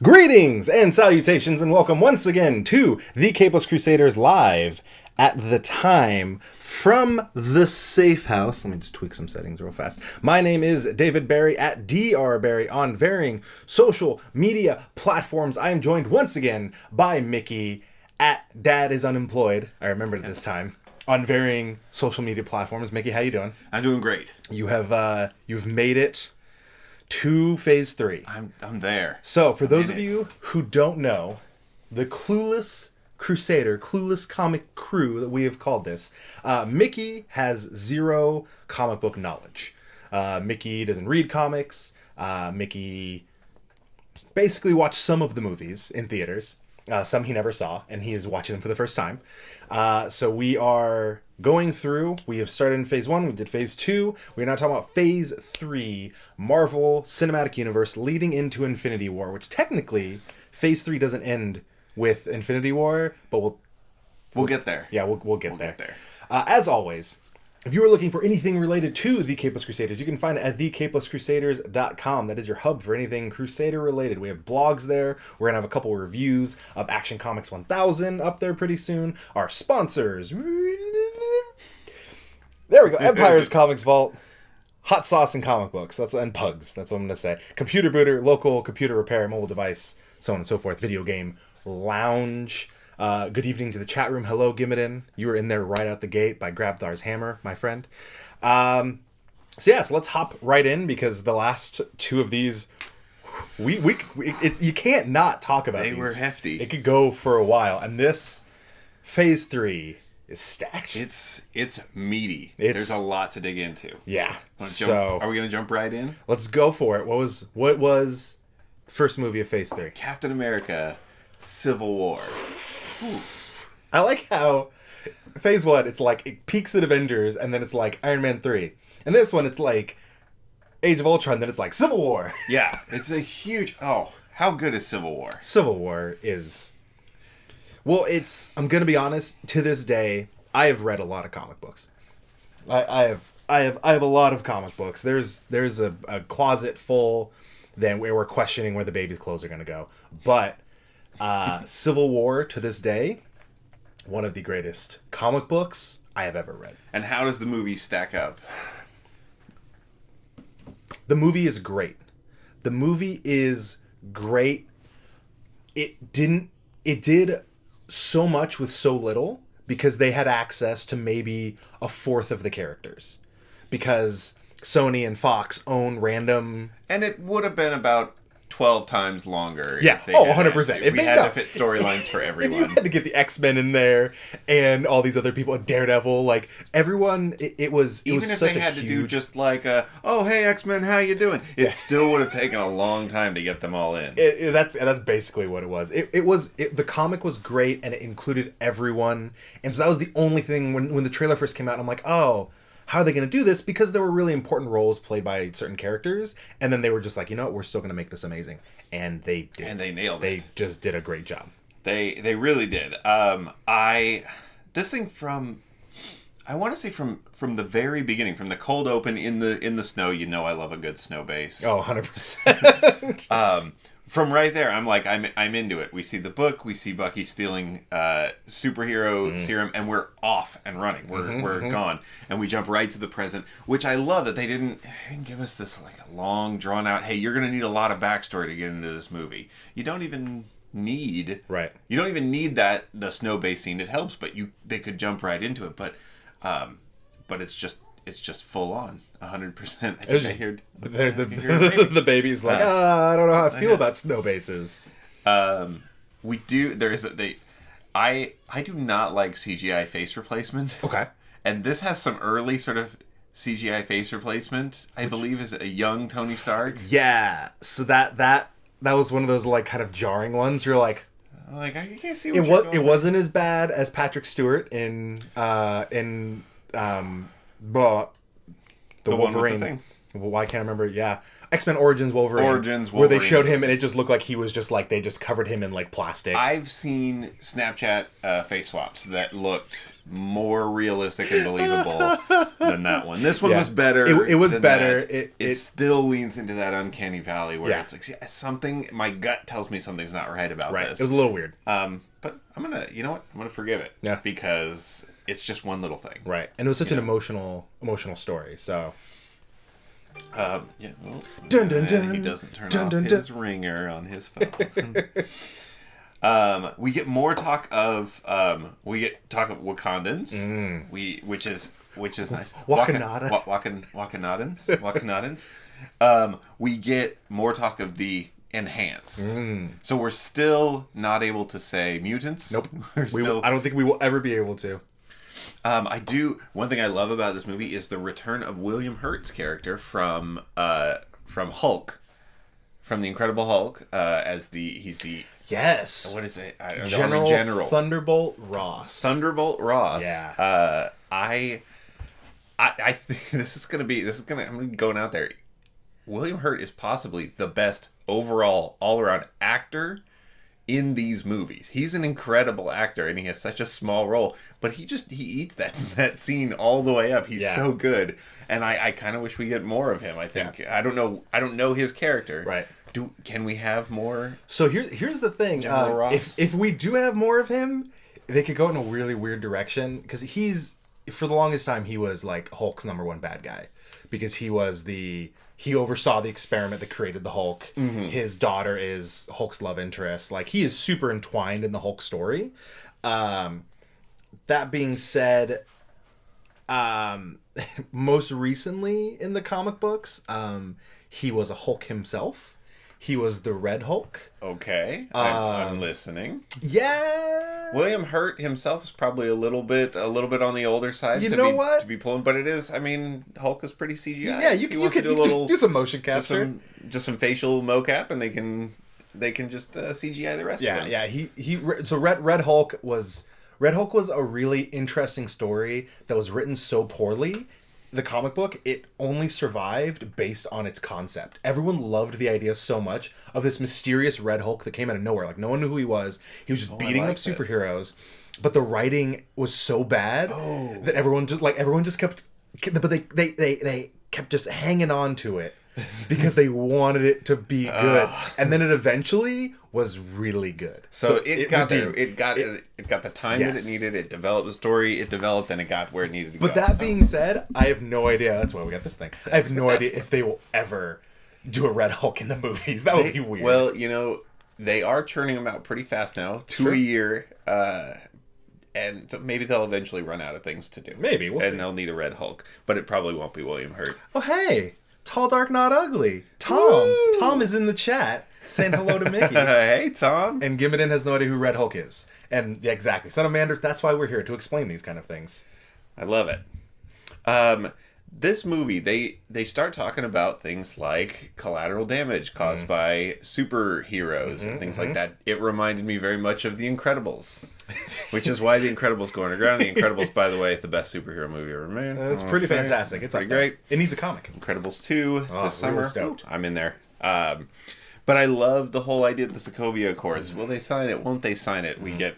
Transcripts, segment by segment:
Greetings and salutations, and welcome once again to the Capeless Crusaders live at the time from the safe house. Let me just tweak some settings real fast. My name is David Barrie at Dr. Barrie on varying social media platforms. I am joined once again by Mickey at Dad is Unemployed. I remembered this time. On varying social media platforms. Mickey, how you doing? I'm doing great. You've made it to phase 3. I'm there. So, for those of you who don't know, the Clueless Crusader, Clueless comic crew that we have called this, Mickey has zero comic book knowledge. Mickey doesn't read comics. Mickey basically watched some of the movies in theaters. Some he never saw, and he is watching them for the first time. So we are going through. We have started in phase 1. We did phase 2. We're now talking about phase 3, Marvel Cinematic Universe leading into Infinity War, which technically phase 3 doesn't end with Infinity War, but we'll get there. Yeah, we'll get there. As always, if you are looking for anything related to the Capeless Crusaders, you can find it at thecapelesscrusaders.com. That is your hub for anything Crusader related. We have blogs there. We're going to have a couple of reviews of Action Comics 1000 up there pretty soon. Our sponsors. There we go. Empire's Comics Vault. Hot Sauce and Comic Books. And Pugs. That's what I'm going to say. Computer Booter, local computer repair, mobile device, so on and so forth. Video Game Lounge. Good evening to the chat room. Hello, Gimmadin. You were in there right out the gate by Grabthar's hammer, my friend. So let's hop right in because the last two of these, you can't not talk about these. They were hefty. It could go for a while, and this phase 3 is stacked. It's meaty. There's a lot to dig into. Yeah. Are we gonna jump right in? Let's go for it. What was the first movie of phase 3? Captain America: Civil War. Ooh. I like how phase 1, it's like it peaks at Avengers, and then it's like Iron Man 3. And this one, it's like Age of Ultron, then it's like Civil War. Yeah, it's a huge... Oh, how good is Civil War? Civil War is... Well, I'm going to be honest, to this day, I have read a lot of comic books. I have a lot of comic books. There's a closet full then where we're questioning where the baby's clothes are going to go. But... Civil War, to this day, one of the greatest comic books I have ever read. And how does the movie stack up? The movie is great. It did so much with so little because they had access to maybe a fourth of the characters. Because Sony and Fox own random... And it would have been about 12 times longer. Yeah. If they 100%. If we had to fit storylines for everyone. If you had to get the X-Men in there and all these other people, Daredevil, like everyone, it was even if they had to do just like oh hey X-Men, how you doing? It still would have taken a long time to get them all in. That's basically what it was. The comic was great and it included everyone, and so that was the only thing when the trailer first came out. I'm like, oh. How are they going to do this? Because there were really important roles played by certain characters. And then they were just like, you know what? We're still going to make this amazing. And they did. And they nailed it. They just did a great job. They really did. This thing I want to say from the very beginning, from the cold open in the snow, I love a good snow base. Oh, 100%. From right there, I'm like, I'm into it. We see the book, we see Bucky stealing superhero serum, and we're off and running. We're gone, and we jump right to the present, which I love that they didn't give us this like a long drawn out. Hey, you're gonna need a lot of backstory to get into this movie. You don't even need that the snow base scene. It helps, but they could jump right into it. But it's just full on. 100%. There's the baby's like, I don't know how I feel about snow bases. We do. I do not like CGI face replacement. Okay. And this has some early sort of CGI face replacement. I believe is a young Tony Stark. Yeah. So that was one of those like kind of jarring ones. You're like I can't see. It wasn't as bad as Patrick Stewart in the Wolverine why can't I remember? Yeah, X-Men Origins Wolverine. Origins where they Wolverine. showed him and it just looked like he was just like they just covered him in like plastic. I've seen Snapchat face swaps that looked more realistic and believable than that one. This one was better. It was than better. That. It still leans into that uncanny valley where it's like something. My gut tells me something's not right about this. It was a little weird. But I'm gonna, you know what? I'm gonna forgive it. Yeah. Because it's just one little thing. Right. And it was such an emotional story. So. Well, Dun, dun, dun, he doesn't turn dun, off dun, his ringer on his phone. We get more talk of Wakandans. Which is nice. Wakanada. Wakanadans. We get more talk of the enhanced. So we're still not able to say mutants. Nope. I don't think we will ever be able to. One thing I love about this movie is the return of William Hurt's character from Hulk, from the Incredible Hulk, he's the yes. What is it? General Thunderbolt Ross. Thunderbolt Ross. Yeah. I think I'm going out there. William Hurt is possibly the best overall all-around actor in these movies. He's an incredible actor and he has such a small role, but he eats that scene all the way up. He's so good, and I kind of wish we get more of him. I think I don't know his character. Right. Can we have more? So here's the thing. If we do have more of him, they could go in a really weird direction, because for the longest time he was like Hulk's number one bad guy, because he oversaw the experiment that created the Hulk. Mm-hmm. His daughter is Hulk's love interest. Like, he is super entwined in the Hulk story. That being said, most recently in the comic books, he was a Hulk himself. He was the Red Hulk. Okay, I'm listening. Yeah. William Hurt himself is probably a little bit on the older side. To be pulling, but it is. I mean, Hulk is pretty CGI. Yeah, you can do some motion capture, just some facial mocap, and they can just CGI the rest of him. Yeah. So Red Hulk was a really interesting story that was written so poorly. The comic book, it only survived based on its concept. Everyone loved the idea so much of this mysterious Red Hulk that came out of nowhere. Like, no one knew who he was. He was just beating up superheroes. But the writing was so bad that everyone just kept, but they kept just hanging on to it because they wanted it to be good. And then it eventually was really good. So it got there. It got the time that it needed. It developed the story. It developed, and it got where it needed to go. But that being said, I have no idea. That's why we got this thing. I have no idea if they will ever do a Red Hulk in the movies. That would be weird. Well, they are churning them out pretty fast now, 2 a year. And so maybe they'll eventually run out of things to do. Maybe, we'll see. And they'll need a Red Hulk, but it probably won't be William Hurt. Oh, hey. Tall, dark, not ugly. Tom. Woo! Tom is in the chat saying hello to Mickey. Hey, Tom. And Gimmadin has no idea who Red Hulk is. And yeah, exactly. Son of Mander, that's why we're here, to explain these kind of things. I love it. This movie, they start talking about things like collateral damage caused by superheroes and things like that. It reminded me very much of The Incredibles, which is why The Incredibles go underground. The Incredibles, by the way, the best superhero movie ever made. It's pretty fantastic. It's pretty great. It needs a comic. Incredibles 2 this summer. Stoked. I'm in there. But I love the whole idea of the Sokovia Accords. Will they sign it? Won't they sign it? We get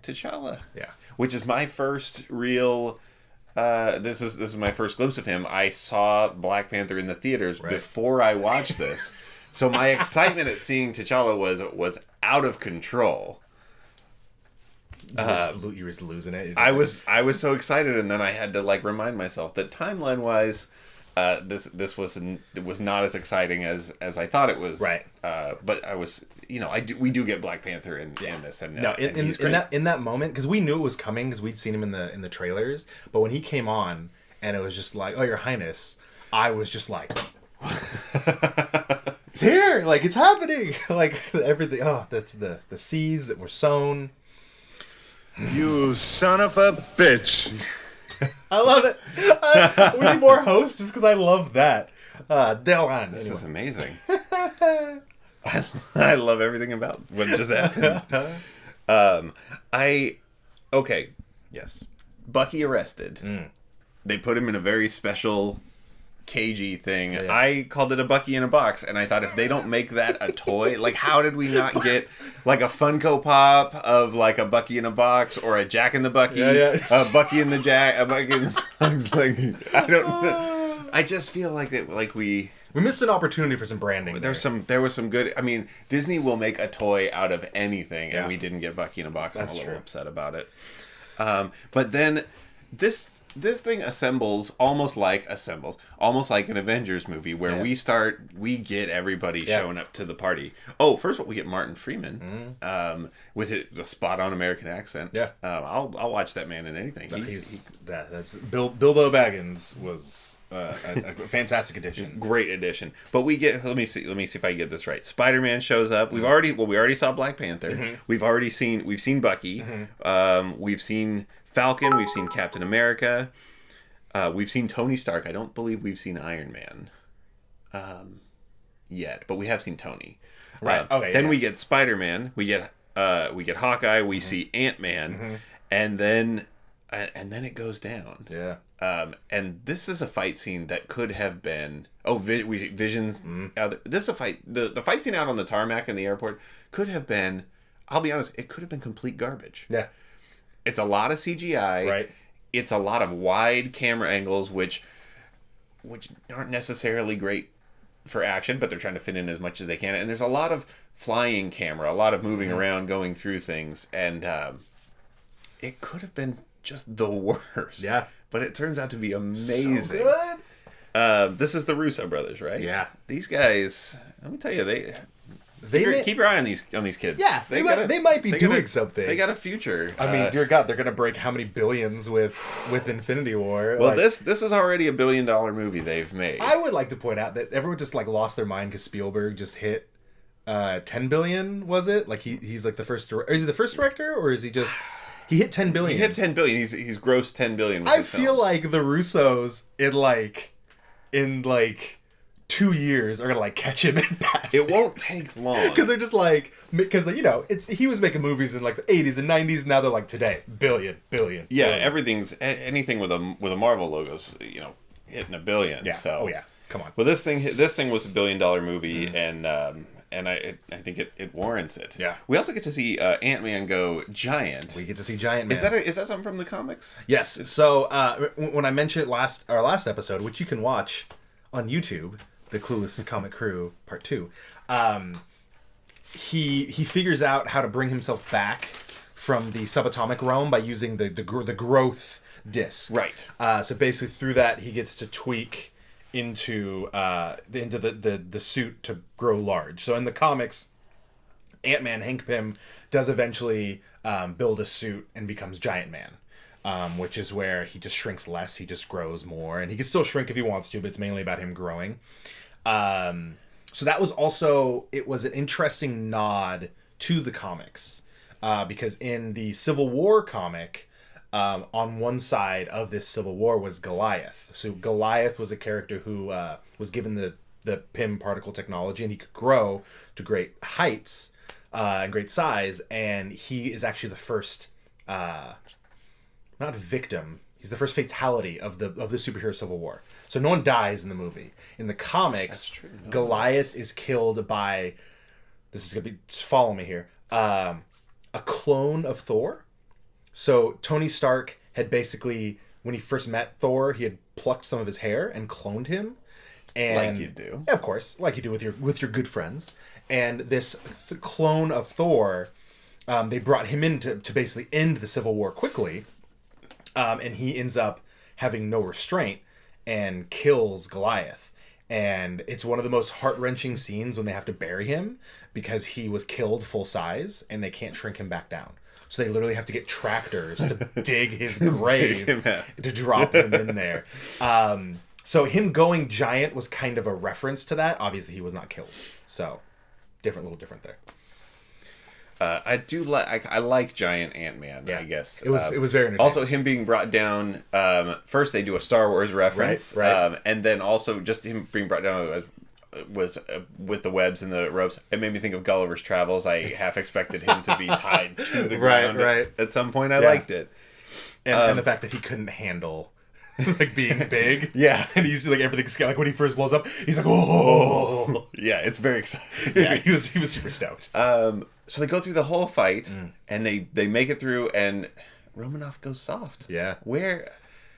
T'Challa. Yeah. Which is my first real. This is my first glimpse of him. I saw Black Panther in the theaters before I watched this, so my excitement at seeing T'Challa was out of control. You were just losing it. I was so excited, and then I had to remind myself that timeline wise, this was not as exciting as I thought it was. Right. But I was, we do get Black Panther in this, and in that moment, because we knew it was coming because we'd seen him in the trailers. But when he came on, and it was just like, "Oh, Your Highness," I was just like, "It's here! Like, it's happening! Like, everything. Oh, that's the seeds that were sown." You son of a bitch. I love it. We need more hosts just because I love that. Dylan. This is amazing. I love everything about what just happened. Yes. Bucky arrested. They put him in a very special cagey thing. Yeah. I called it a Bucky in a box, and I thought if they don't make that a toy, like how did we not get like a Funko Pop of like a Bucky in a box or a Jack in the Bucky, a Bucky in the Jack, a Bucky in the box? Like I don't. I just feel like that. Like we missed an opportunity for some branding. There was some good. I mean, Disney will make a toy out of anything, and we didn't get Bucky in a box. I'm a little upset about it. But then this thing assembles almost like an Avengers movie where we get everybody showing up to the party. Oh, first of all, we get Martin Freeman with the spot on American accent. Yeah, I'll watch that man in anything. That's Bilbo Baggins was a fantastic addition, great addition. But we get let me see if I can get this right. Spider-Man shows up. We already saw Black Panther. Mm-hmm. We've seen Bucky. Mm-hmm. We've seen Falcon, we've seen Captain America, we've seen Tony Stark. I don't believe we've seen Iron Man yet, but we have seen Tony. Right. Okay. Then we get Spider-Man. We get Hawkeye. We see Ant-Man, and then it goes down. Yeah. And this is a fight scene that could have been Vision's. This is a fight. The fight scene out on the tarmac in the airport could have been. I'll be honest. It could have been complete garbage. Yeah. It's a lot of CGI. Right. It's a lot of wide camera angles, which aren't necessarily great for action, but they're trying to fit in as much as they can. And there's a lot of flying camera, a lot of moving around, going through things, and it could have been just the worst. Yeah. But it turns out to be amazing. So good. This is the Russo brothers, right? Yeah. These guys, let me tell you, keep your eye on these kids. Yeah, they might be doing something. They got a future. I mean, dear God, they're gonna break how many billions with Infinity War? Well, this is already $1 billion movie they've made. I would like to point out that everyone just like lost their mind because Spielberg just hit 10 billion. Was it like he's like the first director? Is he the first director, or is he just he hit 10 billion? He hit 10 billion. He's grossed 10 billion. With I his feel films. like the Russos in 2 years are gonna like catch him and pass. It won't take long because they're just like he was making movies in like the 80s and 90s. Now they're like today billion. Yeah, everything's anything with a Marvel logo's hitting $1 billion. Yeah. So. Oh yeah. Come on. Well, this thing was $1 billion movie, and I think it warrants it. Yeah. We also get to see Ant-Man go giant. We get to see Giant Man. Is that something from the comics? Yes. So when I mentioned our last episode, which you can watch on YouTube, the Clueless Comic Crew Part 2, he figures out how to bring himself back from the subatomic realm by using the growth disc. Right. So basically, through that, he gets to tweak into the suit to grow large. So in the comics, Ant-Man, Hank Pym, does eventually build a suit and becomes Giant Man. Which is where he just shrinks less, he just grows more, and he can still shrink if he wants to, but it's mainly about him growing. So that was it was an interesting nod to the comics, because in the Civil War comic, on one side of this Civil War was Goliath. So Goliath was a character who was given the Pym particle technology, and he could grow to great heights and great size, and he is actually the first... not victim. He's the first fatality of the superhero Civil War. So no one dies in the movie. In the comics, Goliath is killed by. This is gonna be follow me here. A clone of Thor. So Tony Stark had basically, when he first met Thor, he had plucked some of his hair and cloned him. And, like you do. Yeah, of course, like you do with your good friends. And this clone of Thor, they brought him in to basically end the Civil War quickly. And he ends up having no restraint and kills Goliath. And it's one of the most heart-wrenching scenes when they have to bury him because he was killed full size and they can't shrink him back down. So they literally have to get tractors to dig his grave to drop him in there. So him going giant was kind of a reference to that. Obviously, he was not killed. So little different there. I do like. I like Giant Ant-Man. Yeah. I guess it was very entertaining. Also, him being brought down. First, they do a Star Wars reference, right. And then also just him being brought down was with the webs and the ropes. It made me think of Gulliver's Travels. I half expected him to be tied to the ground. Right. At some point, I liked it, and the fact that he couldn't handle like being big. Yeah. And he's like everything's like when he first blows up, he's like, oh. Yeah, it's very exciting. Yeah, he was super stoked. So they go through the whole fight, and they make it through, and Romanoff goes soft. Yeah. Where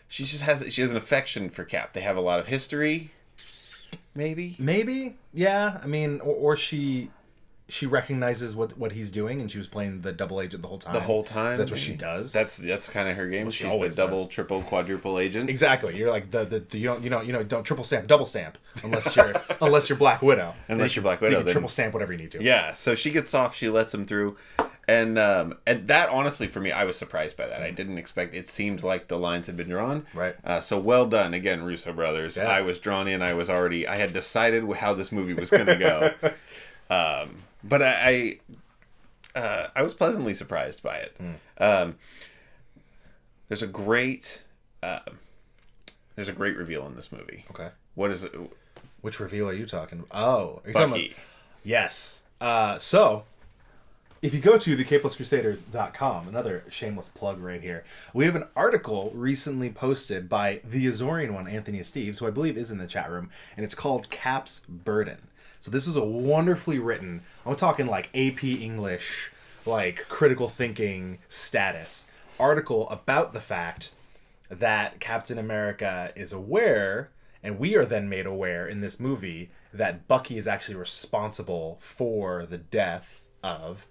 she has an affection for Cap. They have a lot of history. Maybe. Yeah. I mean, or she recognizes what he's doing, and she was playing the double agent the whole time. 'Cause that's what she does. That's kind of her game. she She's always the double, does. triple, quadruple agent. Exactly. You're like you don't triple stamp, double stamp unless you're Black Widow. Unless you're Black Widow, you can then triple stamp whatever you need to. Yeah. So she gets off. She lets him through, and that honestly for me, I was surprised by that. I didn't expect. It seemed like the lines had been drawn. Right. So well done again, Russo brothers. Yeah. I was drawn in. I had decided how this movie was going to go. But I was pleasantly surprised by it. There's a great reveal in this movie. Okay. What is it? Which reveal are you talking about? Oh, are you Bucky. talking about... Yes. So, if you go to thecapelesscrusaders.com, another shameless plug right here, we have an article recently posted by the Azorian one, Anthony Steves, who I believe is in the chat room, and it's called Cap's Burden. So this is a wonderfully written, I'm talking like AP English, like critical thinking status, article about the fact that Captain America is aware, and we are then made aware in this movie, that Bucky is actually responsible for the death of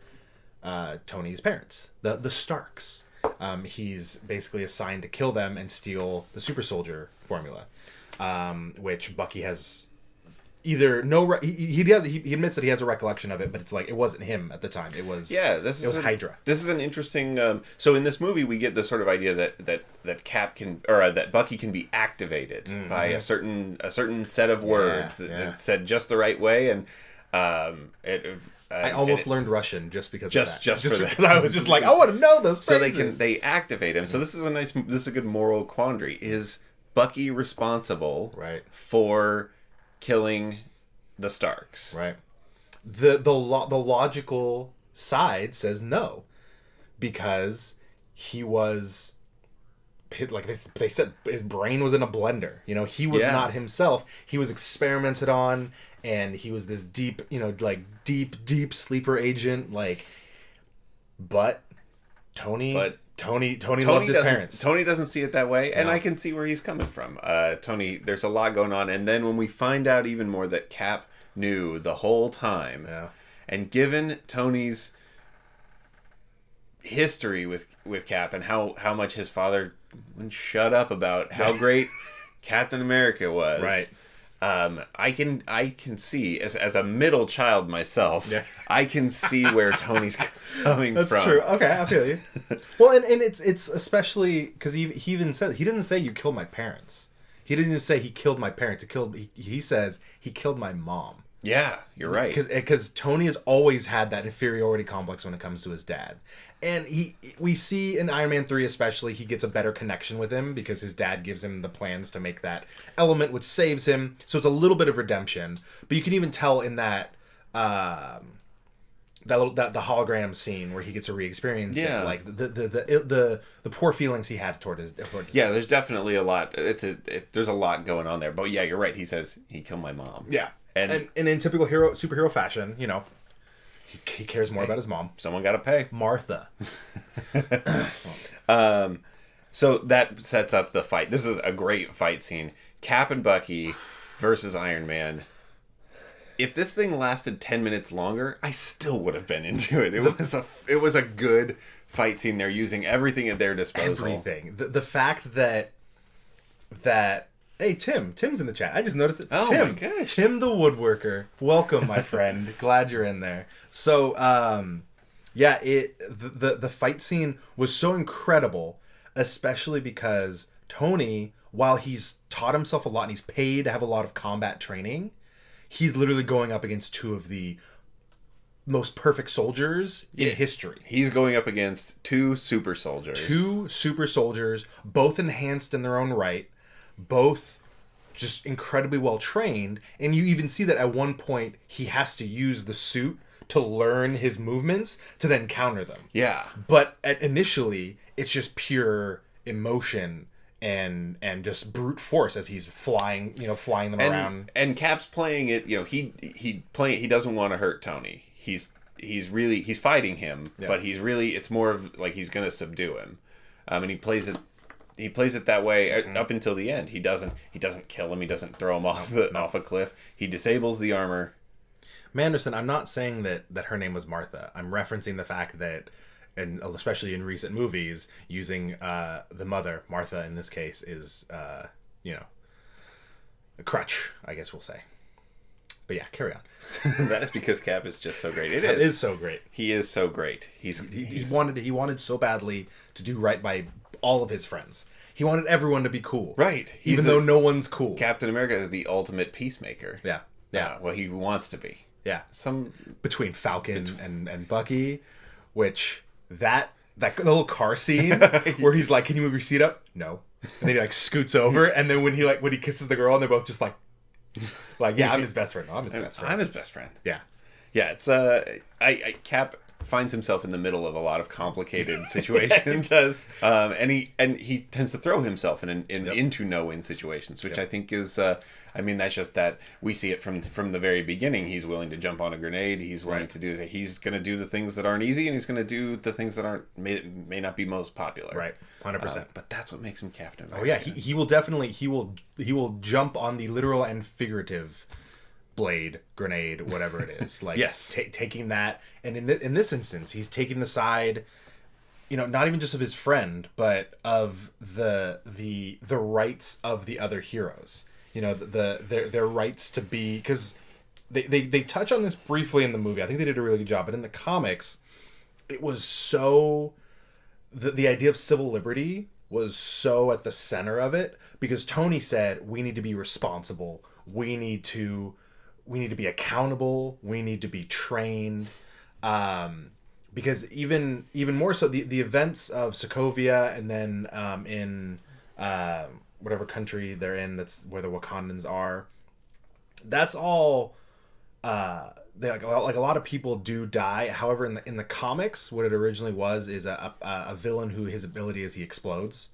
Tony's parents, the Starks. He's basically assigned to kill them and steal the super soldier formula, which Bucky has... Either he admits that he has a recollection of it, but it's like it wasn't him at the time. It was Hydra. This is an interesting. So in this movie, we get the sort of idea that Cap can that Bucky can be activated by a certain set of words that said just the right way, and I almost learned Russian just because of that. Just because I was just like, I want to know those phrases. So they activate him. So this is a good moral quandary. Is Bucky responsible for killing the Starks? Right. The logical side says no, because he was, like they said, his brain was in a blender. You know, he was not himself. He was experimented on, and he was this deep sleeper agent. Like, but Tony loved his parents. Tony doesn't see it that way, and I can see where he's coming from. Tony, there's a lot going on, and then when we find out even more that Cap knew the whole time, and given Tony's history with Cap and how much his father wouldn't shut up about how great Captain America was, right? I can see as a middle child myself. Yeah. I can see where Tony's coming from. That's true. Okay, I feel you. Well, and it's especially because he even said he didn't say you killed my parents. He didn't even say he killed my parents. He says he killed my mom. Yeah, you're right. Because Tony has always had that inferiority complex when it comes to his dad. And we see in Iron Man 3 especially, he gets a better connection with him because his dad gives him the plans to make that element, which saves him. So it's a little bit of redemption. But you can even tell in that the hologram scene where he gets to re-experience it, like the poor feelings he had toward his there's definitely a lot. There's a lot going on there. But yeah, you're right. He says he killed my mom. Yeah. And in typical superhero fashion, you know, he cares more about his mom. Someone got to pay. Martha. So that sets up the fight. This is a great fight scene. Cap and Bucky versus Iron Man. If this thing lasted 10 minutes longer, I still would have been into it. It was a good fight scene. They're using everything at their disposal. Everything. The fact that hey, Tim's in the chat. I just noticed it. Oh, Tim, my gosh. Tim the woodworker. Welcome, my friend. Glad you're in there. So, the fight scene was so incredible, especially because Tony, while he's taught himself a lot and he's paid to have a lot of combat training, he's literally going up against two of the most perfect soldiers in history. He's going up against two super soldiers. Both enhanced in their own right. Both just incredibly well trained, and you even see that at one point he has to use the suit to learn his movements to then counter them. Yeah. But initially it's just pure emotion and just brute force as he's flying them around. And Cap's playing it. He doesn't want to hurt Tony. He's fighting him, but it's more of like he's gonna subdue him, and he plays it that way up until the end. He doesn't kill him. He doesn't throw him off a cliff. He disables the armor. Manderson, I'm not saying that her name was Martha. I'm referencing the fact that, and especially in recent movies, using the mother, Martha in this case, is a crutch, I guess we'll say. But yeah, carry on. That is because Cap is just so great. It is so great. He is so great. He wanted so badly to do right by all of his friends. He wanted everyone to be cool. Right. Even though no one's cool. Captain America is the ultimate peacemaker. Yeah. Yeah. Well, he wants to be. Yeah. Between Falcon and Bucky, which that little car scene where he's like, "Can you move your seat up?" No. And then he like scoots over, and then when he kisses the girl, and they're both just like, yeah, I'm his best friend. I'm his best friend. Yeah. Yeah, it's Cap finds himself in the middle of a lot of complicated situations. He does. And he tends to throw himself into no-win situations, which I think is that's just that we see it from the very beginning. He's willing to jump on a grenade. He's willing to do he's going to do the things that aren't easy, and he's going to do the things that may not be most popular. Right. 100%. But that's what makes him Captain America. Oh yeah, he will definitely he will jump on the literal and figurative blade, grenade, whatever it is. Like yes, taking that, and in this instance, he's taking the side, not even just of his friend, but of the rights of the other heroes. Their rights to be, because they touch on this briefly in the movie. I think they did a really good job, but in the comics, it was so the idea of civil liberty was so at the center of it, because Tony said we need to be responsible, we need to be accountable, we need to be trained, because even more so the events of Sokovia, and then in whatever country they're in, that's where the Wakandans are, that's all like a lot of people do die. However, in the comics, what it originally was is a villain who his ability is he explodes.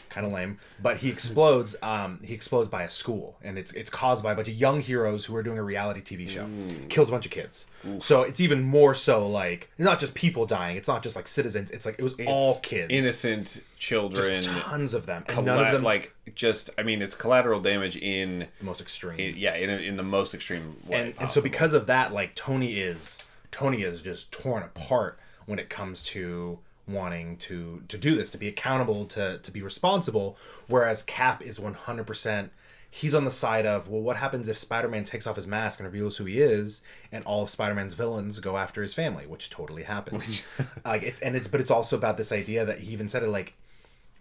Kind of lame, but he explodes by a school, and it's caused by a bunch of young heroes who are doing a reality TV show. Kills a bunch of kids. So it's even more so like not just people dying, it's not just like citizens, it's all kids, innocent children, just tons of them, and none of them it's collateral damage in the most extreme. In the most extreme way and so because of that, like Tony is just torn apart when it comes to wanting to do this, to be accountable, to be responsible, whereas Cap is 100%, he's on the side of, well, what happens if Spider-Man takes off his mask and reveals who he is, and all of Spider-Man's villains go after his family, which totally happens. But it's also about this idea that he even said it, like,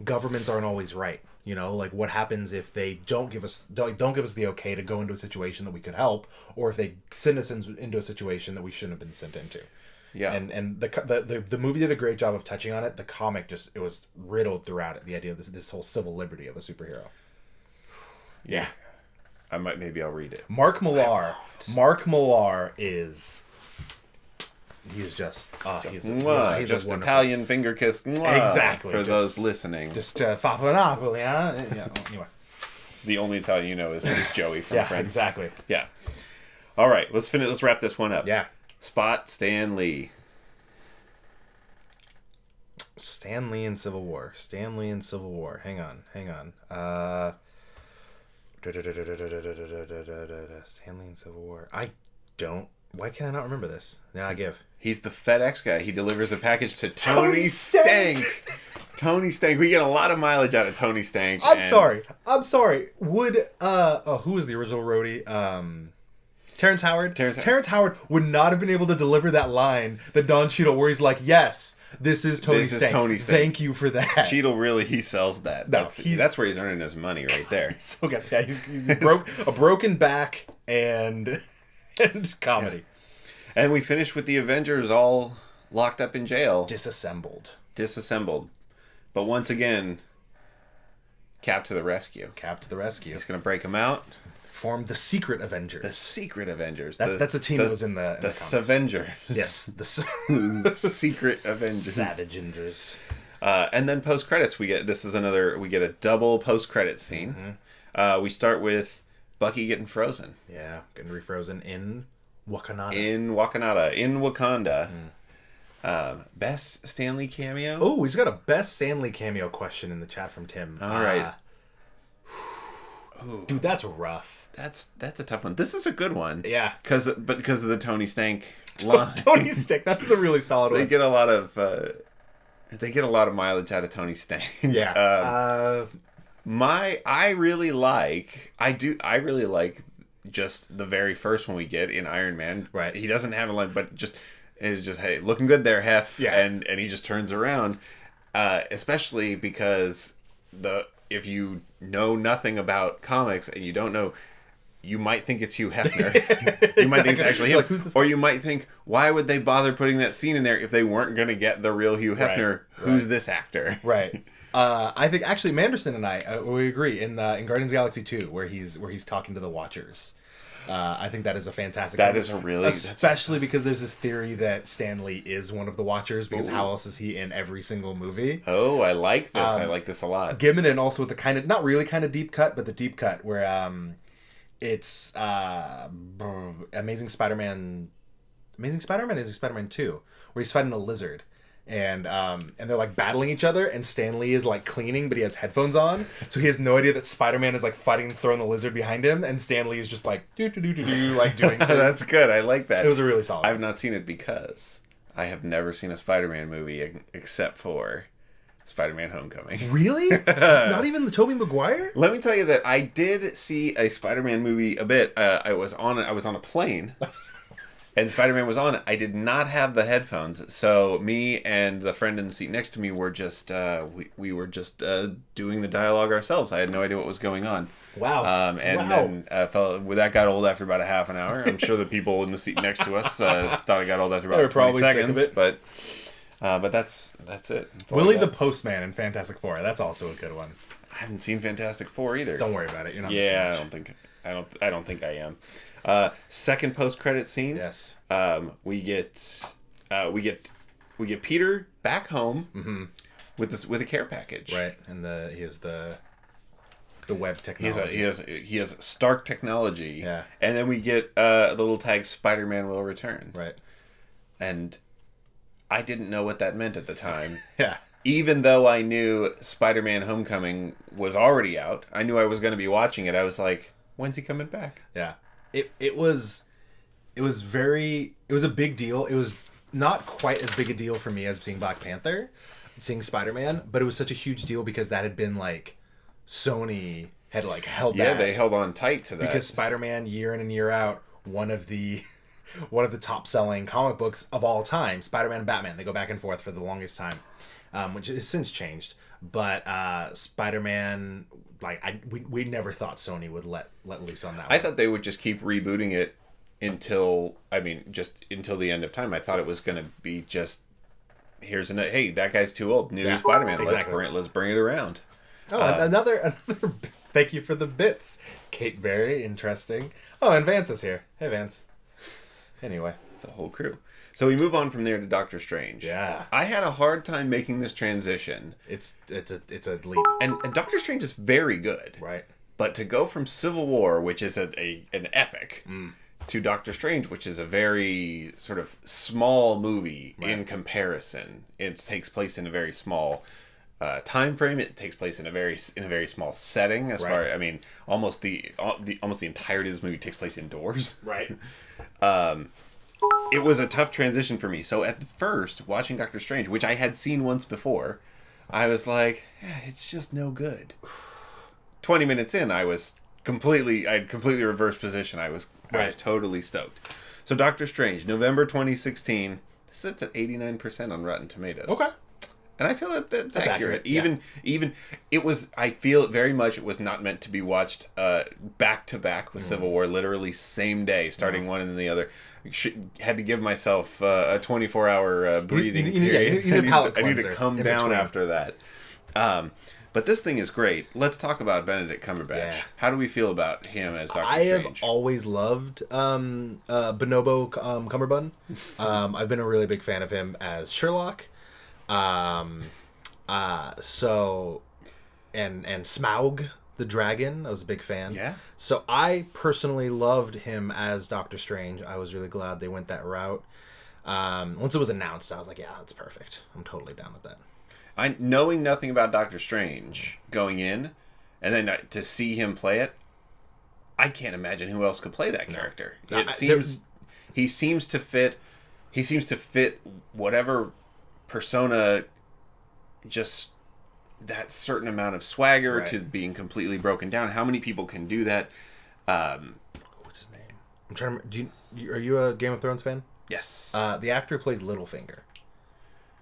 governments aren't always right, like what happens if they don't give us the okay to go into a situation that we could help, or if they send us into a situation that we shouldn't have been sent into. Yeah, and the movie did a great job of touching on it. The comic it was riddled throughout it. The idea of this whole civil liberty of a superhero. Yeah, maybe I'll read it. Mark Millar is. He's just he's Italian finger kiss. Exactly for those listening. Just Fappo Napoli, huh? Yeah. Anyway, the only Italian you know is Joey from Friends. Exactly. Yeah. All right, let's finish. Let's wrap this one up. Yeah. Spot Stan Lee. Stan Lee in Civil War. Hang on. Stan Lee in Civil War. Why can I not remember this? Now I give. He's the FedEx guy. He delivers a package to Tony Stank. Tony Stank. We get a lot of mileage out of Tony Stank. I'm sorry. Would who was the original roadie? Terrence Howard. Terrence Howard would not have been able to deliver that line that Don Cheadle, where he's like, "Yes, this is Tony Stank. Thank you for that." Cheadle he sells that. No, that's where he's earning his money right there. He's so good. Yeah, he's a broken back and comedy. Yeah. And we finish with the Avengers all locked up in jail, disassembled. But once again, Cap to the rescue. He's gonna break them out. Formed the Secret Avengers. That's the team that was in the Savengers. Yes, the Secret Avengers. Savagengers. And then post credits, we get a double post credits scene. We start with Bucky getting frozen. Yeah, getting refrozen in Wakanda. In Wakanda. Best Stanley cameo. Oh, he's got a best Stanley cameo question in the chat from Tim. All right. Dude, that's rough. That's a tough one. This is a good one. Yeah. Because of the Tony Stank line. Tony Stank. That is a really solid one. They get a lot of mileage out of Tony Stank. Yeah. I really like just the very first one we get in Iron Man. Right. He doesn't have a line, but it's just, hey, looking good there, Hef. Yeah. And he just turns around. Especially because if you know nothing about comics and you don't know, you might think it's Hugh Hefner. You might think it's actually him. Like, who's this or guy? you might think, why would they bother putting that scene in there if they weren't going to get the real Hugh Hefner? Right. Who's this actor? Right. I think actually Manderson and I we agree in Guardians of the Galaxy 2 where he's talking to the Watchers. I think that is a fantastic. That is a really, especially because there's this theory that Stan Lee is one of the Watchers because how else is he in every single movie? Oh, I like this. I like this a lot. Given and also with the kind of not really kind of deep cut, but the deep cut where it's Amazing Spider-Man 2 where he's fighting a lizard. And they're like battling each other, and Stan Lee is like cleaning, but he has headphones on, so he has no idea that Spider-Man is like fighting, throwing the lizard behind him, and Stan Lee is just like like doing things. That's good. I like that. It was a really solid. I've not seen it because I have never seen a Spider-Man movie except for Spider-Man: Homecoming. Really? Not even the Tobey Maguire? Let me tell you that I did see a Spider-Man movie a bit. I was on a plane. And Spider-Man was on it. I did not have the headphones, so me and the friend in the seat next to me were just we were just doing the dialogue ourselves. I had no idea what was going on. Wow. Then that got old after about a half an hour. I'm sure the people in the seat next to us thought it got old after about 20 seconds. But that's it. That's Willie the Postman in Fantastic Four. That's also a good one. I haven't seen Fantastic Four either. Don't worry about it. You're not. Yeah, missing much. I don't think I am. Second post-credit scene. Yes. We get Peter back home with a care package. Right, and he has the web technology. He has Stark technology. Yeah. And then we get the little tag Spider-Man will return. Right. And I didn't know what that meant at the time. Yeah. Even though I knew Spider-Man Homecoming was already out, I knew I was going to be watching it. I was like, when's he coming back? Yeah. It was a big deal. It was not quite as big a deal for me as seeing Black Panther, seeing Spider-Man, but it was such a huge deal because that had been like Sony had like held Yeah, back. they held on tight to that. Because Spider-Man year in and year out, one of the top selling comic books of all time, Spider-Man and Batman, they go back and forth for the longest time. Which has since changed. But Spider-Man, we never thought Sony would let loose on that one. I thought they would just keep rebooting it until the end of time. I thought it was going to be just, hey, that guy's too old. New Spider-Man. Exactly. Let's bring it around. Oh, another thank you for the bits, Kate Barrie. Interesting. Oh, and Vance is here. Hey, Vance. Anyway. It's a whole crew. So we move on from there to Doctor Strange. Yeah. I had a hard time making this transition. It's a leap. And Doctor Strange is very good. Right. But to go from Civil War, which is an epic, to Doctor Strange, which is a very sort of small movie in comparison. It takes place in a very small time frame. It takes place in a very small setting. Almost the entirety of this movie takes place indoors. Right. It was a tough transition for me. So at first, watching Doctor Strange, which I had seen once before, I was like, it's just no good. 20 minutes in, I had completely reversed position. I was totally stoked. So Doctor Strange, November 2016, this sits at 89% on Rotten Tomatoes. Okay. And I feel that's accurate. Yeah. Even it was. I feel very much it was not meant to be watched back to back with Civil War, literally same day, starting one and then the other. Had to give myself a 24-hour breathing period. You need a palate I need to cleanser come in down between. after that. But this thing is great. Let's talk about Benedict Cumberbatch. Yeah. How do we feel about him as Doctor I Strange? have always loved Bonobo Cumberbund. I've been a really big fan of him as Sherlock. So, and Smaug the dragon, I was a big fan. Yeah. So I personally loved him as Doctor Strange. I was really glad they went that route. Once it was announced, I was like, yeah, that's perfect. I'm totally down with that. Knowing nothing about Doctor Strange going in, and then to see him play it, I can't imagine who else could play that character. It seems he seems to fit. He seems to fit whatever persona. Just that certain amount of swagger to being completely broken down. How many people can do that? What's his name? I'm trying to. Are you a Game of Thrones fan? Yes. The actor who plays Littlefinger.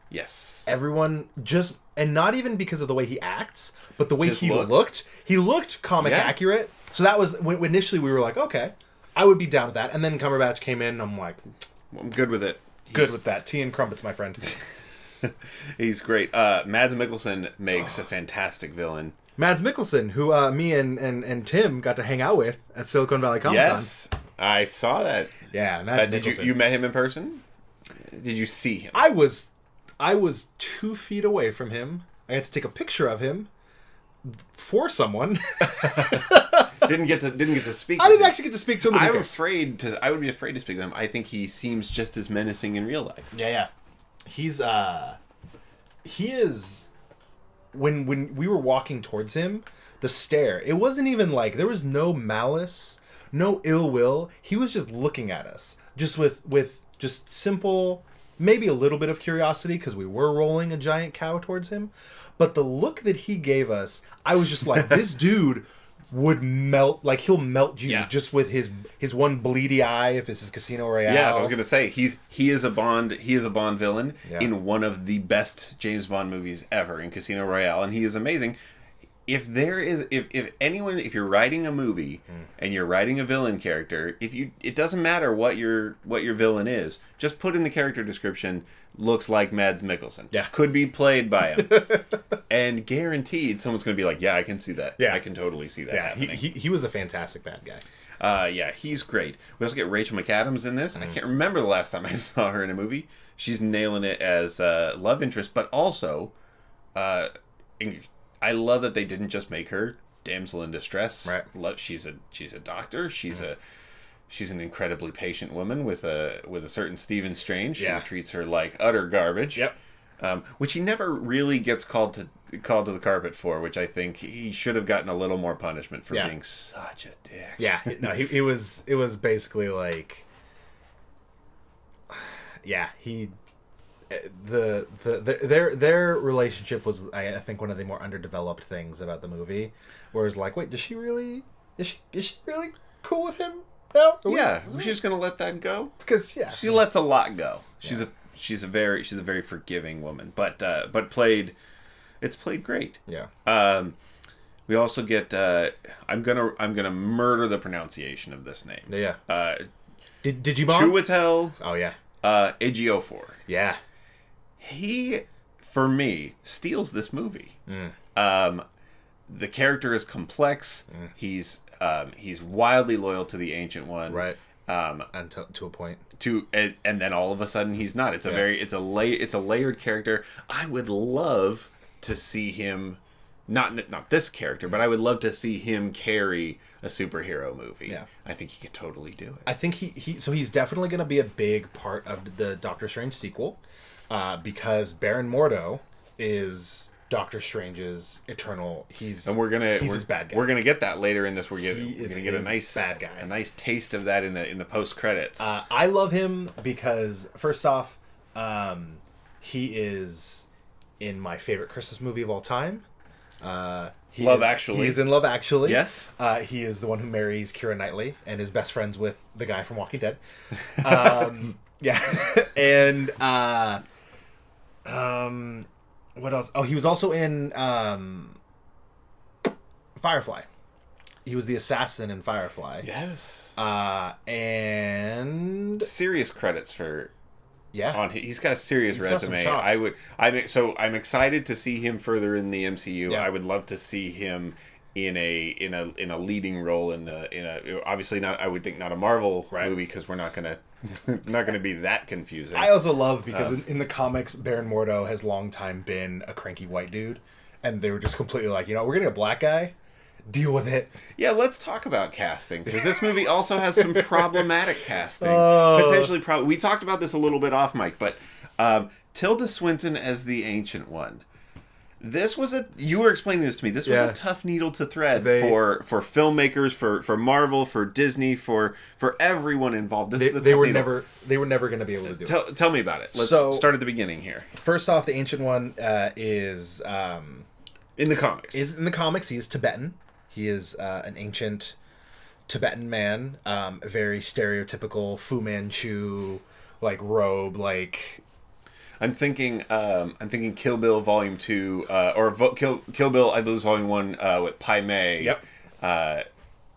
Yes. Everyone just, and not even because of the way he acts, but the way His he look. looked. He looked comic accurate. So that was when initially we were like, okay, I would be down with that. And then Cumberbatch came in, and I'm like, I'm good with it. Good with that. Tea and crumpets, my friend. He's great. Mads Mikkelsen makes a fantastic villain. Mads Mikkelsen, who me and Tim got to hang out with at Silicon Valley Comic Con. Yes, I saw that. Yeah, Mads Mikkelsen. You met him in person? Did you see him? I was 2 feet away from him. I had to take a picture of him for someone. didn't get to speak. I didn't actually get to speak to him. I would be afraid to speak to him. I think he seems just as menacing in real life. Yeah. He is. When we were walking towards him, the stare. It wasn't even like there was no malice, no ill will. He was just looking at us, just with just simple, maybe a little bit of curiosity because we were rolling a giant cow towards him. But the look that he gave us, I was just like, this dude would melt, like he'll melt you just with his one bleedy eye if this is Casino Royale. Yeah, I was gonna say he is a Bond villain in one of the best James Bond movies ever, in Casino Royale, and he is amazing. If you're writing a movie and you're writing a villain character, it doesn't matter what your villain is, just put in the character description, looks like Mads Mikkelsen. Yeah. Could be played by him. And guaranteed someone's going to be like, yeah, I can see that. Yeah. I can totally see that happening. He was a fantastic bad guy. Yeah, he's great. We also get Rachel McAdams in this. I can't remember the last time I saw her in a movie. She's nailing it as love interest, but also I love that they didn't just make her damsel in distress. Right. She's a doctor. She's an incredibly patient woman with a certain Stephen Strange who treats her like utter garbage. Yep. Which he never really gets called to the carpet for, which I think he should have gotten a little more punishment for being such a dick. Yeah. No, it was basically like, yeah, their relationship was, I think, one of the more underdeveloped things about the movie. Whereas, like, wait, is she really cool with him now? She's just gonna let that go Because she lets a lot go. She's a very forgiving woman, but it's played great. Yeah. We also get I'm gonna murder the pronunciation of this name. Yeah. Did you bomb? Chiwetel Oh yeah. Ejiofor. Yeah. He, for me, steals this movie. The character is complex. He's wildly loyal to the Ancient One. Right. And to a point. And then all of a sudden he's not. It's a layered character. I would love to see him, not this character, but I would love to see him carry a superhero movie. Yeah. I think he could totally do it. I think he's definitely going to be a big part of the Doctor Strange sequel, because Baron Mordo is Doctor Strange's eternal. He's his bad guy. We're gonna get that later in this. We're gonna get a nice bad guy, a nice taste of that in the post credits. I love him because first off, he is in my favorite Christmas movie of all time. Love Actually. He is in Love Actually. Yes. He is the one who marries Keira Knightley and is best friends with the guy from Walking Dead. Yeah. And what else? Oh, he was also in Firefly. He was the assassin in Firefly. Yes. And serious credits for. Yeah. He's got a serious resume. I'm excited to see him further in the MCU. Yeah. I would love to see him in a leading role in a obviously not, I would think, not a Marvel movie, because we're not gonna be that confusing. I also love because in the comics, Baron Mordo has long time been a cranky white dude, and they were just completely like, we're getting a black guy. Deal with it. Yeah, let's talk about casting, because this movie also has some problematic casting. Potentially, we talked about this a little bit off mic, but Tilda Swinton as the Ancient One. This was you were explaining this to me. This was a tough needle to thread for filmmakers, for Marvel, for Disney, for everyone involved. They were never going to be able to do it. Tell me about it. Let's start at the beginning here. First off, the Ancient One is in the comics. He is Tibetan. He is an ancient Tibetan man, very stereotypical Fu Manchu, robe, I'm thinking Kill Bill Volume 2, Kill Bill, I believe, Volume 1 with Pai Mei. Yep.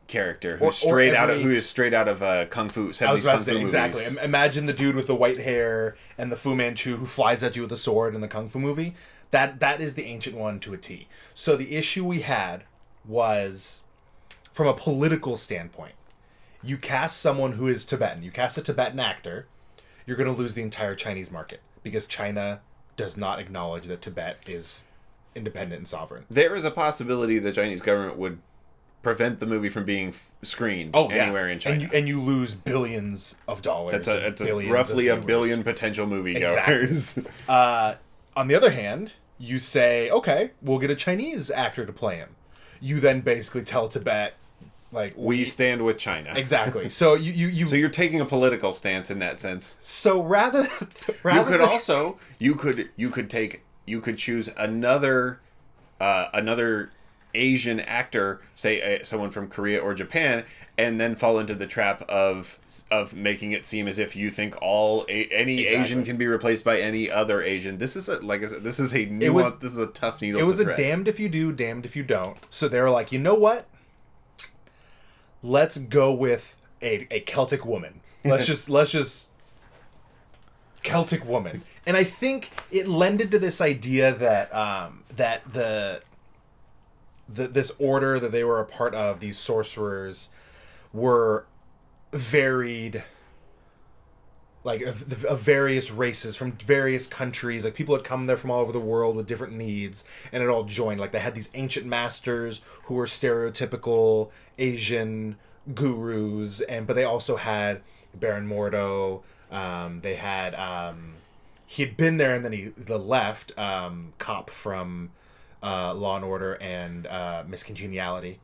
Character who is straight out of Kung Fu 70s Kung Fu movies. Exactly. Imagine the dude with the white hair and the Fu Manchu who flies at you with a sword in the Kung Fu movie. That is the Ancient One to a T. So the issue we had was, from a political standpoint, you cast someone who is Tibetan. You cast a Tibetan actor, you're going to lose the entire Chinese market, because China does not acknowledge that Tibet is independent and sovereign. There is a possibility the Chinese government would prevent the movie from being screened anywhere in China. And you lose billions of dollars. That's roughly a billion potential moviegoers. Exactly. On the other hand, you say, okay, we'll get a Chinese actor to play him. You then basically tell Tibet, we stand with China. Exactly. So you so you're taking a political stance in that sense. So rather you could choose another Asian actor, say someone from Korea or Japan, and then fall into the trap of making it seem as if you think Asian can be replaced by any other Asian. This is this is a tough needle. It was to thread. A damned if you do, damned if you don't. So they were like, you know what? Let's go with a Celtic woman. Let's just Celtic woman. And I think it lended to this idea that this order that they were a part of, these sorcerers, were varied, of various races from various countries. People had come there from all over the world with different needs, and it all joined. They had these ancient masters who were stereotypical Asian gurus, but they also had Baron Mordo. They had he had been there, and then he left. Cop from Law and Order and Miss Congeniality.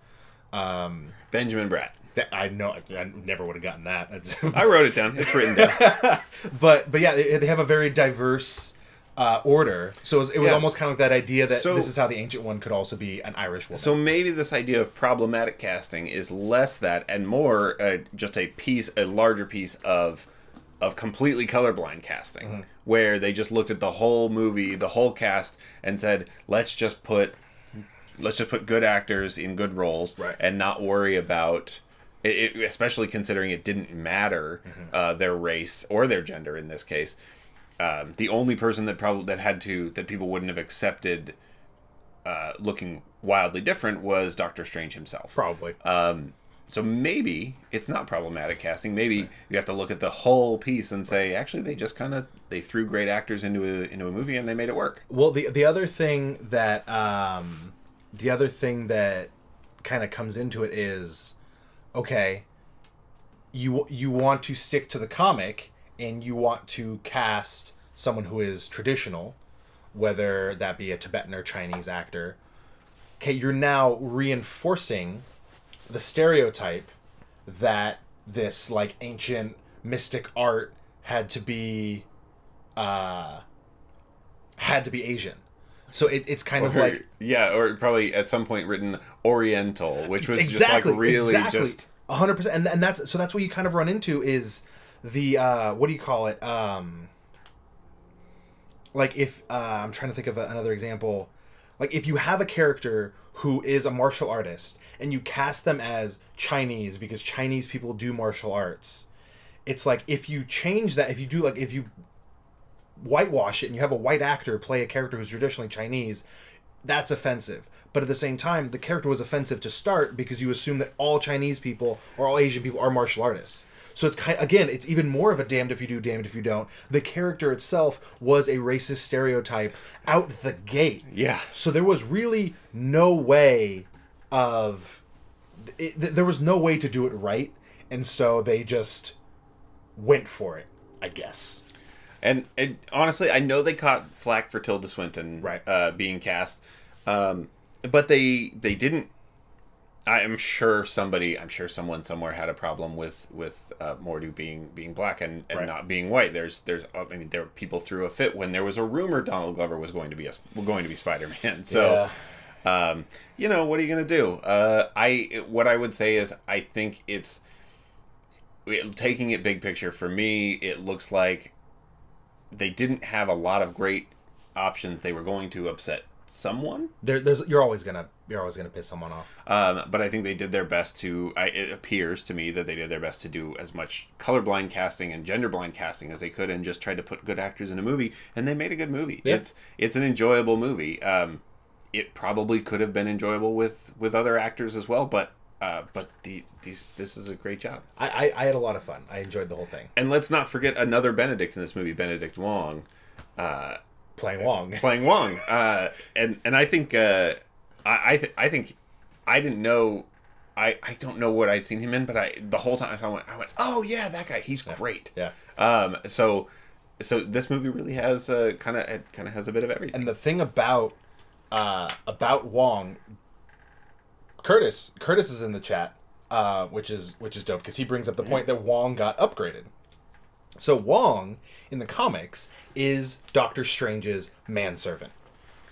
Benjamin Bratt. I know. I never would have gotten that. I wrote it down. It's written down. but yeah, they have a very diverse order. So it was almost kind of that idea that this is how the Ancient One could also be an Irish woman. So maybe this idea of problematic casting is less that and more just a larger piece of completely colorblind casting, where they just looked at the whole movie, the whole cast, and said, let's just put good actors in good roles, and not worry about it, especially considering it didn't matter their race or their gender in this case. The only person that people wouldn't have accepted looking wildly different was Doctor Strange himself. Probably. So maybe it's not problematic casting. Maybe you have to look at the whole piece and say, actually, they threw great actors into a movie and they made it work. Well, the other thing that kind of comes into it is, okay, you want to stick to the comic and you want to cast someone who is traditional, whether that be a Tibetan or Chinese actor. Okay, you're now reinforcing the stereotype that this ancient mystic art had to be Asian. So it's kind of or probably at some point written Oriental, which was just 100%. And that's what you kind of run into is the what do you call it? If I'm trying to think of another example, if you have a character who is a martial artist and you cast them as Chinese because Chinese people do martial arts, it's if you change that, if you whitewash it and you have a white actor play a character who's traditionally Chinese, that's offensive. But at the same time, the character was offensive to start because you assume that all Chinese people or all Asian people are martial artists. So it's again, it's even more of a damned if you do, damned if you don't. The character itself was a racist stereotype out the gate. Yeah. So there was really no way there was no way to do it right, and so they just went for it, I guess. And honestly, I know they caught flack for Tilda Swinton being cast, but they didn't. I'm sure someone somewhere had a problem with Mordo being black and not being white. There were people threw a fit when there was a rumor Donald Glover was going to be Spider-Man. So, what are you gonna do? What I would say is I think taking it big picture for me, it looks like they didn't have a lot of great options. They were going to upset someone. You're always gonna piss someone off. But I think they did their best to. It appears to me that they did their best to do as much colorblind casting and genderblind casting as they could, and just tried to put good actors in a movie. And they made a good movie. Yeah. It's an enjoyable movie. It probably could have been enjoyable with other actors as well, but this is a great job. I had a lot of fun. I enjoyed the whole thing. And let's not forget another Benedict in this movie, Benedict Wong. Playing Wong. And I think I think I didn't know. I don't know what I'd seen him in, but the whole time I saw him, I went, oh yeah, that guy, he's great. Yeah. So this movie really has kind of has a bit of everything. And the thing about Wong, Curtis is in the chat, which is dope because he brings up the point that Wong got upgraded. So Wong in the comics is Doctor Strange's manservant.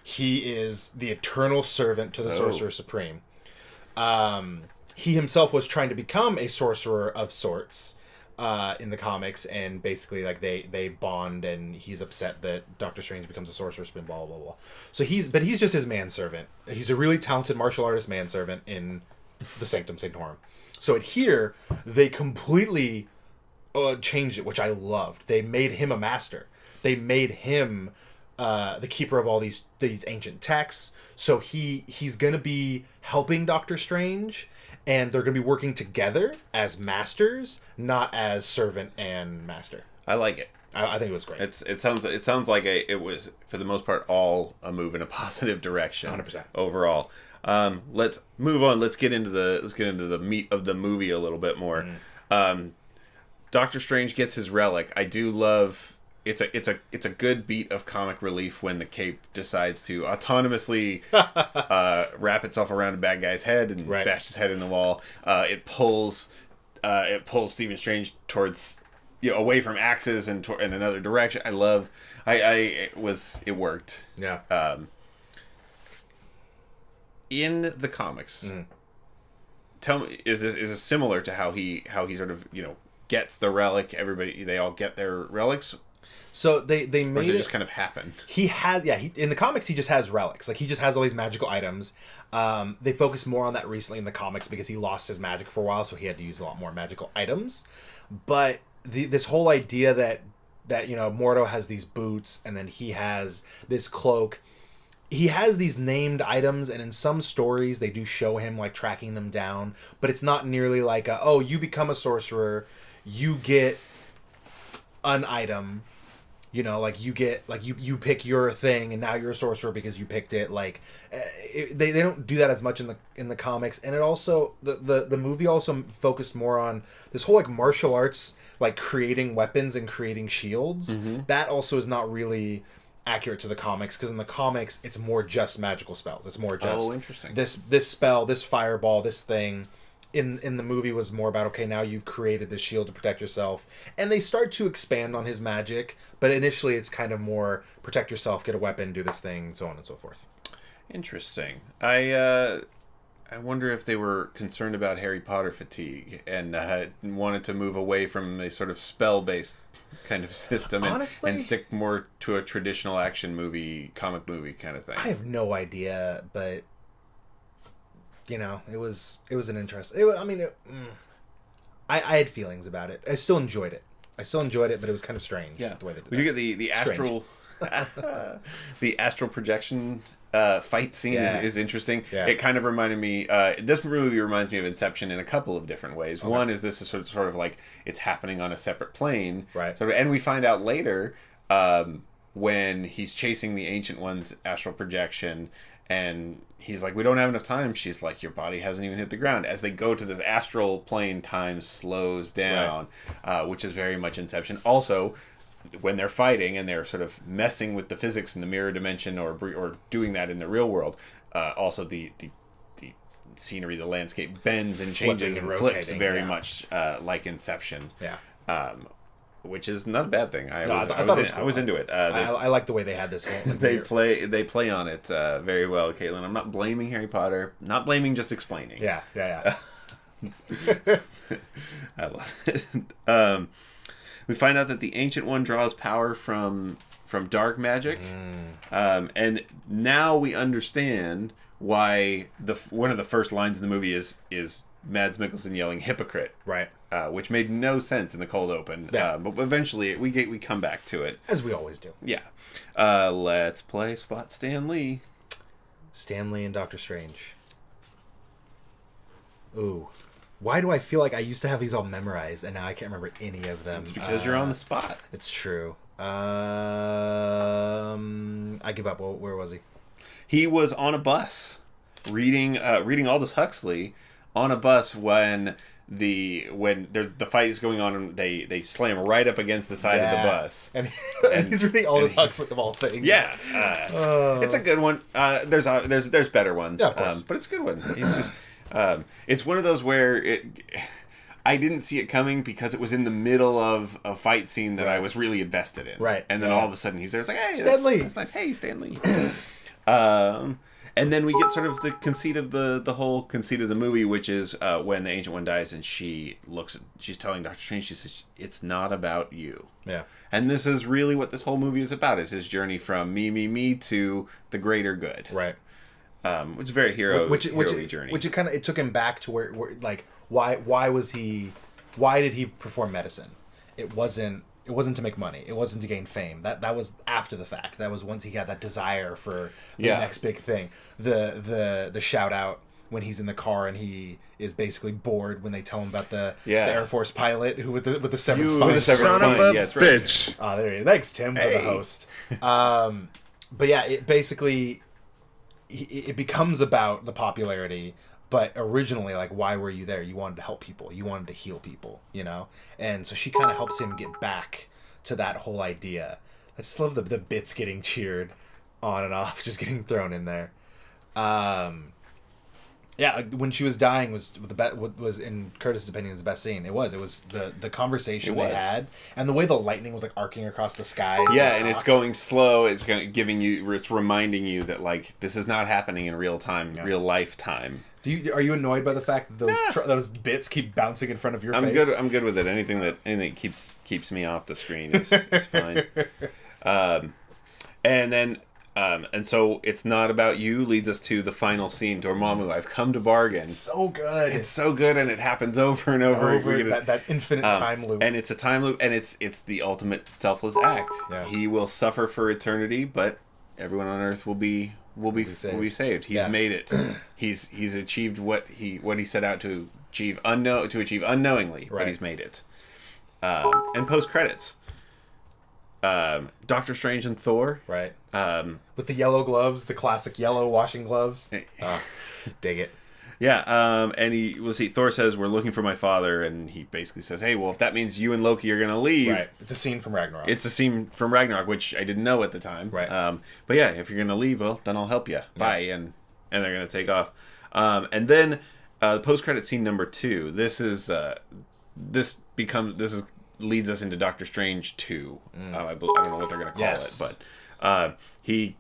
He is the eternal servant to the Sorcerer Supreme. He himself was trying to become a sorcerer of sorts in the comics, and basically like they bond, and he's upset that Doctor Strange becomes a sorcerer supreme, blah blah blah. So he's just his manservant. He's a really talented martial artist manservant in the Sanctum Sanctorum. So here they completely changed it, which I loved. They made him a master. They made him the keeper of all these ancient texts. So he's gonna be helping Doctor Strange, and they're gonna be working together as masters, not as servant and master. I like it. I think it was great. It sounds like it was for the most part all a move in a positive direction. 100% overall. Let's move on. Let's get into the meat of the movie a little bit more. Doctor Strange gets his relic. I do love. It's a good beat of comic relief when the cape decides to autonomously wrap itself around a bad guy's head and bash his head in the wall. It pulls Stephen Strange towards away from axes and in another direction. I love. It worked. Yeah. In the comics, tell me, is this similar to how he sort of gets the relic? They all get their relics. So they made or does it just kind of happened. He has in the comics he just has relics. Like he just has all these magical items. They focused more on that recently in the comics because he lost his magic for a while, so he had to use a lot more magical items. But this whole idea that Mordo has these boots and then he has this cloak. He has these named items, and in some stories they do show him like tracking them down, but it's not nearly like you become a sorcerer, you get an item, like you get you pick your thing and now you're a sorcerer because you picked it. Like they don't do that as much in the comics. And it also the movie also focused more on this whole like martial arts, like creating weapons and creating shields. That also is not really accurate to the comics, because in the comics it's more just magical spells. It's more just interesting. This spell, this fireball, this thing. In the movie was more about, okay, now you've created this shield to protect yourself, and they start to expand on his magic, but initially it's kind of more protect yourself, get a weapon, do this thing, so on and so forth. Interesting. I wonder if they were concerned about Harry Potter fatigue and wanted to move away from a sort of spell-based kind of system and stick more to a traditional action movie, comic movie kind of thing. I have no idea, but it was an interest. I had feelings about it. I still enjoyed it, but it was kind of strange. Yeah, the way they did it. You get the astral the astral projection fight scene is interesting. Yeah. It kind of reminded me. This movie reminds me of Inception in a couple of different ways. Okay. One is this is sort of like it's happening on a separate plane, Right? And we find out later when he's chasing the Ancient One's astral projection, and he's like, "We don't have enough time." She's like, "Your body hasn't even hit the ground." As they go to this astral plane, time slows down, which is very much Inception. Also, when they're fighting and they're sort of messing with the physics in the mirror dimension or doing that in the real world, also the scenery, the landscape bends and changes and flips very much like Inception. Yeah. Which is not a bad thing. I was into it. I like the way they had this whole. Like, they play on it very well, Caitlin. I'm not blaming Harry Potter. Not blaming, just explaining. Yeah. I love it. We find out that the Ancient One draws power from dark magic, and now we understand why one of the first lines in the movie is Mads Mikkelsen yelling "hypocrite," Right. Which made no sense in the cold open. Yeah. But eventually we come back to it, As we always do. Yeah. Let's play Spot Stan Lee. Stan Lee and Doctor Strange. Ooh. Why do I feel like I used to have these all memorized and now I can't remember any of them? It's because you're on the spot. It's true. I give up. Where was he? He was on a bus reading Aldous Huxley on a bus when there's the fight is going on and they slam right up against the side of the bus. And he's reading Aldous Huxley of all things. Yeah. It's a good one. There's better ones. Yeah, of course. But it's a good one. It's just it's one of those where I didn't see it coming because it was in the middle of a fight scene that I was really invested in. Right. And then all of a sudden he's there. It's like, hey, Stan Lee. That's nice. Hey, Stan Lee. And then we get sort of the conceit of the whole conceit of the movie, which is when the Ancient One dies and she's telling Doctor Strange, she says, "It's not about you." Yeah. And this is really what this whole movie is about: is his journey from me to the greater good. Right. Which is a very hero journey. Which it took him back to where like why did he perform medicine? It wasn't to make money. It wasn't to gain fame. That was after the fact. That was once he had that desire for the next big thing. The shout out when he's in the car and he is basically bored when they tell him about the Air Force pilot who with the severed spine. With the severed spine. Yeah, it's right. Bitch. Oh, there you go. Thanks, Tim, for the host. But yeah, it basically it becomes about the popularity. But originally, like, why were you there? You wanted to help people. You wanted to heal people, you know? And so she kind of helps him get back to that whole idea. I just love the bits getting cheered on and off, just getting thrown in there. Yeah, when she was dying was in Curtis's opinion the best scene. It was the conversation they had, and the way the lightning was like arcing across the sky. Yeah, and it's going slow. It's it's reminding you that like this is not happening in real time, real life time. Are you annoyed by the fact that those bits keep bouncing in front of your face? I'm good with it. Anything that keeps me off the screen is fine. And then. And so it's not about you leads us to the final scene. Dormammu, I've come to bargain. So good. It's so good, and it happens over and over. That infinite time loop. And it's a time loop, and it's the ultimate selfless act. Yeah. He will suffer for eternity, but everyone on Earth will be saved. He's made it. He's achieved what he set out to achieve unknowingly, but he's made it. And post credits. Doctor Strange and Thor. Right. With the yellow gloves, the classic yellow washing gloves. Dig it. Yeah, and Thor says, "We're looking for my father," and he basically says, "Hey, well, if that means you and Loki are going to leave..." Right. It's a scene from Ragnarok. Which I didn't know at the time. Right. But yeah, if you're going to leave, well, then I'll help you. Bye, and they're going to take off. And then the post-credit scene number 2, this leads us into Doctor Strange 2. I don't know what they're going to call it, but he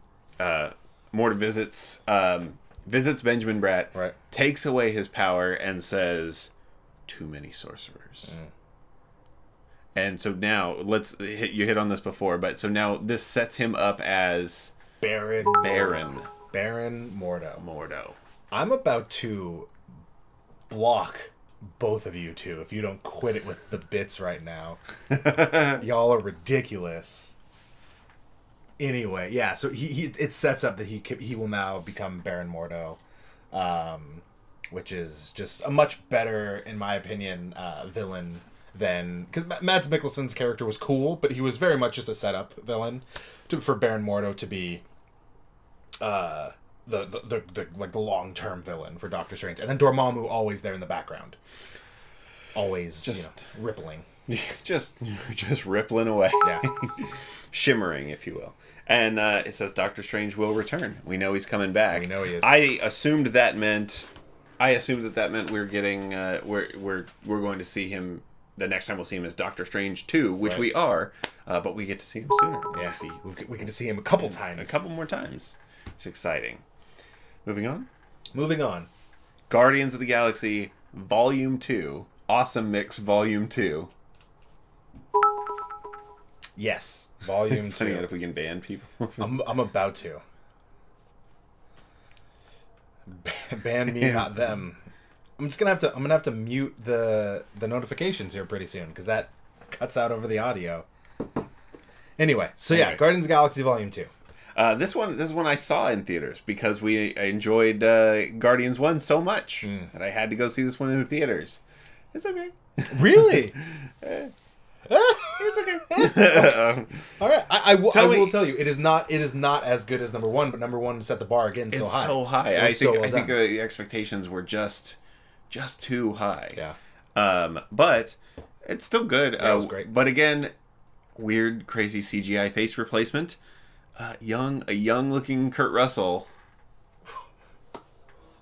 Morta visits Benjamin Bratt, right, takes away his power, and says, "Too many sorcerers." And so now you hit on this before, but so now this sets him up as Baron Mordo. I'm about to block both of you two if you don't quit it with the bits right now. Y'all are ridiculous. Anyway, yeah. So it sets up that he will now become Baron Mordo, which is just a much better, in my opinion, villain than, because Mads Mikkelsen's character was cool, but he was very much just a setup villain for Baron Mordo to be the long-term villain for Doctor Strange, and then Dormammu always there in the background, always just rippling, just rippling away, yeah, shimmering, if you will. And it says Doctor Strange will return. We know he's coming back. We know he is. I assumed that meant we're getting we're going to see him. The next time we'll see him is Doctor Strange 2, which we are, but we get to see him sooner. Yeah, we get to see him a couple times. A couple more times. It's exciting. Moving on. Guardians of the Galaxy Volume 2. Awesome Mix Volume 2. Yes, Volume 2. Finding out if we can ban people. I'm about to. Ban me, not them. I'm gonna have to mute the notifications here pretty soon, because that cuts out over the audio. Anyway, yeah, Guardians of the Galaxy Volume 2. This one I saw in theaters because I enjoyed Guardians 1 so much that I had to go see this one in the theaters. It's okay. Really? It's okay. All right. I will tell you, it is not as good as number 1, but number 1 set the bar again so high. It's so high. I think the expectations were just too high. Yeah. But it's still good. Yeah, it was great. But again, weird, crazy CGI face replacement. A young looking Kurt Russell. I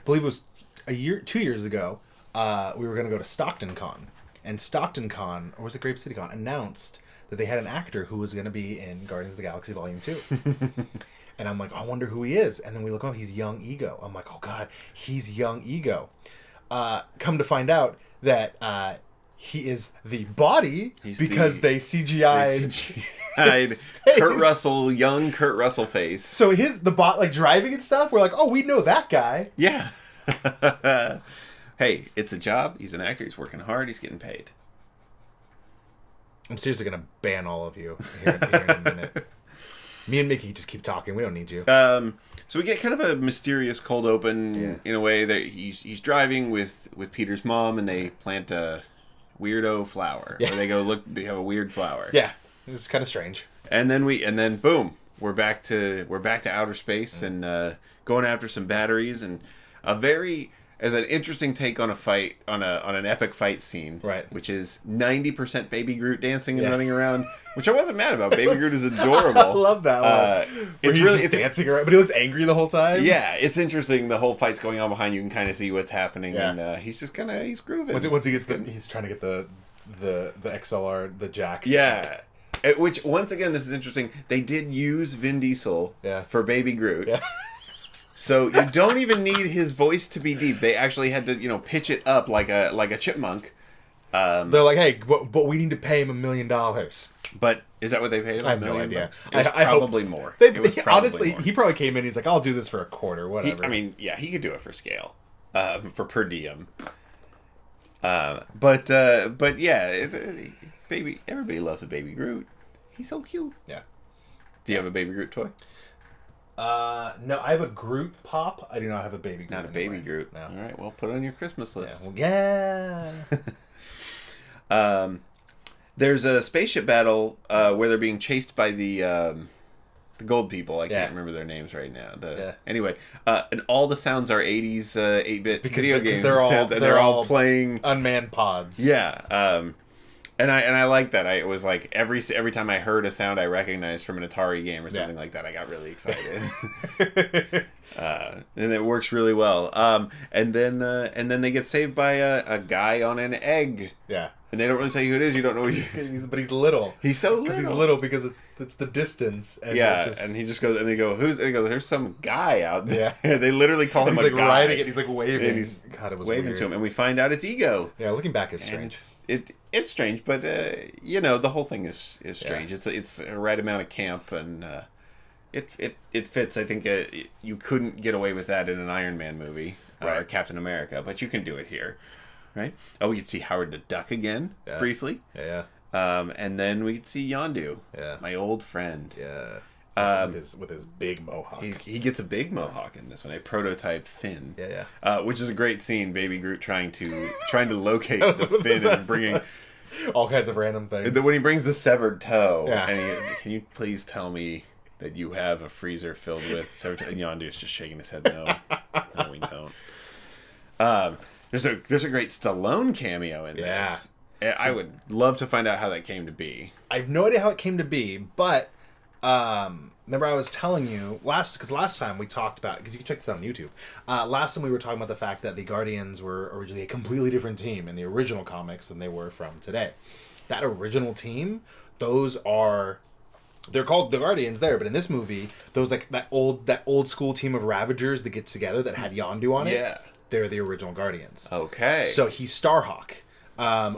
believe it was 2 years ago. We were going to go to Stockton Con, and Stockton Con, or was it Grape City Con, announced that they had an actor who was going to be in Guardians of the Galaxy Volume 2. And I'm like, I wonder who he is. And then we look up, he's young Ego. I'm like, oh god, he's young Ego. Come to find out that he is the body because they CGI'd Kurt Russell, young Kurt Russell face. So the bot, like driving and stuff, we're like, oh, we know that guy. Yeah. Hey, it's a job. He's an actor. He's working hard. He's getting paid. I'm seriously gonna ban all of you here in a minute. Me and Mickey just keep talking. We don't need you. So we get kind of a mysterious cold open in a way that he's driving with Peter's mom, and they plant a weirdo flower. Yeah. Or they go look. They have a weird flower. Yeah, it's kind of strange. And then boom, we're back to outer space and going after some batteries, and as an interesting take on a fight on an epic fight scene, right? Which is 90% Baby Groot dancing and running around, which I wasn't mad about. Baby Groot is adorable. I love that one. It's really dancing around, but he looks angry the whole time. Yeah, it's interesting. The whole fight's going on behind you. You can kind of see what's happening, and he's just he's grooving. Once he gets he's trying to get the XLR, the jack. Yeah. Which, once again, this is interesting. They did use Vin Diesel for Baby Groot. Yeah. So you don't even need his voice to be deep. They actually had to, pitch it up like a chipmunk. They're like, hey, but we need to pay him $1 million. But is that what they paid him? I have no idea. I probably more. Honestly, he probably came in. He's like, I'll do this for a quarter, whatever. He could do it for scale, for per diem. But yeah, baby, everybody loves a Baby Groot. He's so cute. Yeah. Do you have a Baby Groot toy? No, I have a Groot pop. I do not have a Baby Groot. Not a Baby Groot. No. All right, well, put it on your Christmas list. Yeah. There's a spaceship battle where they're being chased by the gold people. I can't remember their names right now. Anyway, and all the sounds are 80s 8-bit video games. They're all playing unmanned pods. Yeah. And I like that. I was like every time I heard a sound I recognized from an Atari game or something like that, I got really excited. And it works really well. And then they get saved by a guy on an egg. Yeah. And they don't really tell you who it is. You don't know who but he's little. He's so little. He's little because it's the distance. And and he just goes, and they go, there's some guy out there. Yeah. They literally call him a guy. He's like riding it. He's like waving. And he's waving weird to him. And we find out it's Ego. Yeah, looking back, it's strange. It's strange, but the whole thing is strange. Yeah. It's a right amount of camp, and it fits. I think you couldn't get away with that in an Iron Man movie or Captain America, but you can do it here, right? Oh, we could see Howard the Duck again briefly. Yeah. And then we could see Yondu, my old friend. Yeah. with his big mohawk. He gets a big mohawk in this one, a prototype fin. Yeah. Which is a great scene. Baby Groot trying to locate the fin and bringing all kinds of random things. when he brings the severed toe. Yeah. And can you please tell me that you have a freezer filled with severed toe? And Yondu's just shaking his head. No, we don't. There's a great Stallone cameo in this. I would love to find out how that came to be. I have no idea how it came to be, but remember I was telling you last time we talked about, because you can check this out on YouTube. Last time we were talking about the fact that the Guardians were originally a completely different team in the original comics than they were from today. That original team, they're called the Guardians there, but in this movie, those like that old school team of Ravagers that gets together that had Yondu on it. Yeah. They're the original Guardians. Okay. So he's Starhawk,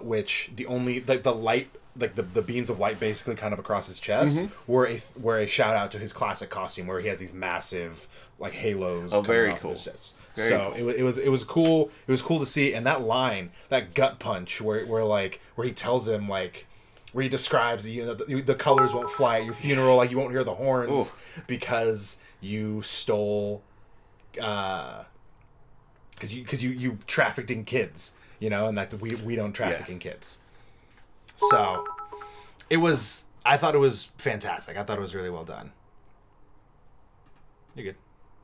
which the only the light, like the beams of light basically kind of across his chest were a shout out to his classic costume where he has these massive like halos. Oh, very off cool. His chest. Very so cool. it was cool. It was cool to see, and that line, that gut punch where he tells him like. Where he describes the colors won't fly at your funeral, like you won't hear the horns because you stole, because you trafficked in kids, and that we don't traffic in kids. So I thought it was fantastic. I thought it was really well done. You're good.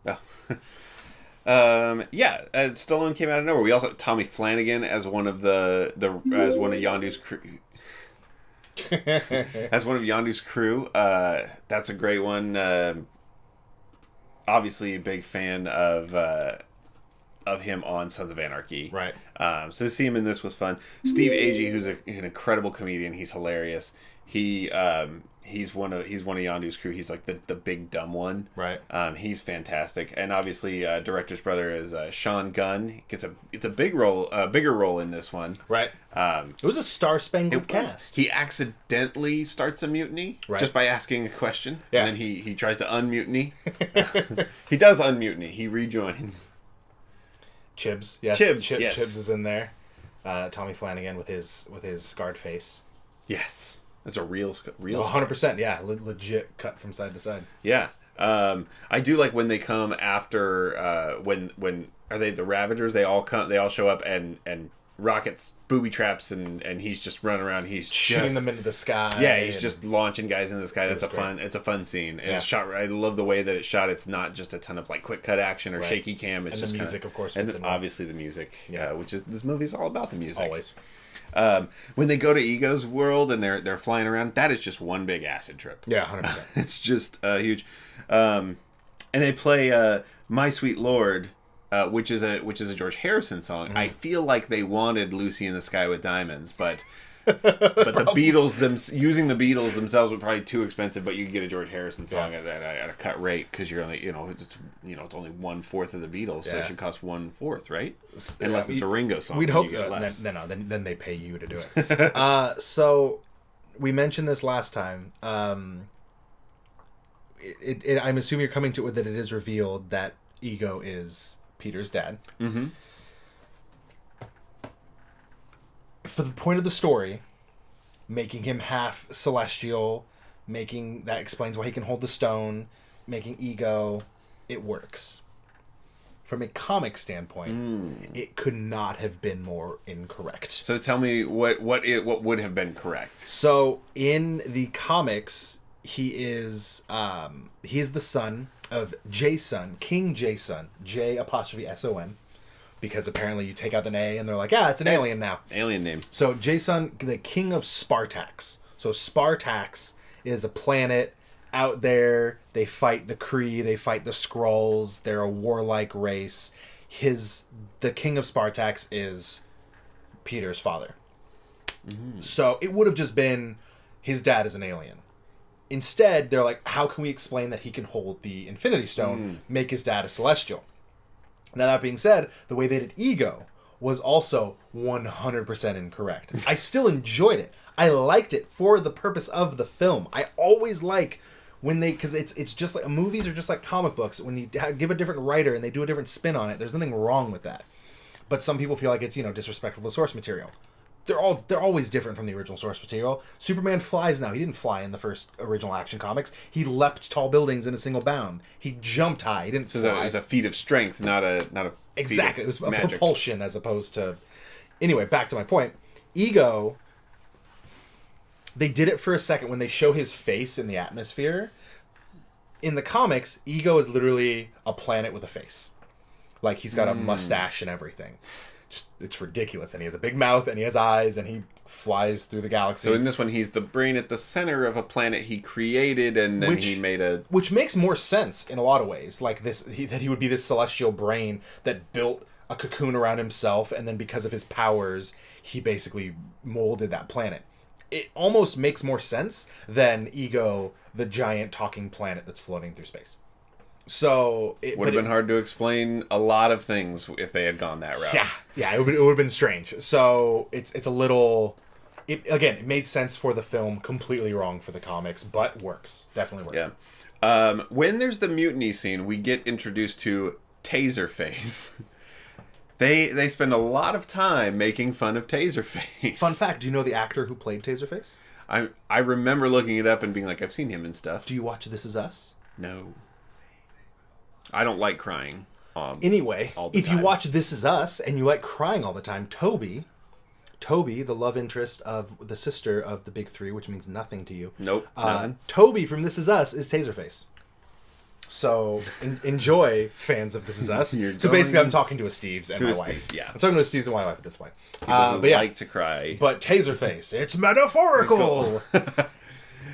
Oh. Stallone came out of nowhere. We also had Tommy Flanagan as one of as one of Yondu's crew. As one of Yondu's crew. That's a great one. Obviously a big fan of him on Sons of Anarchy. Right. So to see him in this was fun. Steve Agee, who's an incredible comedian, he's hilarious. He's one of Yondu's crew. He's like the big dumb one. Right. He's fantastic, and obviously director's brother is Sean Gunn. He gets a bigger role in this one. Right. It was a star-spangled cast. He accidentally starts a mutiny just by asking a question, and then he tries to unmutiny. He does unmutiny. He rejoins. Chibs, yes. Chibs is in there. Tommy Flanagan with his scarred face. Yes. That's a real 100%, yeah, legit cut from side to side. Yeah, I do like when they come after when are they the Ravagers? They all show up and Rocket's booby traps and he's just running around. He's shooting them into the sky. Yeah, he's just launching guys into the sky. It's a fun scene. And it's shot. I love the way that it's shot. It's not just a ton of like quick cut action or shaky cam. It's and just the music, of course, and obviously the music. Which is this movie's all about the music. Always. When they go to Ego's world and they're flying around, that is just one big acid trip. Yeah, 100%. It's just huge. And they play "My Sweet Lord," which is a George Harrison song. I feel like they wanted "Lucy in the Sky with Diamonds," but the Beatles using the Beatles themselves would probably too expensive. But you can get a George Harrison song at a cut rate because you're only it's only 1/4 of the Beatles, so it should cost 1/4, right? Unless it's a Ringo song. We'd hope less. No. Then they pay you to do it. So we mentioned this last time. I'm assuming you're coming to it with that it is revealed that Ego is Peter's dad. Mm-hmm. For the point of the story, making him half celestial, making that explains why he can hold the stone, making Ego, it works. From a comic standpoint, it could not have been more incorrect. So tell me what would have been correct. So in the comics, he is the son of Jason, King Jason, J''S-O-N. Because apparently you take out an A and they're like, it's an alien now. Alien name. So Jason, the king of Spartax. So Spartax is a planet out there. They fight the Kree. They fight the Skrulls. They're a warlike race. The king of Spartax is Peter's father. Mm. So it would have just been his dad is an alien. Instead, they're like, how can we explain that he can hold the Infinity Stone, make his dad a Celestial? Now, that being said, the way they did Ego was also 100% incorrect. I still enjoyed it. I liked it for the purpose of the film. I always like when because it's just like, movies are just like comic books. When you give a different writer and they do a different spin on it, there's nothing wrong with that. But some people feel like it's, disrespectful to source material. they're always different from the original source material. Superman flies now. He didn't fly in the first original Action Comics. He leapt tall buildings in a single bound. He jumped high. He didn't fly. It was a feat of strength, not a exactly. Feat of it was a magic. propulsion as opposed to. Anyway, back to my point. Ego. They did it for a second when they show his face in the atmosphere. In the comics, Ego is literally a planet with a face. Like, he's got a mustache and everything. Just, it's ridiculous. And he has a big mouth, and he has eyes, and he flies through the galaxy. So in this one, he's the brain at the center of a planet he created, and then he made a... Which makes more sense in a lot of ways. Like, that he would be this celestial brain that built a cocoon around himself, and then because of his powers, he basically molded that planet. It almost makes more sense than Ego, the giant talking planet that's floating through space. So it would have been hard to explain a lot of things if they had gone that route. Yeah, it would have been strange. So it's a little. It made sense for the film, completely wrong for the comics, but works. Definitely works. Yeah. When there's the mutiny scene, we get introduced to Taserface. They spend a lot of time making fun of Taserface. Fun fact: do you know the actor who played Taserface? I remember looking it up and being like, I've seen him and stuff. Do you watch This Is Us? No. I don't like crying. Anyway, if you time. watch This Is Us and you like crying all the time, Toby, the love interest of the sister of the big three, which means nothing to you. Nope, nothing. Toby from This Is Us is Taserface. So enjoy, fans of This Is Us. So basically, I'm talking to a Steve's and my wife. Yeah, I'm talking to a Steve's and my wife at this point. But yeah, like to cry. But Taserface, it's metaphorical.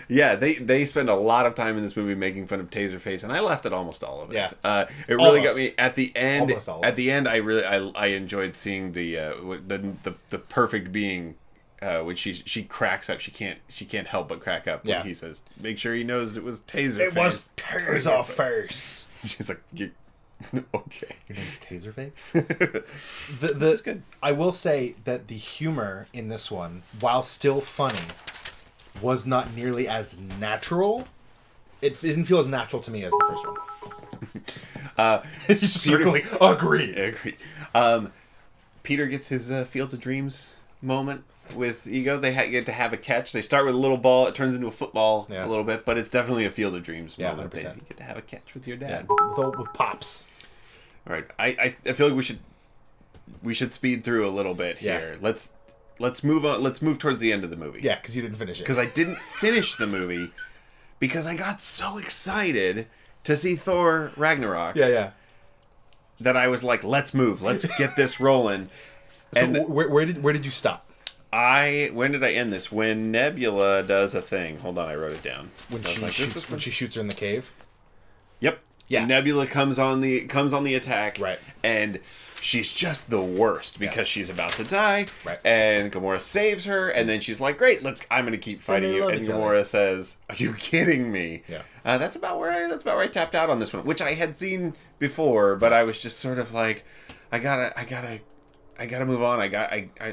Yeah, they spend a lot of time in this movie making fun of Taserface, and I laughed at almost all of it. Yeah, it really got me at the end. Almost all of at the end, I enjoyed seeing the perfect being. When she cracks up, she can't help but crack up when he says, "Make sure he knows it was Taserface." It was Taserface. She's like, "Okay." Your name's Taserface. This is good. I will say that the humor in this one, while still funny, was not nearly as natural. It didn't feel as natural to me as the first one. You certainly agree. Agree. Peter gets his Field of Dreams moment with Ego. They get to have a catch. They start with a little ball. It turns into a football a little bit, but it's definitely a Field of Dreams moment. 100%. You get to have a catch with your dad. Yeah, with Pops. All right. I feel like we should speed through a little bit here. Let's move on. Let's move towards the end of the movie. Yeah, because you didn't finish it. Because I didn't finish the movie because I got so excited to see Thor Ragnarok. Yeah. That I was like, let's move. Let's get this rolling. So where did you stop? When did I end this? When Nebula does a thing. Hold on, I wrote it down. When she shoots her in the cave. Yep. Yeah. Nebula comes on the attack. Right. And she's just the worst because she's about to die. Right. And Gamora saves her, and then she's like, "Great, I'm going to keep fighting you." And Gamora says, "Are you kidding me?" Yeah. That's about where I tapped out on this one, which I had seen before, but I was just sort of like, I gotta move on.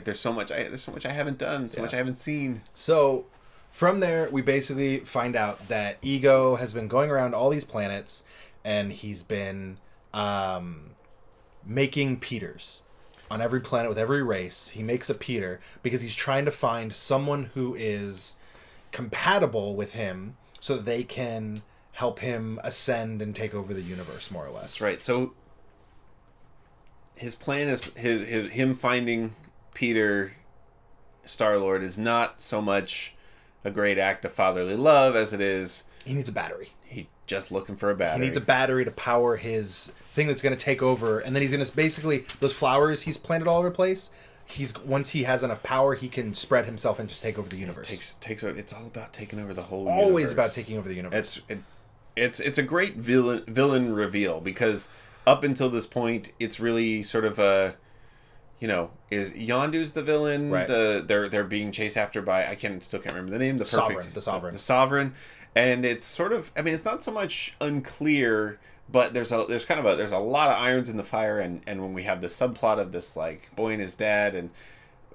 There's so much I haven't done, so much I haven't seen. So from there, we basically find out that Ego has been going around all these planets, and he's been making Peters on every planet with every race. He makes a Peter because he's trying to find someone who is compatible with him so that they can help him ascend and take over the universe, more or less. That's right. So his plan is him finding Peter Star-Lord is not so much a great act of fatherly love as it is he needs a battery. He just looking for a battery. He needs a battery to power his thing that's going to take over, and then he's going to basically those flowers he's planted all over the place. Once he has enough power, he can spread himself and just take over the universe. It's all about taking over the whole. Always universe. about taking over the universe. It's a great villain reveal because up until this point, it's really sort of a, is Yondu's the villain? Right. They're being chased after by I still can't remember the name. The Sovereign. And it's sort of, it's not so much unclear, but there's a lot of irons in the fire, and when we have the subplot of this like boy and his dad, and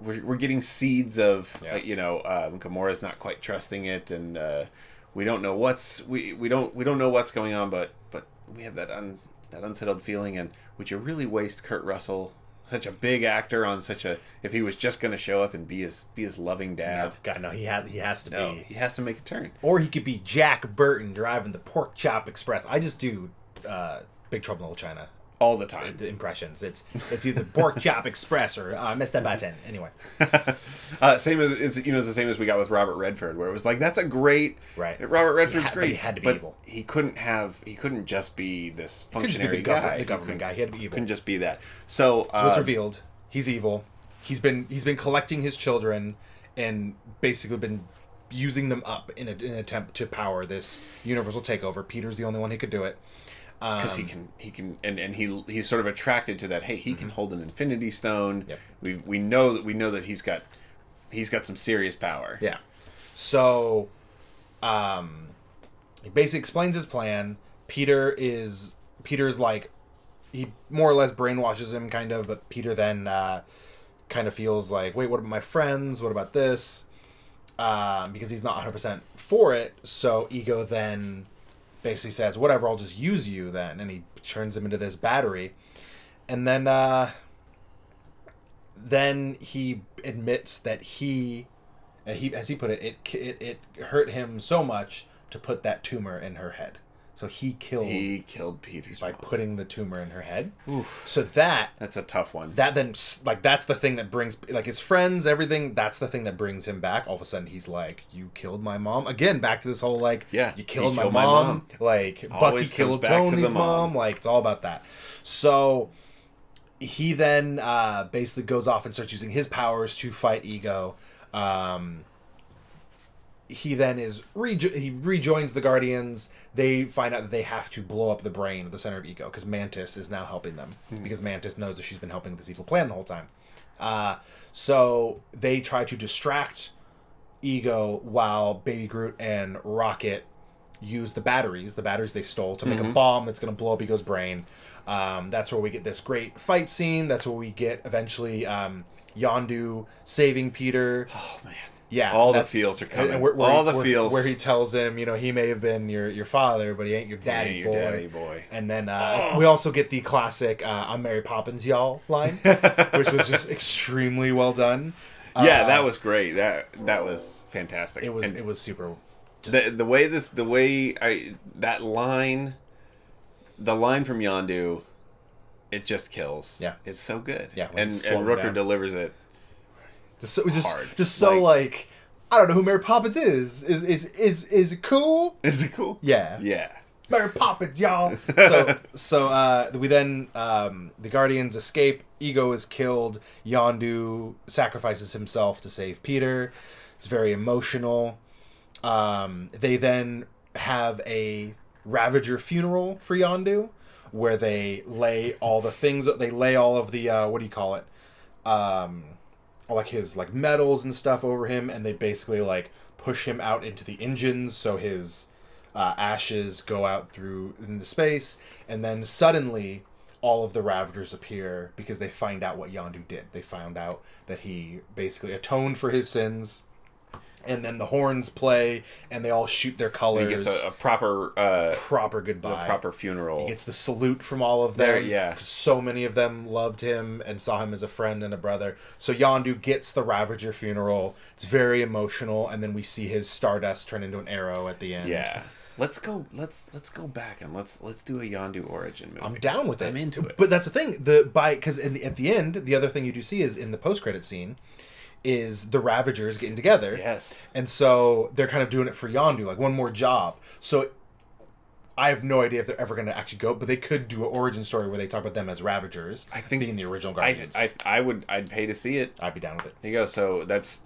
we're getting seeds of Gamora's not quite trusting it, and we don't know we don't know what's going on, but we have that unsettled feeling, and would you really waste Kurt Russell such a big actor on such a. If he was just going to show up and be his loving dad, No, God, no, he has to be. He has to make a turn. Or he could be Jack Burton driving the Pork Chop Express. I just do Big Trouble in Little China All the time. the impressions. It's either Pork Chop Express or Mr. Button. Anyway, Same as it's the same as we got with Robert Redford, where it was like that's a great right. Robert Redford's great. He had to be but evil. He couldn't just be this functionary He couldn't just be guy. the government guy. He had to be evil. Couldn't just be that. So it's revealed he's evil. He's been collecting his children and basically been using them up in an attempt to power this universal takeover. Peter's the only one who could do it. Because he can, and he's sort of attracted to that. Hey, he can hold an Infinity Stone. Yep. We know that he's got some serious power. Yeah. So, he basically explains his plan. Peter's like, he more or less brainwashes him, kind of, but Peter then kind of feels like, wait, what about my friends? What about this? Because he's not 100% for it. So Ego then basically says, whatever, I'll just use you then. And he turns him into this battery. And then he admits that he, as he put it, it hurt him so much to put that tumor in her head. So he killed Peter's by mom. putting the tumor in her head. Oof. So that's a tough one. That then, like, that's the thing that brings, like, his friends, everything, that's the thing that brings him back. All of a sudden, he's like, you killed my mom? Again, back to this whole, like, you killed my mom. Like, Always Bucky killed back to Tony's the mom. Like, it's all about that. So he then basically goes off and starts using his powers to fight Ego. He then he rejoins the Guardians. They find out that they have to blow up the brain at the center of Ego because Mantis is now helping them because Mantis knows that she's been helping this evil plan the whole time. So they try to distract Ego while Baby Groot and Rocket use the batteries they stole to make a bomb that's going to blow up Ego's brain. That's where we get this great fight scene. That's where we get eventually Yondu saving Peter. Oh man. Yeah, all the feels are coming. Feels. Where he tells him, he may have been your father, but he ain't your daddy boy. And then we also get the classic "I'm Mary Poppins, y'all" line, which was just extremely well done. Yeah, that was great. That was fantastic. It was super. The line from Yondu, it just kills. Yeah, it's so good. Yeah, and Rooker delivers it. Just so like I don't know who Mary Poppins is. Is it cool? Is it cool? Yeah. Yeah. Mary Poppins, y'all. So we then the Guardians escape. Ego is killed. Yondu sacrifices himself to save Peter. It's very emotional. They then have a Ravager funeral for Yondu, where they lay all the things. They lay all of the what do you call it? Like his like medals and stuff over him, and they basically like push him out into the engines so his ashes go out through into space, and then suddenly all of the Ravagers appear because they find out what Yondu did. They found out that he basically atoned for his sins. And then the horns play, and they all shoot their colors. He gets a proper goodbye, a proper funeral. He gets the salute from all of them. Yeah, so many of them loved him and saw him as a friend and a brother. So Yondu gets the Ravager funeral. It's very emotional, and then we see his Stardust turn into an arrow at the end. Yeah, let's go back and let's do a Yondu origin movie. I'm down with it. I'm into it. But that's the thing. Because at the end, the other thing you do see is in the post-credit scene. Is the Ravagers getting together. Yes. And so they're kind of doing it for Yondu, like one more job. So I have no idea if they're ever going to actually go, but they could do an origin story where they talk about them as Ravagers. I think being the original Guardians. I'd pay to see it. I'd be down with it. There you go. So that's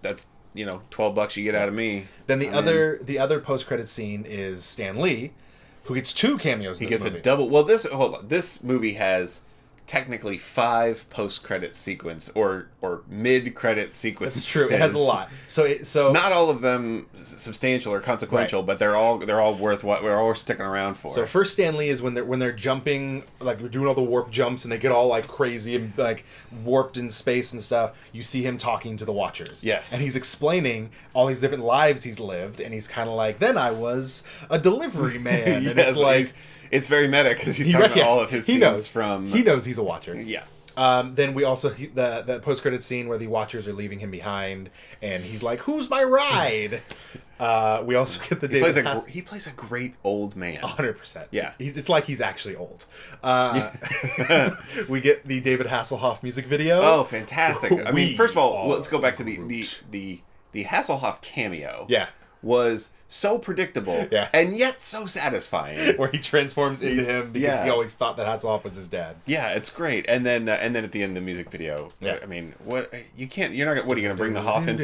$12 you get out of me. Then the other post credit scene is Stan Lee, who gets 2 cameos. He gets a double. Well, this movie has technically 5 post-credit sequence or mid-credit sequences. It's true. It has a lot. So not all of them substantial or consequential, but they're all worth what we're all sticking around for. So first Stan Lee is when they're jumping, like we're doing all the warp jumps, and they get all like crazy and like warped in space and stuff. You see him talking to the Watchers. Yes, and he's explaining all these different lives he's lived, and he's kind of like, then I was a delivery man, and it's like. It's very meta because he's talking about all of his scenes from... He knows he's a Watcher. Yeah. Then we also the post credit scene where the Watchers are leaving him behind, and he's like, "Who's my ride?" We also get the He plays a great old man. 100%. Yeah. It's like he's actually old. We get the David Hasselhoff music video. Oh, fantastic! I mean, first of all, We let's go back to are the Hasselhoff cameo. Yeah. Was so predictable, Yeah. and yet so satisfying. Where he transforms into him because Yeah. he always thought that Hasselhoff was his dad. Yeah, it's great. And then at the end of the music video, Yeah. I mean, what you can't, you're not gonna, what are you gonna bring the Hoff in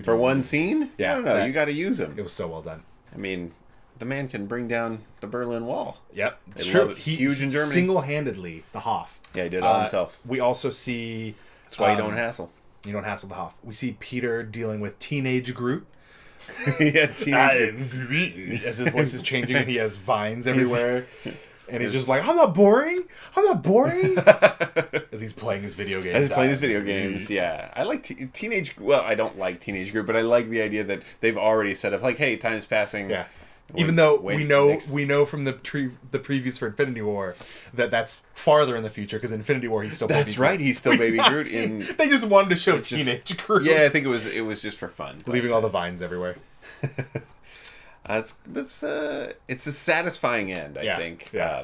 for one scene? Yeah, no, that- you got to use him. It was so well done. I mean, the man can bring down the Berlin Wall. Yep, it's They true. love it. Huge in Germany. Single-handedly, the Hoff. Yeah, he did it all himself. We also see. That's why you don't hassle. You don't hassle the Hoff. We see Peter dealing with teenage Groot. Yeah, teenage. As his voice is changing and he has vines everywhere. And he's just like, I'm not boring. As he's playing his video games. As he's playing his video games, yeah. I like teenage. Well, I don't like teenage group, but I like the idea that they've already set up. Like, hey, time's passing. Yeah. Even though we know from the previews for Infinity War that that's farther in the future because Infinity War he's still That's Baby right, Groot. he's still He's Baby not Groot teen- in. They just wanted to show It's just- teenage Groot. Yeah, I think it was just for fun. Leaving all the vines everywhere. It's a satisfying end, I think. Yeah.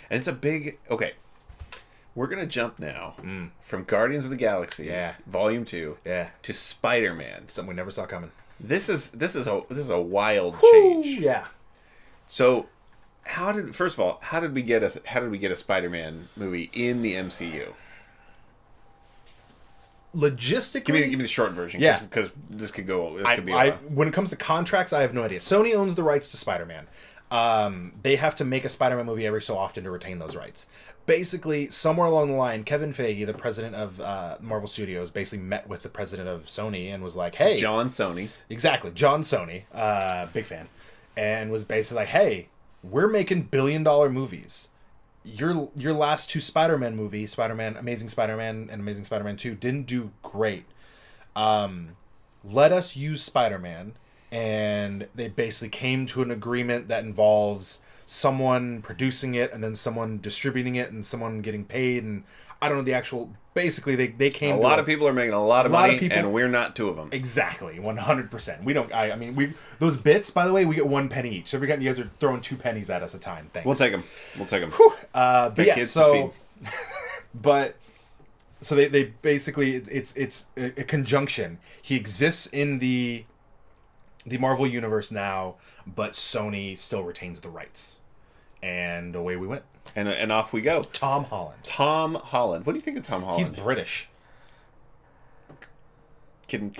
And it's a big. Okay, we're gonna jump now from Guardians of the Galaxy, Yeah. Volume 2, Yeah. to Spider-Man. Something we never saw coming. This is a wild change. Yeah. So, how did we get a Spider-Man movie in the MCU? Logistically, Give me the short version, Yeah. because this could go. This could be. when it comes to contracts, I have no idea. Sony owns the rights to Spider-Man. They have to make a Spider-Man movie every so often to retain those rights. Basically, somewhere along the line, Kevin Feige, the president of Marvel Studios, basically met with the president of Sony and was like, "Hey, John Sony." exactly, John Sony, big fan, and was basically like, "Hey, we're making billion-dollar movies. Your last two Spider-Man movies, Spider-Man, Amazing Spider-Man and Amazing Spider-Man 2, didn't do great. Let us use Spider-Man." And they basically came to an agreement that involves someone producing it and then someone distributing it and someone getting paid, and I don't know the actual. Basically, they came. A lot of people are making a lot of money, and we're not two of them. Exactly, 100%. We don't. I mean, we those bits. By the way, we get 1 penny each. So every time you guys are throwing 2 pennies at us a time. Thanks. We'll take them. But yeah, kids so. But. So they basically it's a conjunction. He exists in the Marvel universe now, but Sony still retains the rights. And away we went. And off we go. Tom Holland. Tom Holland. What do you think of Tom Holland? He's British. Can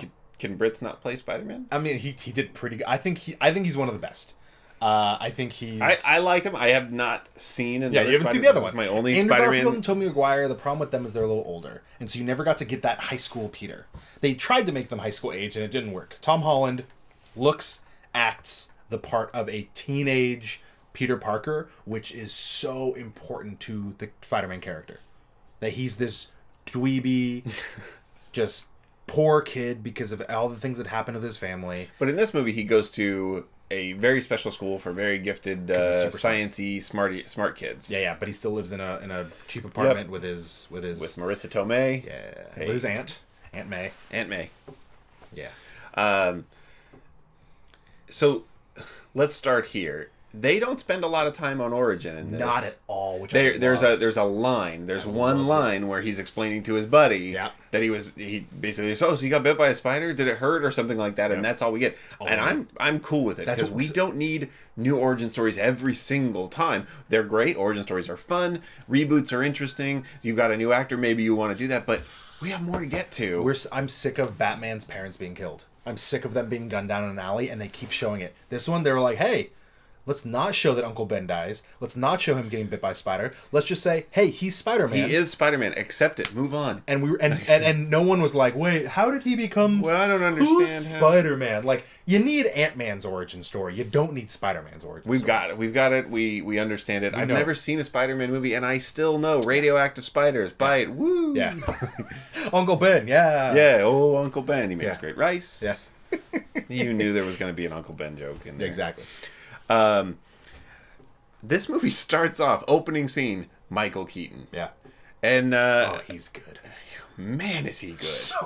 Brits not play Spider-Man? I mean, he did pretty good. I think he's one of the best. I think he's. I liked him. I have not seen another. Yeah, you haven't seen the other This is one. My only Andrew Spider-Man. Garfield and Tobey Maguire. The problem with them is they're a little older, and so you never got to get that high school Peter. They tried to make them high school age, and it didn't work. Tom Holland acts the part of a teenage Peter Parker, which is so important to the Spider-Man character. That he's this dweeby, just poor kid because of all the things that happened with his family. But in this movie, he goes to a very special school for very gifted, sciencey, smart kids. Yeah, but he still lives in a cheap apartment with Marissa Tomei. Yeah, Hey. with his Aunt May. Aunt May. Yeah. So let's start here. They don't spend a lot of time on origin in this. Not at all. Which There's a line. There's one line where he's explaining to his buddy that he basically says, "Oh, so you got bit by a spider? Did it hurt or something like that?" And that's all we get. And I'm cool with it because we don't need new origin stories every single time. They're great. Origin stories are fun. Reboots are interesting. You've got a new actor, maybe you want to do that, but we have more to get to. I'm sick of Batman's parents being killed. I'm sick of them being gunned down in an alley, and they keep showing it. This one, they were like, "Hey, let's not show that Uncle Ben dies. Let's not show him getting bit by a spider. Let's just say, hey, he's Spider-Man. He is Spider-Man. Accept it. Move on." And no one was like, wait, how did he become? Well, I don't understand. Who's Spider-Man? Like, you need Ant-Man's origin story. You don't need Spider-Man's origin story. We've got it. We understand it. I've know. never seen a Spider-Man movie, and I still know radioactive spiders. Bite. Woo. Yeah. Uncle Ben. Yeah. Yeah. Oh, Uncle Ben. He makes great rice. Yeah. You knew there was going to be an Uncle Ben joke in there. Exactly. This movie starts off, opening scene, Michael Keaton. Yeah. And he's good. man, is he good. So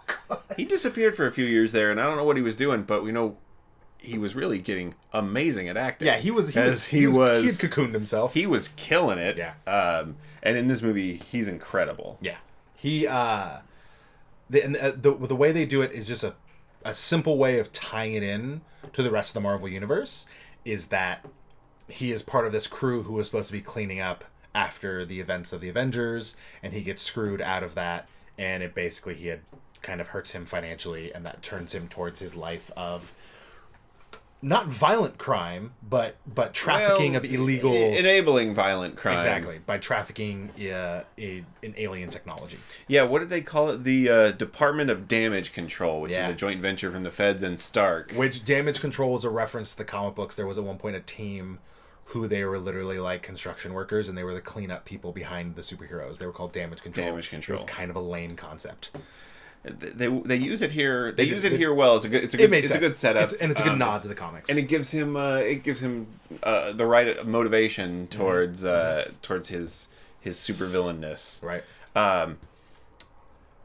good. He disappeared for a few years there, and I don't know what he was doing, but we know he was really getting amazing at acting. Yeah, he had cocooned himself. He was killing it. Yeah. And in this movie, he's incredible. Yeah. He the way they do it is just a simple way of tying it in to the rest of the Marvel universe, is that he is part of this crew who was supposed to be cleaning up after the events of the Avengers, and he gets screwed out of that, and it basically he had kind of hurts him financially, and that turns him towards his life of not violent crime, but trafficking of illegal... enabling violent crime. Exactly, by trafficking an alien technology. Yeah, what did they call it? The Department of Damage Control, which is Yeah. a joint venture from the Feds and Stark. Which Damage Control is a reference to the comic books. There was at one point a team who they were literally like construction workers, and they were the cleanup people behind the superheroes. They were called Damage Control. Damage Control. It was kind of a lame concept. They use it here. They use it here well. It's a good setup, it's a good nod to the comics, and it gives him the right motivation towards his supervillainness. right?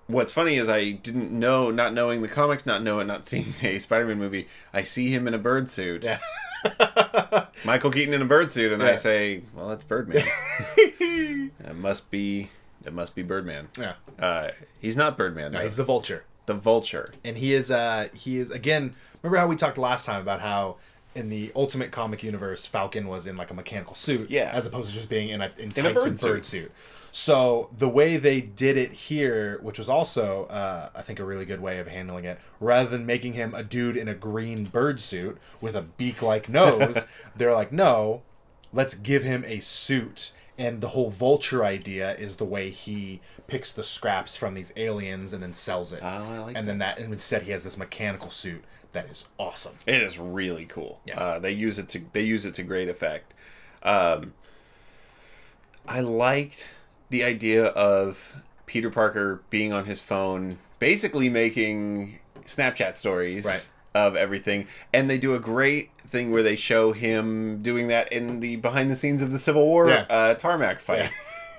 What's funny is I didn't know, not knowing the comics, not seeing a Spider-Man movie, I see him in a bird suit. Yeah. Michael Keaton in a bird suit, and Yeah. I say, well, that's Birdman. It must be Birdman. Yeah. He's not Birdman, though. No, he's the Vulture. The Vulture. And he is again, remember how we talked last time about how in the Ultimate Comic universe, Falcon was in like a mechanical suit, Yeah. as opposed to just being in tights bird and bird suit. So the way they did it here, which was also I think a really good way of handling it, rather than making him a dude in a green bird suit with a beak-like nose, they're like, no, let's give him a suit. And the whole Vulture idea is the way he picks the scraps from these aliens and then sells it. Oh, I like and then and instead he has this mechanical suit that is awesome. It is really cool. Yeah. They use it to great effect. I liked the idea of Peter Parker being on his phone, basically making Snapchat stories Right. of everything, and they do a great thing where they show him doing that in the behind the scenes of the Civil War tarmac fight.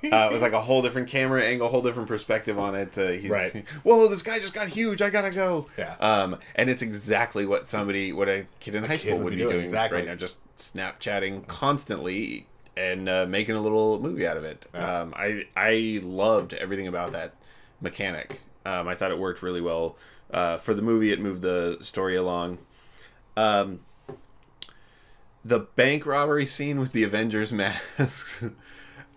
It was like a whole different camera angle, whole different perspective on it. Right. Whoa, this guy just got huge. I gotta go. Yeah. And it's exactly what a kid in high school would be doing exactly. right now, just Snapchatting constantly and making a little movie out of it. Yeah. I loved everything about that mechanic. I thought it worked really well. For the movie, it moved the story along. The bank robbery scene with the Avengers masks,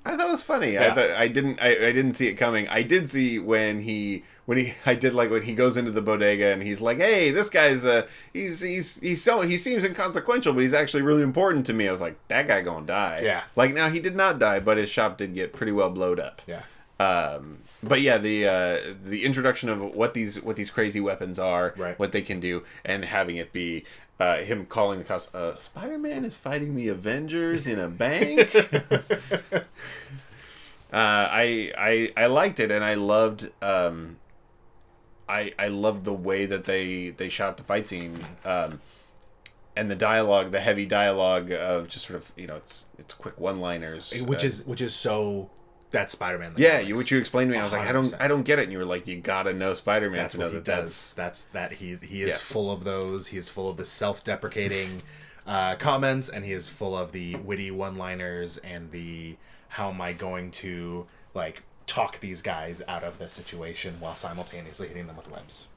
I thought was funny. Yeah. I didn't see it coming. I did see when he goes into the bodega and he's like, "Hey, this guy's he seems inconsequential, but he's actually really important to me." I was like, "That guy gonna die." Yeah. Like, now he did not die, but his shop did get pretty well blowed up. Yeah. But yeah, the introduction of what these crazy weapons are, Right. what they can do, and having it be him calling the cops, Spider-Man is fighting the Avengers in a bank. I liked it, and I loved I loved the way that they shot the fight scene, and the dialogue, the heavy dialogue of just sort of, it's quick one-liners, Which is so that's Spider-Man. Yeah, which you explained to me. I was like, 100%. I don't get it. And you were like, you gotta know Spider-Man to know what he that does. He is full of those. He is full of the self-deprecating comments, and he is full of the witty one-liners and the how am I going to like talk these guys out of the situation while simultaneously hitting them with webs.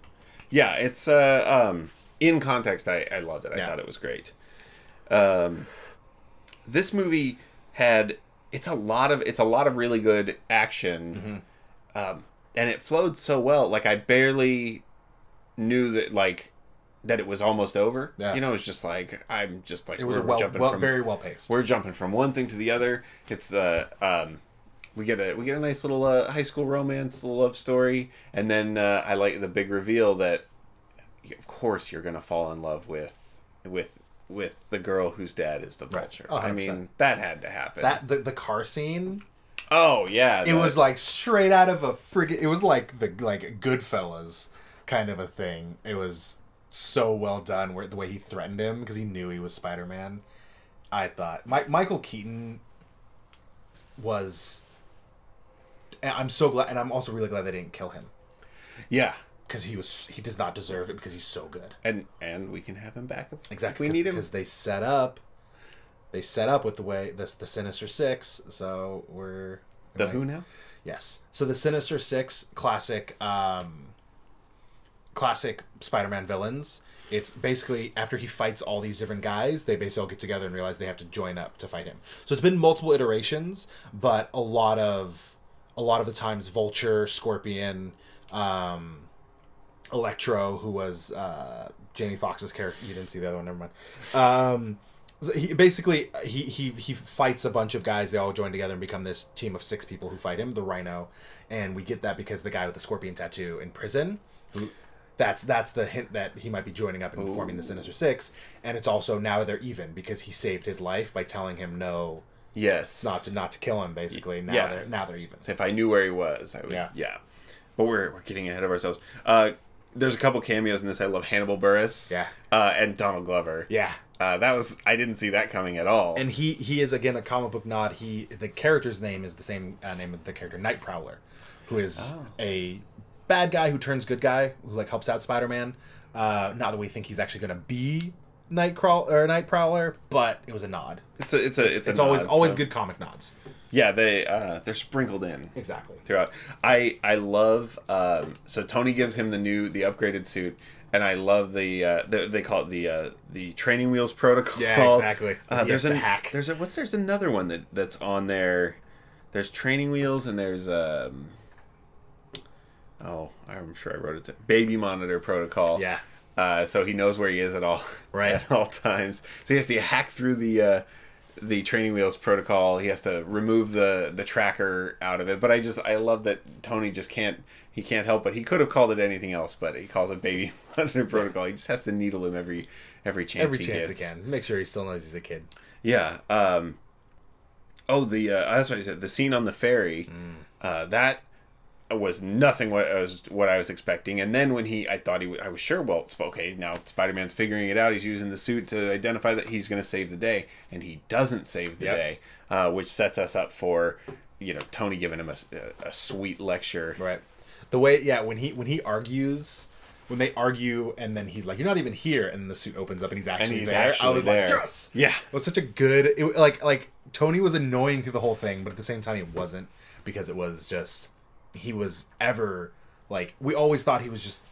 Yeah, it's in context, I loved it. I thought it was great. This movie had it's a lot of really good action, and it flowed so well. Like, I barely knew that it was almost over. Yeah. It was just like It was very well paced. We're jumping from one thing to the other. It's we get a nice little high school romance, little love story, and then I like the big reveal that of course you're gonna fall in love with the girl whose dad is the Vulture. Right. Oh, I mean, that had to happen. The car scene. Oh yeah, It was like straight out of a friggin'. It was like Goodfellas kind of a thing. It was so well done, where the way he threatened him because he knew he was Spider-Man. I thought Michael Keaton was And I'm so glad, and I'm also really glad they didn't kill him. Yeah. Because he does not deserve it because he's so good. And we can have him back Exactly. if we need him. Because they set up with the way the Sinister Six, so we're... Who now? Yes. So the Sinister Six, classic Spider-Man villains. It's basically after he fights all these different guys, they basically all get together and realize they have to join up to fight him. So it's been multiple iterations, but a lot of the times Vulture, Scorpion, Electro, who was Jamie Foxx's character. You didn't see the other one, never mind. He fights a bunch of guys. They all join together and become this team of 6 people who fight him, the Rhino, and we get that because the guy with the scorpion tattoo in prison, that's the hint that he might be joining up and forming the Sinister Six, and it's also now they're even because he saved his life by telling him no. Yes. Not to kill him, basically. Now they're even. So if I knew where he was, I would. Yeah. But we're getting ahead of ourselves. There's a couple cameos in this. I love Hannibal Buress. Yeah. And Donald Glover. Yeah. I didn't see that coming at all. And he is again a comic book nod. The character's name is the same name of the character, Nightprowler, who is a bad guy who turns good guy, who helps out Spider-Man. Not that we think he's actually going to be Nightprowler, but it was a nod. It's always good comic nods. Yeah, they're sprinkled in exactly throughout. I love so Tony gives him the upgraded suit, and I love they call it the training wheels protocol. Yeah, exactly. There's a hack. There's another one that's on there. There's training wheels and there's I'm sure I wrote it. Baby monitor protocol. Yeah. So he knows where he is at all times. So he has to hack through the training wheels protocol. He has to remove the tracker out of it. But I love that Tony just can't help it. He could have called it anything else, but he calls it baby monitor protocol. He just has to needle him every chance he gets. He can. Make sure he still knows he's a kid. Yeah. That's what I said. The scene on the ferry. That was nothing what I was expecting. And then when I was sure, well, okay, now Spider-Man's figuring it out. He's using the suit to identify that he's going to save the day, and he doesn't save the day, which sets us up for, Tony giving him a sweet lecture. Right. The way, when when they argue, and then he's like, "You're not even here," and the suit opens up and he's actually there. I was like, yes. Yeah. It was such a good. Like Tony was annoying through the whole thing, but at the same time, it wasn't, because it was just. He was ever we always thought he was just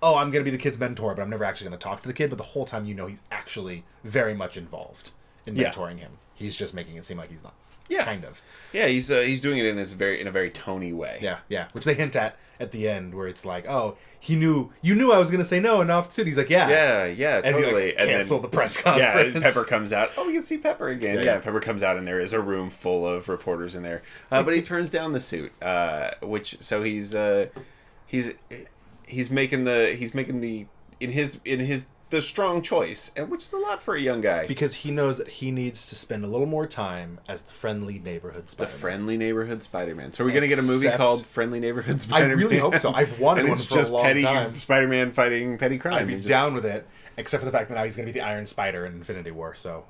oh, I'm gonna be the kid's mentor, but I'm never actually gonna talk to the kid. But the whole time, he's actually very much involved in mentoring him. He's just making it seem like he's not. Yeah, kind of. Yeah, he's doing it in a very Tony way. Yeah. Which they hint at the end, where it's like, oh, you knew I was gonna say no, and off to he's like, yeah, totally. And cancel the press conference. Yeah, Pepper comes out. Oh, we can see Pepper again. Yeah, Pepper comes out, and there is a room full of reporters in there. But he turns down the suit, he's making the strong choice, and which is a lot for a young guy, because he knows that he needs to spend a little more time as the friendly neighborhood Spider-Man. The friendly neighborhood Spider-Man. So are we going to get a movie called Friendly Neighborhood Spider-Man? I really hope so. I've wanted one for a long time. Spider-Man fighting petty crime. I'd be down with it, except for the fact that now he's going to be the Iron Spider in Infinity War. So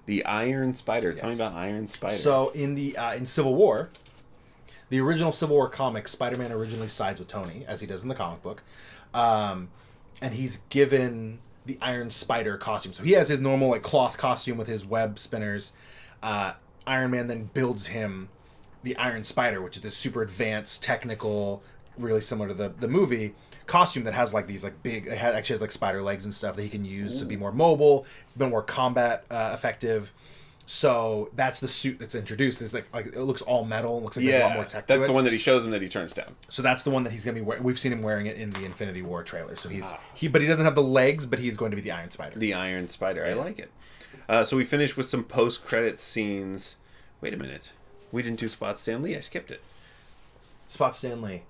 the Iron Spider. Tell me about Iron Spider. So in Civil War, the original Civil War comic, Spider-Man originally sides with Tony, as he does in the comic book, and he's given the Iron Spider costume. So he has his normal cloth costume with his web spinners. Iron Man then builds him the Iron Spider, which is this super advanced, technical, really similar to the movie costume that has these big. It actually has spider legs and stuff that he can use to be more mobile, be more combat effective. So that's the suit that's introduced. It's it looks all metal. It looks like there's a lot more tech to it. That's the one that he shows him that he turns down. So that's the one that he's going to be wearing. We've seen him wearing it in the Infinity War trailer. So but he doesn't have the legs, but he's going to be the Iron Spider. The Iron Spider. I like it. So we finished with some post-credit scenes. Wait a minute. We didn't do Spot Stan Lee. I skipped it. Spot Stan Lee.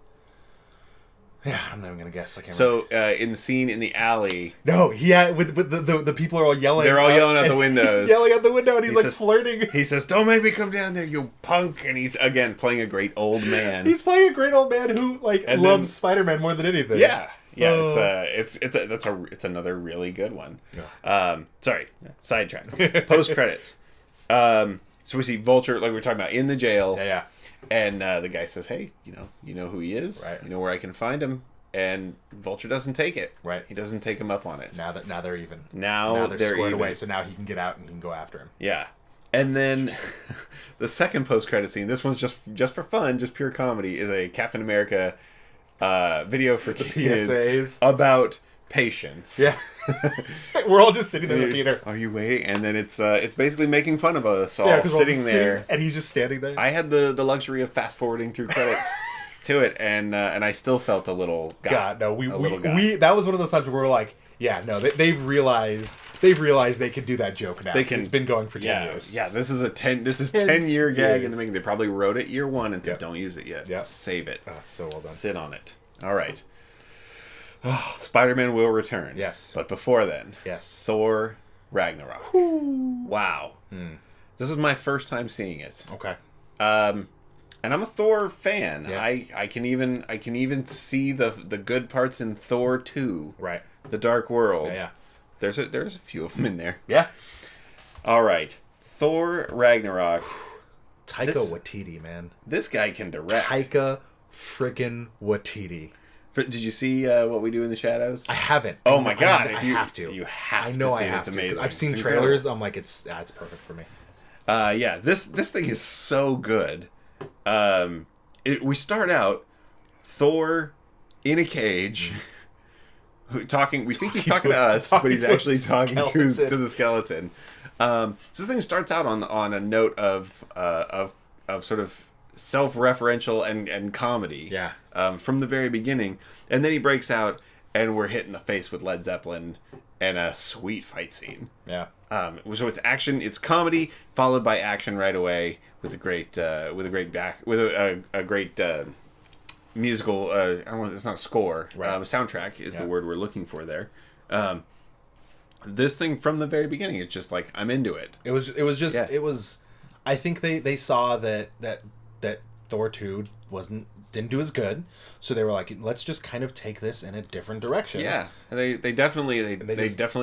Yeah, I'm not even gonna guess. I can't remember. In the scene in the alley. No, with the people are all yelling. They're all yelling out the windows. He's yelling out the window, and he's flirting. He says, "Don't make me come down there, you punk!" And he's again playing a great old man. He's playing a great old man who loves Spider-Man more than anything. Yeah. It's another really good one. Yeah. Sorry, sidetrack. Post credits. So we see Vulture, like we were talking about, in the jail. Yeah. And the guy says, "Hey, you know who he is. Right. You know where I can find him." And Vulture doesn't take it. Right. He doesn't take him up on it. Now they're even. Now they're squared even. away. So now he can get out and he can go after him. Yeah. And then the second post-credit scene, this one's just for fun, just pure comedy, is a Captain America video for kids PSAs about patience. Yeah. We're all just sitting there in the theater. Are you waiting? And then it's basically making fun of us all 'cause we're all sitting there. and he's just standing there. I had the luxury of fast-forwarding through credits to it, and I still felt a little God, no, we guy. that was one of those times where we're like, yeah, no, they've realized they can do that joke now. They can. It's been going for 10 Yeah, years. yeah. This is 10-year gag years. in the making. They probably wrote it year one and said, Yep. "Don't use it yet. Yep. Save it. So well done. Sit on it." All right. Spider-Man will return. Yes. But before then, Yes. Thor Ragnarok. Wow. This is my first time seeing it. Okay. And I'm a Thor fan. Yeah. I can even see the good parts in Thor 2. Right. The Dark World. Yeah. There's a few of them in there. Yeah. All right. Thor Ragnarok. Taika Waititi, man. This guy can direct. Taika friggin' Waititi. Did you see What We Do in the Shadows? I haven't. Oh my God! I If you have to. You have I know to see I it. have It's to. 'Cause amazing. I've seen It's trailers. incredible. I'm like, it's perfect for me. Yeah, this thing is so good. We start out Thor in a cage, talking. We think he's talking to us, but he's actually talking to the skeleton. So this thing starts out on a note of sort of self-referential and comedy. Yeah. From the very beginning, and then he breaks out, and we're hit in the face with Led Zeppelin and a sweet fight scene. Yeah. So it's action, it's comedy followed by action right away with a great musical. I don't know, it's not score. Right. Soundtrack is the word we're looking for there. This thing from the very beginning, it's just like I'm into it. It was. I think they saw that Thor 2 didn't do as good, so they were like, let's just kind of take this in a different direction. Yeah, and they definitely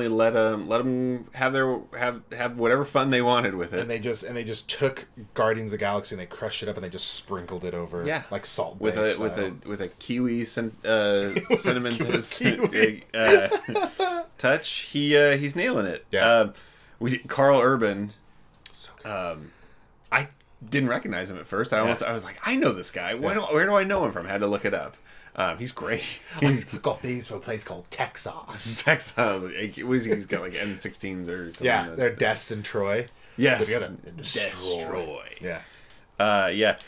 let them have whatever fun they wanted with it. And they just took Guardians of the Galaxy and they crushed it up and they just sprinkled it over like Salt with Bae a kiwi cinnamon touch. He's nailing it. Yeah. Carl Urban. So good. I didn't recognize him at first. I was like, I know this guy. Where do I know him from? I had to look it up. He's great. He's got these for a place called Texas. Texas. What is he? He's got like M16s or something. Yeah, they're Des and Troy. Yes. So destroy. Yeah. Yeah.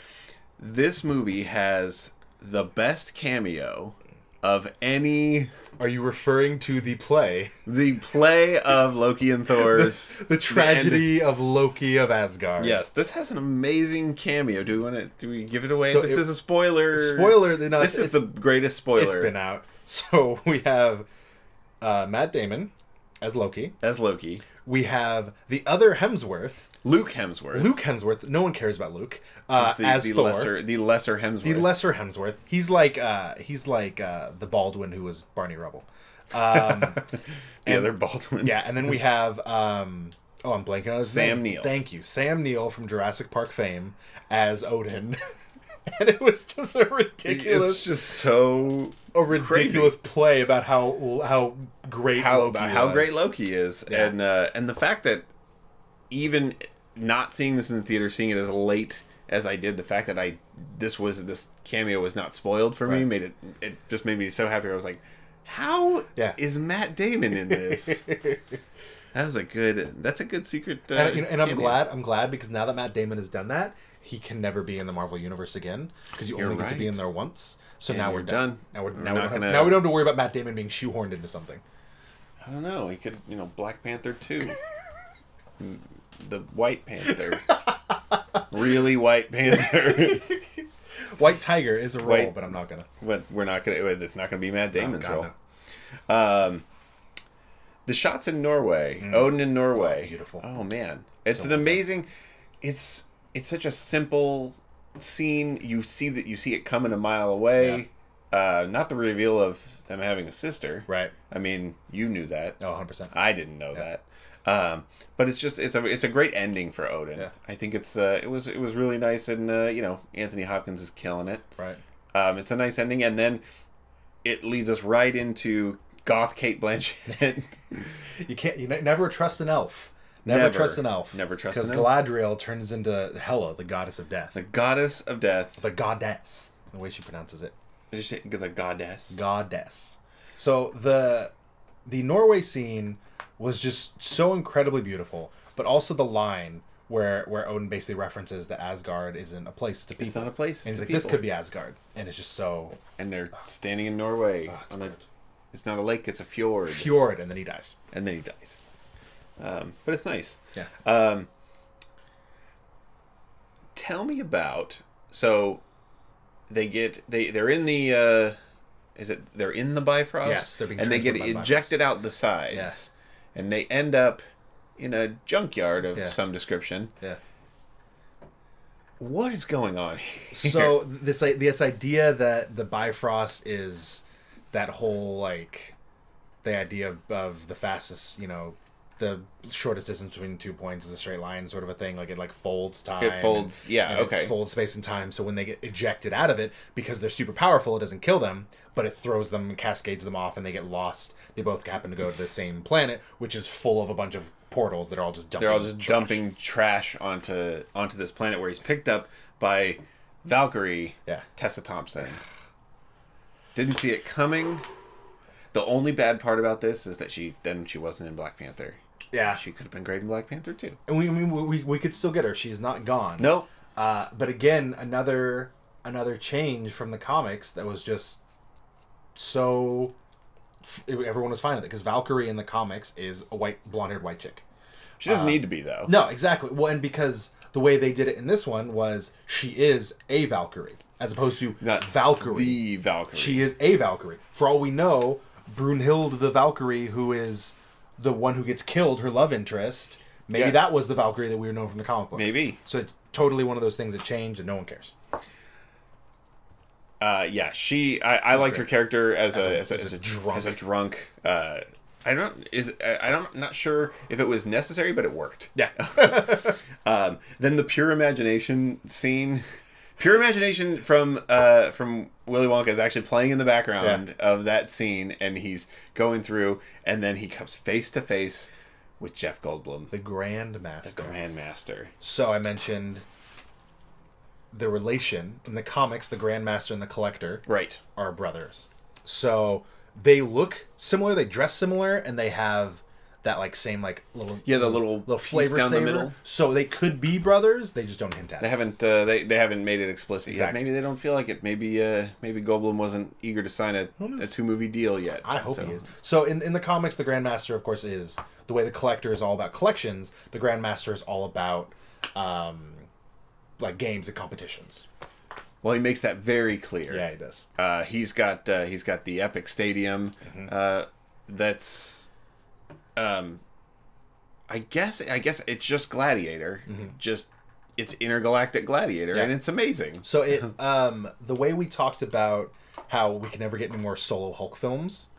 This movie has the best cameo of any. Are you referring to the play? The play of Loki and Thor's the tragedy of Loki of Asgard. Yes, this has an amazing cameo. Do we give it away? So This is a spoiler. Spoiler. No, this is the greatest spoiler. It's been out. So we have Matt Damon as Loki. We have the other Hemsworth. Luke Hemsworth. No one cares about Luke. As Thor. The lesser Hemsworth. He's like the Baldwin who was Barney Rubble. The other Baldwin. Yeah, and then we have I'm blanking on his name. Sam Neill. Thank you, Sam Neill from Jurassic Park fame as Odin. And it was just a ridiculous. It's just so ridiculous play about how great Loki is, Yeah. and the fact that even not seeing this in the theater, seeing it as late as I did, the fact that this cameo was not spoiled for me made it just made me so happy. I was like, how is Matt Damon in this? That's a good secret. And I'm glad because now that Matt Damon has done that, he can never be in the Marvel Universe again because you only get to be in there once. So now we're done. Now we don't have to worry about Matt Damon being shoehorned into something. I don't know. He could, Black Panther 2. The White Panther. Really White Panther. White Tiger is a role, but I'm not gonna. But we're not gonna. It's not gonna be Matt Damon's role. No. The shots in Norway, Odin in Norway, beautiful. Oh man, it's an amazing. It's such a simple scene. You see it coming a mile away. Yeah. Not the reveal of them having a sister. Right. I mean, you knew that. Oh, 100%. I didn't know that. But it's a great ending for Odin. Yeah. I think it was really nice, and Anthony Hopkins is killing it. Right. It's a nice ending, and then it leads us right into goth Kate Blanchett. You never trust an elf. Never trust an elf. Never trust an elf. Because Galadriel turns into Hela, the goddess of death. The goddess of death. The goddess. The way she pronounces it. Did you say the goddess? Goddess. So the Norway scene was just so incredibly beautiful, but also the line where Odin basically references that Asgard isn't a place, it's a people. It's not a place. And he's like, people. this could be Asgard. And it's just so... And they're standing in Norway. It's not a lake, it's a fjord. Fjord, and then he dies. And then he dies. But it's nice. Yeah. Tell me about... So, they're in the... they're in the Bifrost? Yes, they're being and they get transported by ejected out the sides. Yeah. And they end up in a junkyard of some description. Yeah. What is going on here? So this idea that the Bifrost is that whole the idea of the fastest, the shortest distance between 2 points is a straight line sort of a thing. It folds time. It folds, It folds space and time. So when they get ejected out of it, because they're super powerful, it doesn't kill them, but it throws them and cascades them off, and they get lost. They both happen to go to the same planet, which is full of a bunch of portals that are all just dumping. They're all just dumping trash onto this planet, where he's picked up by Valkyrie, Tessa Thompson. Didn't see it coming. The only bad part about this is that she wasn't in Black Panther. Yeah, she could have been great in Black Panther too. And we could still get her. She's not gone. No. But again, another change from the comics that was just so everyone was fine with it, because Valkyrie in the comics is a blonde-haired white chick. She doesn't need to be, though. No, exactly. Well, and because the way they did it in this one was she is a Valkyrie as opposed to not Valkyrie. The Valkyrie. She is a Valkyrie. For all we know, Brunhild the Valkyrie, who is the one who gets killed, her love interest, maybe that was the Valkyrie that we were known from the comic books. Maybe. So it's totally one of those things that changed and no one cares. I liked her character as a drunk. I'm not sure if it was necessary, but it worked. Yeah. Then the pure imagination scene. Pure imagination from Willy Wonka is actually playing in the background of that scene, and he's going through, and then he comes face to face with Jeff Goldblum, the Grand Master. The Grand Master. So I mentioned the relation in the comics. The Grand Master and the Collector, are brothers. So they look similar, they dress similar, and they have that same little flavor down saver. the middle. So they could be brothers. They just don't hint at it. They haven't made it explicit yet. Maybe they don't feel like it. Maybe Goldblum wasn't eager to sign a 2-movie deal yet. I hope he is. So in the comics, the Grand Master, of course, is the way the Collector is all about collections. The Grand Master is all about games and competitions. Well, he makes that very clear. Yeah, he does. He's got the Epic Stadium. That's I guess it's just Gladiator. Just it's Intergalactic Gladiator, and it's amazing. So it the way we talked about how we can never get any more solo Hulk films,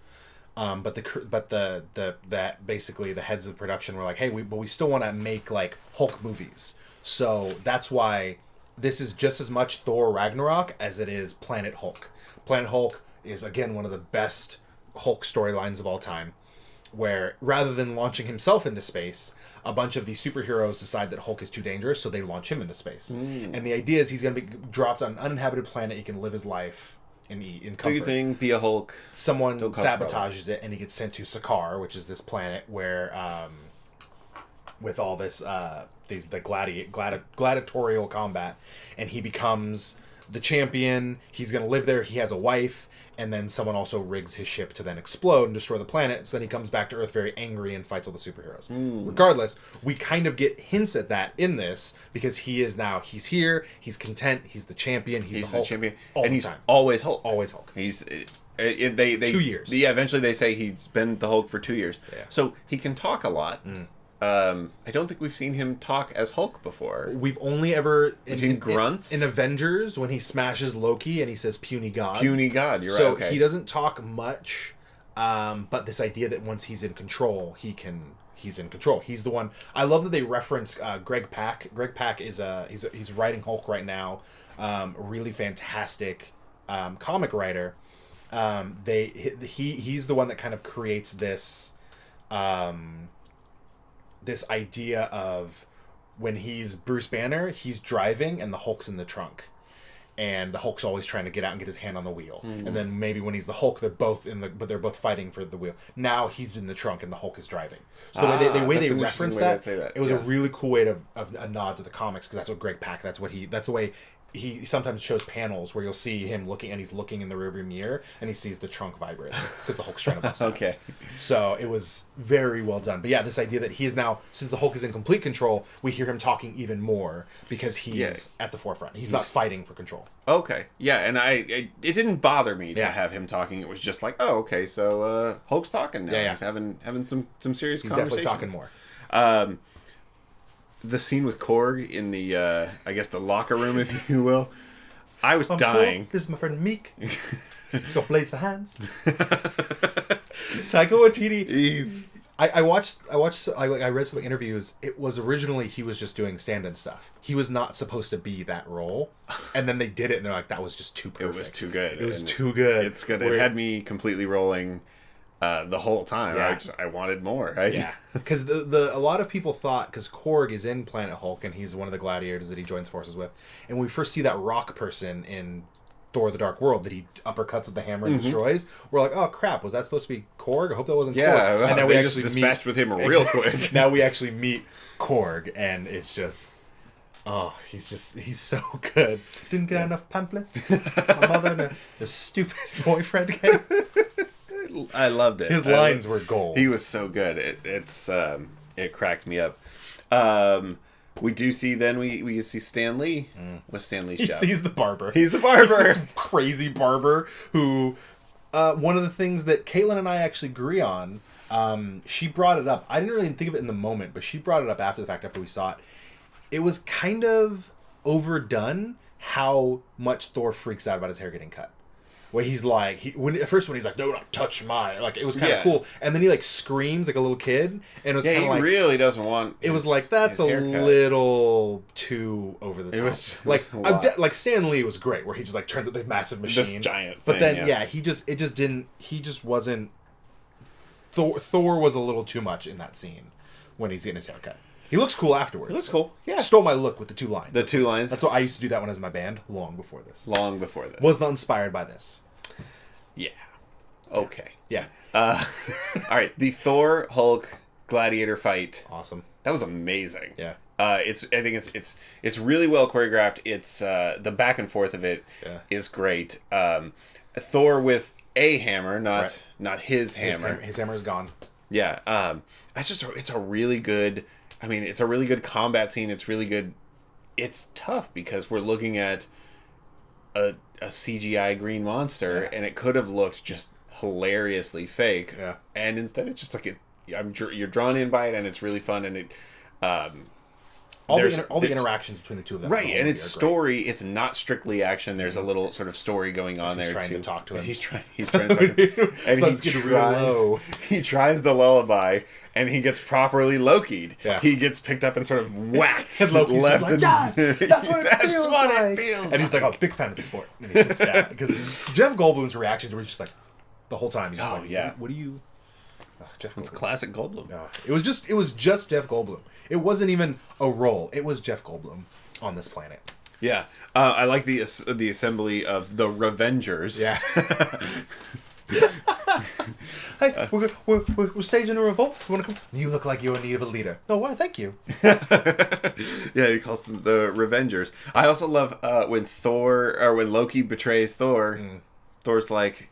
but that basically the heads of the production were like, hey, we still want to make Hulk movies. So that's why this is just as much Thor Ragnarok as it is Planet Hulk. Planet Hulk is again one of the best Hulk storylines of all time, where rather than launching himself into space, a bunch of these superheroes decide that Hulk is too dangerous, so they launch him into space. And the idea is he's going to be dropped on an uninhabited planet. He can live his life in comfort. Do your thing, be a Hulk. Someone sabotages it, and he gets sent to Sakaar, which is this planet where, with all this gladiatorial combat, and he becomes the champion. He's going to live there. He has a wife. And then someone also rigs his ship to then explode and destroy the planet. So then he comes back to Earth very angry and fights all the superheroes. Regardless, we kind of get hints at that in this, because he's here, he's content, he's the champion, he's the Hulk champion, all and the he's time. Always Hulk. Always Hulk. He's 2 years. Yeah, eventually they say he's been the Hulk for 2 years. Yeah. So he can talk a lot. I don't think we've seen him talk as Hulk before. We've only ever in grunts in Avengers when he smashes Loki and he says "puny god." Puny god. You're so right. Okay. He doesn't talk much, but this idea that once he's in control, he can he's in control. He's the one. I love that they reference Greg Pak. Greg Pak is he's writing Hulk right now. A really fantastic comic writer. He's the one that kind of creates this this idea of when he's Bruce Banner, he's driving and the Hulk's in the trunk. And the Hulk's always trying to get out and get his hand on the wheel. Mm. And then maybe when he's the Hulk, they're both they're both fighting for the wheel. Now he's in the trunk and the Hulk is driving. So the way they reference that, it was a really cool way of a nod to the comics, because that's what Greg Pak, that's the way he sometimes shows panels where you'll see him looking, and he's looking in the rearview mirror and he sees the trunk vibrate because the Hulk's trying to bust out. Okay. So it was very well done. But yeah, this idea that he is now, since the Hulk is in complete control, we hear him talking even more because he's at the forefront. He's not fighting for control. Okay. Yeah, and it didn't bother me to have him talking. It was just like, oh, okay, so Hulk's talking now. He's having some serious conversations. He's definitely talking more. The scene with Korg in the, I guess, the locker room, if you will. I was dying. Korg. This is my friend Meek. He's got blades for hands. Taika Waititi. I read some interviews. It was originally he was just doing stand-in stuff. He was not supposed to be that role, and then they did it, and they're like, that was just too perfect. It was too good. It was too good. It's good. It had me completely rolling. The whole time. Yeah. I wanted more. Because a lot of people thought, because Korg is in Planet Hulk and he's one of the gladiators that he joins forces with, and when we first see that rock person in Thor: The Dark World that he uppercuts with the hammer and destroys, we're like, oh crap, was that supposed to be Korg? I hope that wasn't Korg. And now we actually dispatched with him real quick. Now we actually meet Korg, and it's just, he's so good. Didn't get enough pamphlets. My mother and the stupid boyfriend came. I loved it. His lines were gold. He was so good. It cracked me up. We do see then we see Stan Lee with Stan Lee's job. He's the barber. He's the barber. He's this crazy barber who one of the things that Caitlin and I actually agree on, she brought it up. I didn't really think of it in the moment, but she brought it up after the fact, after we saw it. It was kind of overdone how much Thor freaks out about his hair getting cut. Where he's like, when he's like, "Do not touch my," like, it was kind of cool, and then he like screams like a little kid, and it was kind of like, he really doesn't want. It was like, that's a little too over the top. Like Stan Lee was great, where he just like turned the massive machine, this giant thing, but then he just wasn't. Thor was a little too much in that scene when he's getting his haircut. He looks cool afterwards. He looks cool. Yeah. Stole my look with the 2 lines. The 2 lines. That's what I used to do that when I was in my band long before this. Was not inspired by this. Yeah. Okay. Yeah. All right. The Thor Hulk gladiator fight. Awesome. That was amazing. Yeah. I think it's really well choreographed. It's the back and forth of it is great. Thor with a hammer, not his hammer. His hammer is gone. Yeah. It's a really good. I mean, it's a really good combat scene. It's really good. It's tough because we're looking at a CGI green monster, and it could have looked just hilariously fake. Yeah. And instead, it's just like you're drawn in by it, and it's really fun. And it all the interactions between the two of them, right? And it's story. Great. It's not strictly action. There's a little sort of story going on there. He's trying to talk to him. He's trying to talk to him, and he tries the lullaby. And he gets properly Loki'd. Yeah. He gets picked up and sort of whacked and Loki's left. Like, yes, that's what it feels like. And he's like, a big fan of the sport. And he sits down. Because Jeff Goldblum's reactions were just like, the whole time. He's just like, what do you... Jeff Goldblum. It's classic Goldblum. It was just Jeff Goldblum. It wasn't even a role. It was Jeff Goldblum on this planet. Yeah. I like the assembly of the Revengers. Yeah. Hey, we're staging a revolt. You want to come? You look like you're in need of a leader. Oh, why? Thank you. Yeah, he calls them the Revengers. I also love when when Loki betrays Thor. Thor's like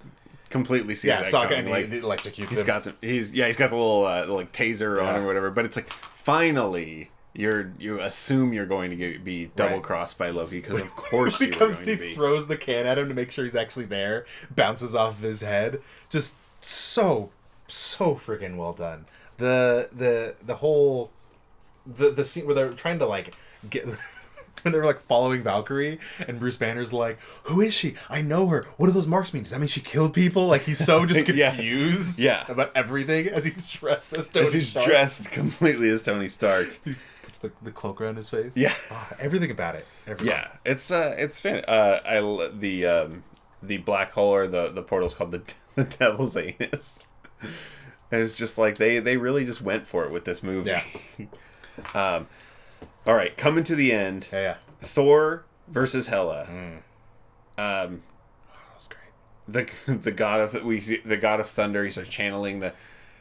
completely sees that coming. And he electrocutes him. He's got the little like taser on him or whatever. But it's like finally. You assume you're going to be double crossed by Loki because of course you were going to be. He throws the can at him to make sure he's actually there, bounces off of his head. Just so freaking well done. The whole the scene where they're trying to like get when they were like following Valkyrie, and Bruce Banner's like, "Who is she? I know her. What do those marks mean? Does that mean she killed people?" Like he's so just confused about everything as he's dressed as Tony Stark. Dressed completely as Tony Stark. He puts the cloak around his face. Yeah, everything about it. Everything. Yeah, it's fan. The black hole or the portal's called the Devil's Anus. And it's just like they really just went for it with this movie. Yeah. All right, coming to the end. Yeah. Thor versus Hela. That was great. The god of thunder. He starts channeling the.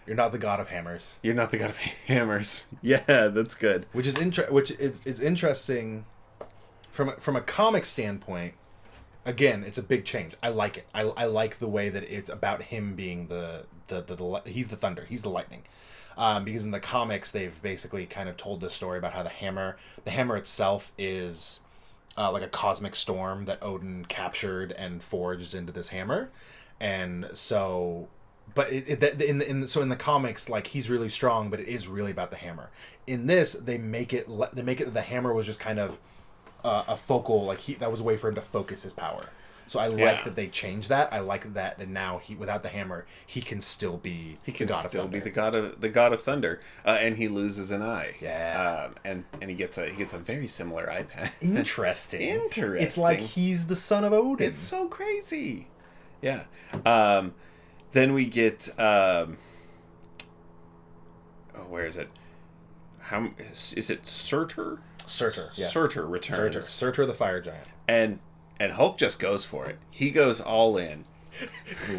You're not the god of hammers. You're not the god of hammers. Yeah, that's good. Which is interesting from a comic standpoint. Again, it's a big change. I like it. I like the way that it's about him being the he's the thunder. He's the lightning. Because in the comics, they've basically kind of told this story about how the hammer itself is like a cosmic storm that Odin captured and forged into this hammer, and so, but in the comics, like he's really strong, but it is really about the hammer. In this, they make it that the hammer was just kind of a focal, like that was a way for him to focus his power. So I like that they changed that. I like that, and now without the hammer, he can still be the god of thunder. The god of thunder, and he loses an eye. Yeah, and he gets a very similar eye patch. Interesting. Interesting. It's like he's the son of Odin. It's so crazy. Yeah. Then we get. Where is it? How is it? Surtur. Surtur. Yes. Surtur returns. Surtur the fire giant. And Hulk just goes for it. He goes all in.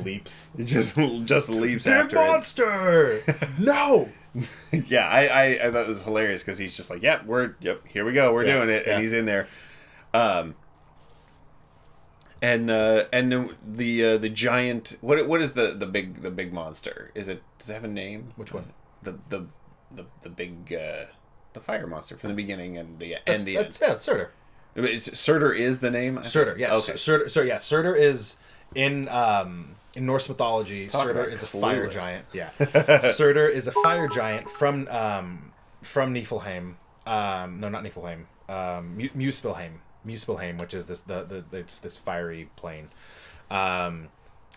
Leaps. Just leaps after monster! No! Yeah, I thought it was hilarious because he's just like, yep, here we go, we're doing it, and he's in there. And the giant, what is the big monster? Does it have a name? Which one? The big the fire monster from the beginning and the end. Yeah, it's Surtur. Surtur is the name? Surtur, yes. Okay. Surtur is in Norse mythology. Surtur is a fire giant. Yeah. Surtur is a fire giant from Niflheim. No, not Niflheim. Muspelheim, which is this fiery plane.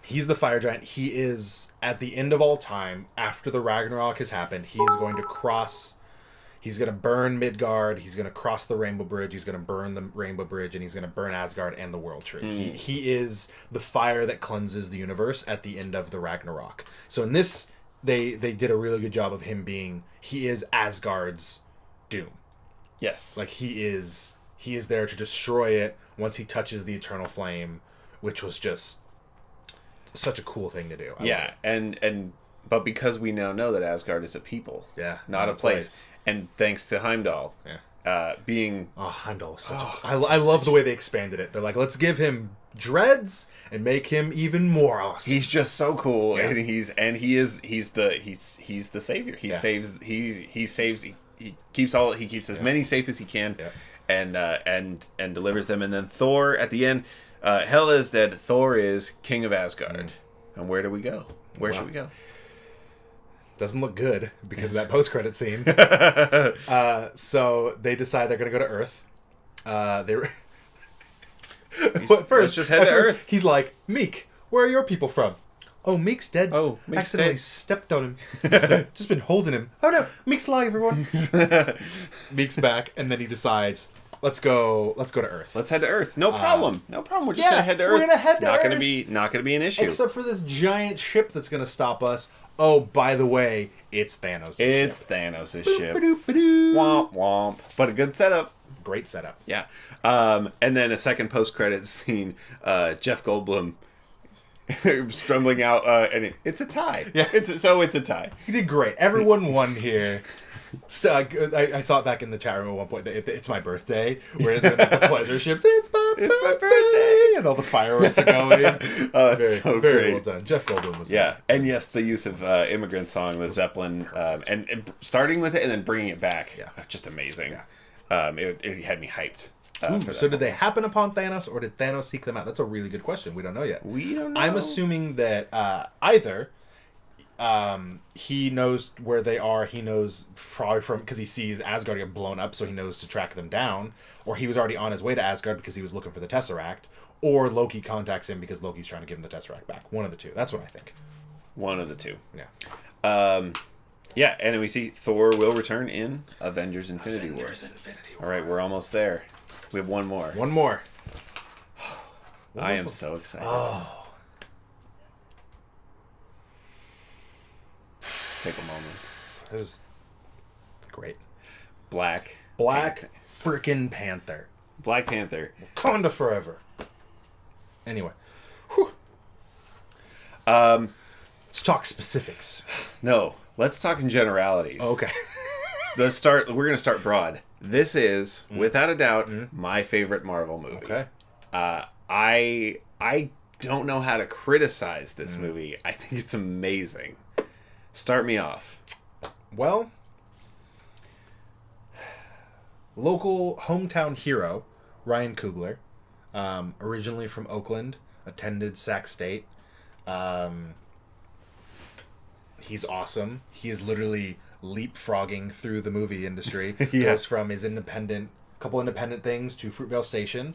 He's the fire giant. He is at the end of all time, after the Ragnarok has happened, he is going to cross. He's going to burn Midgard, he's going to cross the Rainbow Bridge, he's going to burn the Rainbow Bridge, and he's going to burn Asgard and the World Tree. He is the fire that cleanses the universe at the end of the Ragnarok. So in this, they did a really good job of him he is Asgard's doom. Yes. Like he is there to destroy it once he touches the eternal flame, which was just such a cool thing to do. But because we now know that Asgard is a people, not a place. And thanks to Heimdall, Heimdall was I love the way they expanded it. They're like, let's give him dreads and make him even more awesome. He's just so cool, and he's the savior. He keeps as many safe as he can, and delivers them. And then Thor at the end, Hela is dead. Thor is king of Asgard. And where do we go? Where should we go? Doesn't look good because of that post-credit scene. So they decide they're going to go to Earth. Let's just head to Earth. He's like, Meek, where are your people from? Oh, Meek's dead. Oh, Meek's accidentally dead. Stepped on him. Just been holding him. Oh no, Meek's alive, everyone. Meek's back, and then he decides, let's go to Earth. Let's head to Earth. No problem. No problem. We're just gonna head to Earth. We're gonna head to Earth. Not gonna be an issue. Except for this giant ship that's gonna stop us. Oh, by the way, it's Thanos' ship. It's Thanos' ship. Womp womp. But a good setup. Great setup. Yeah. And then a second post-credits scene, Jeff Goldblum stumbling out, and it's a tie. Yeah. It's a tie. He did great. Everyone won here. I saw it back in the chat room at one point. It's my birthday. We're in the pleasure ship. It's my birthday, and all the fireworks are going. Oh, that's so very great. well done. Jeff Goldblum was and yes, the use of Immigrant Song, the Zeppelin, and starting with it and then bringing it back. Yeah, just amazing. Yeah. It had me hyped. So did they happen upon Thanos, or did Thanos seek them out? That's a really good question. We don't know yet. We don't know. I'm assuming that either He knows where they are. He knows probably from because he sees Asgard get blown up, so he knows to track them down. Or he was already on his way to Asgard because he was looking for the Tesseract. Or Loki contacts him because Loki's trying to give him the Tesseract back. One of the two. That's what I think. One of the two. Yeah. Yeah, and we see Thor will return in Avengers Infinity War. All right, we're almost there. We have one more. One more. I am so excited. Oh. Take a moment. It was great. Black Frickin' Panther. Black Panther. Wakanda forever. Anyway. Whew. Let's talk specifics. No, let's talk in generalities. Okay. We're going to start broad. This is, without a doubt, my favorite Marvel movie. Okay. I don't know how to criticize this movie. I think it's amazing. Start me off. Well, local hometown hero, Ryan Coogler, originally from Oakland, attended Sac State. He's awesome. He is literally leapfrogging through the movie industry. Yeah. Goes from his couple independent things to Fruitvale Station,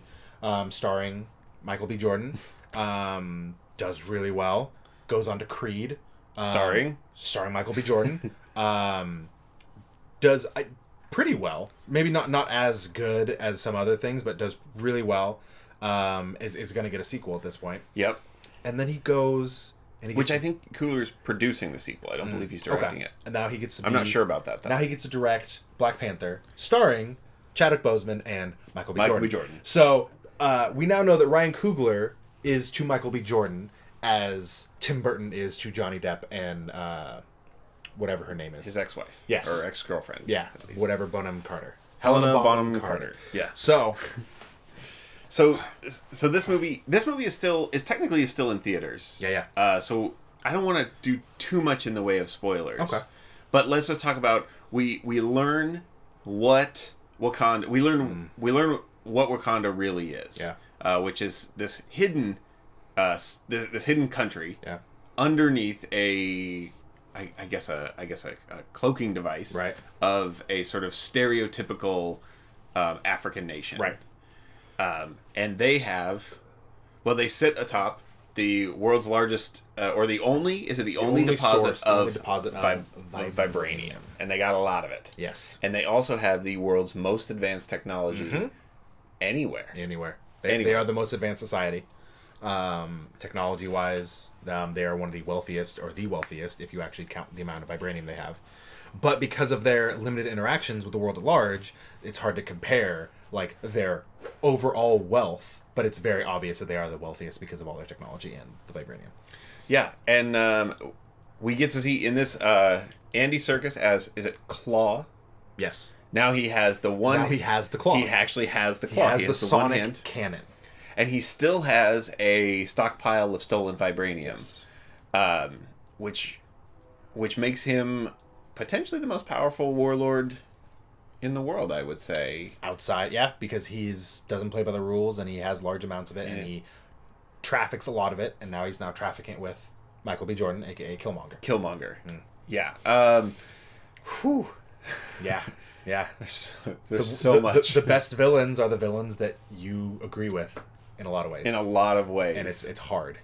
starring Michael B. Jordan. Does really well. Goes on to Creed. Starring Michael B. Jordan. Does pretty well. Maybe not as good as some other things, but does really well. Is going to get a sequel at this point. Yep. And then he goes... Which I think Coogler's producing the sequel. I don't believe he's directing it. And now he gets to I'm not sure about that, though. Now he gets to direct Black Panther, starring Chadwick Boseman and Michael B. Jordan. So we now know that Ryan Coogler is to Michael B. Jordan as Tim Burton is to Johnny Depp and whatever her name is. His ex-wife. Yes. Or ex-girlfriend. Yeah. Whatever Bonham Carter. Helena Bonham Carter. Yeah. So this movie is technically still in theaters. Yeah. So I don't want to do too much in the way of spoilers. Okay. But let's just talk about we learn what Wakanda we learn what Wakanda really is. Yeah. Which is this hidden this hidden country. Yeah. Underneath I guess a cloaking device. Right. Of a sort of stereotypical African nation. Right. And they sit atop the world's largest, or the only deposit of vibranium. And they got a lot of it. Yes. And they also have the world's most advanced technology anywhere. They are the most advanced society. Technology-wise, they are one of the wealthiest, or the wealthiest, if you actually count the amount of vibranium they have. But because of their limited interactions with the world at large, it's hard to compare like their overall wealth, but it's very obvious that they are the wealthiest because of all their technology and the vibranium. Yeah, and we get to see in this Andy Serkis as, is it Claw? Yes. Now he has the one. Now he has the claw. He actually has the claw. He has the sonic cannon. And he still has a stockpile of stolen vibranium. Yes. Which makes him potentially the most powerful warlord in the world, I would say. Outside, yeah, because doesn't play by the rules and he has large amounts of it and he traffics a lot of it, and now he's trafficking it with Michael B. Jordan, aka Killmonger. Yeah. Whew. Yeah. Yeah. There's so much. The best villains are the villains that you agree with in a lot of ways. In a lot of ways. And it's hard.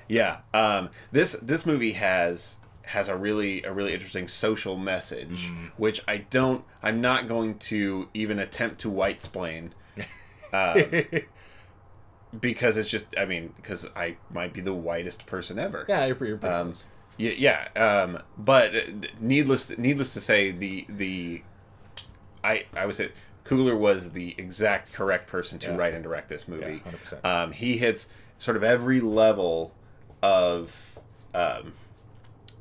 Yeah. This movie has a really interesting social message, which I'm not going to even attempt to whitesplain, because it's just, because I might be the whitest person ever. Yeah, you're pretty close. Yeah. But needless to say, I would say Coogler was the exact correct person to write and direct this movie. Yeah, 100%. He hits sort of every level of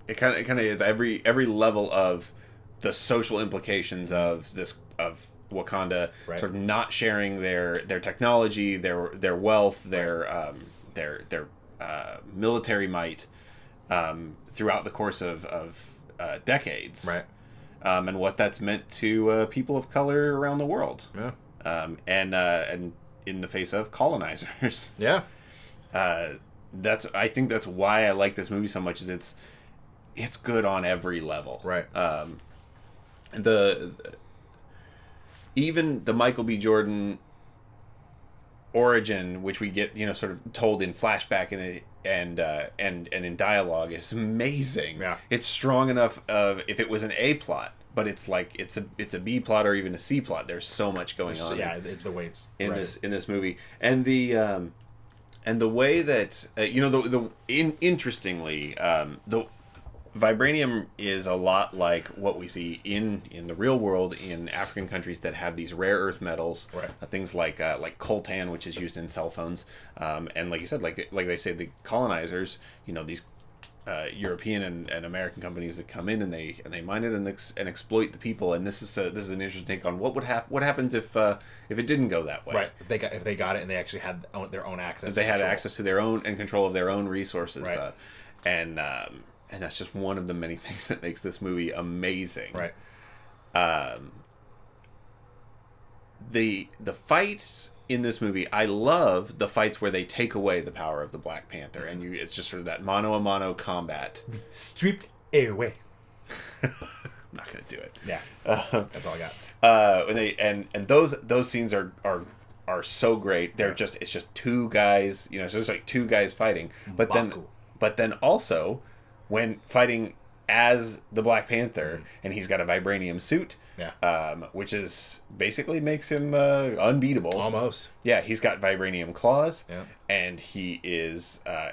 it kind of is every level of the social implications of Wakanda, right, sort of not sharing their technology, their wealth, their military might throughout the course of decades, right, and what that's meant to people of color around the world, and in the face of colonizers. Yeah. I think that's why I like this movie so much. Is it's good on every level. Right. Even the Michael B. Jordan origin, which we get, sort of told in flashback and in dialogue, is amazing. Yeah. It's strong enough of if it was an A plot, but it's like it's a B plot or even a C plot. There's so much going on. Yeah, the way it's in this movie, and the way that interestingly, the vibranium is a lot like what we see in the real world in African countries that have these rare earth metals, right. Things like coltan, which is used in cell phones, and like you said, like they say, the colonizers, these European and American companies that come in and they mine it and exploit the people. And this is an interesting take on what happens if it didn't go that way. Right. If they got it and they actually had their own access. If they had access to their own and control of their own resources. Right. And that's just one of the many things that makes this movie amazing. Right. The fights in this movie, I love the fights where they take away the power of the Black Panther, and it's just sort of that mano-a-mano combat. Stripped away. I'm not gonna do it. Yeah. That's all I got. And those scenes are so great. They're it's just two guys, it's just like two guys fighting. But then also when fighting as the Black Panther, and he's got a vibranium suit, which is basically makes him unbeatable. Almost. Yeah, he's got vibranium claws, yeah. And he is a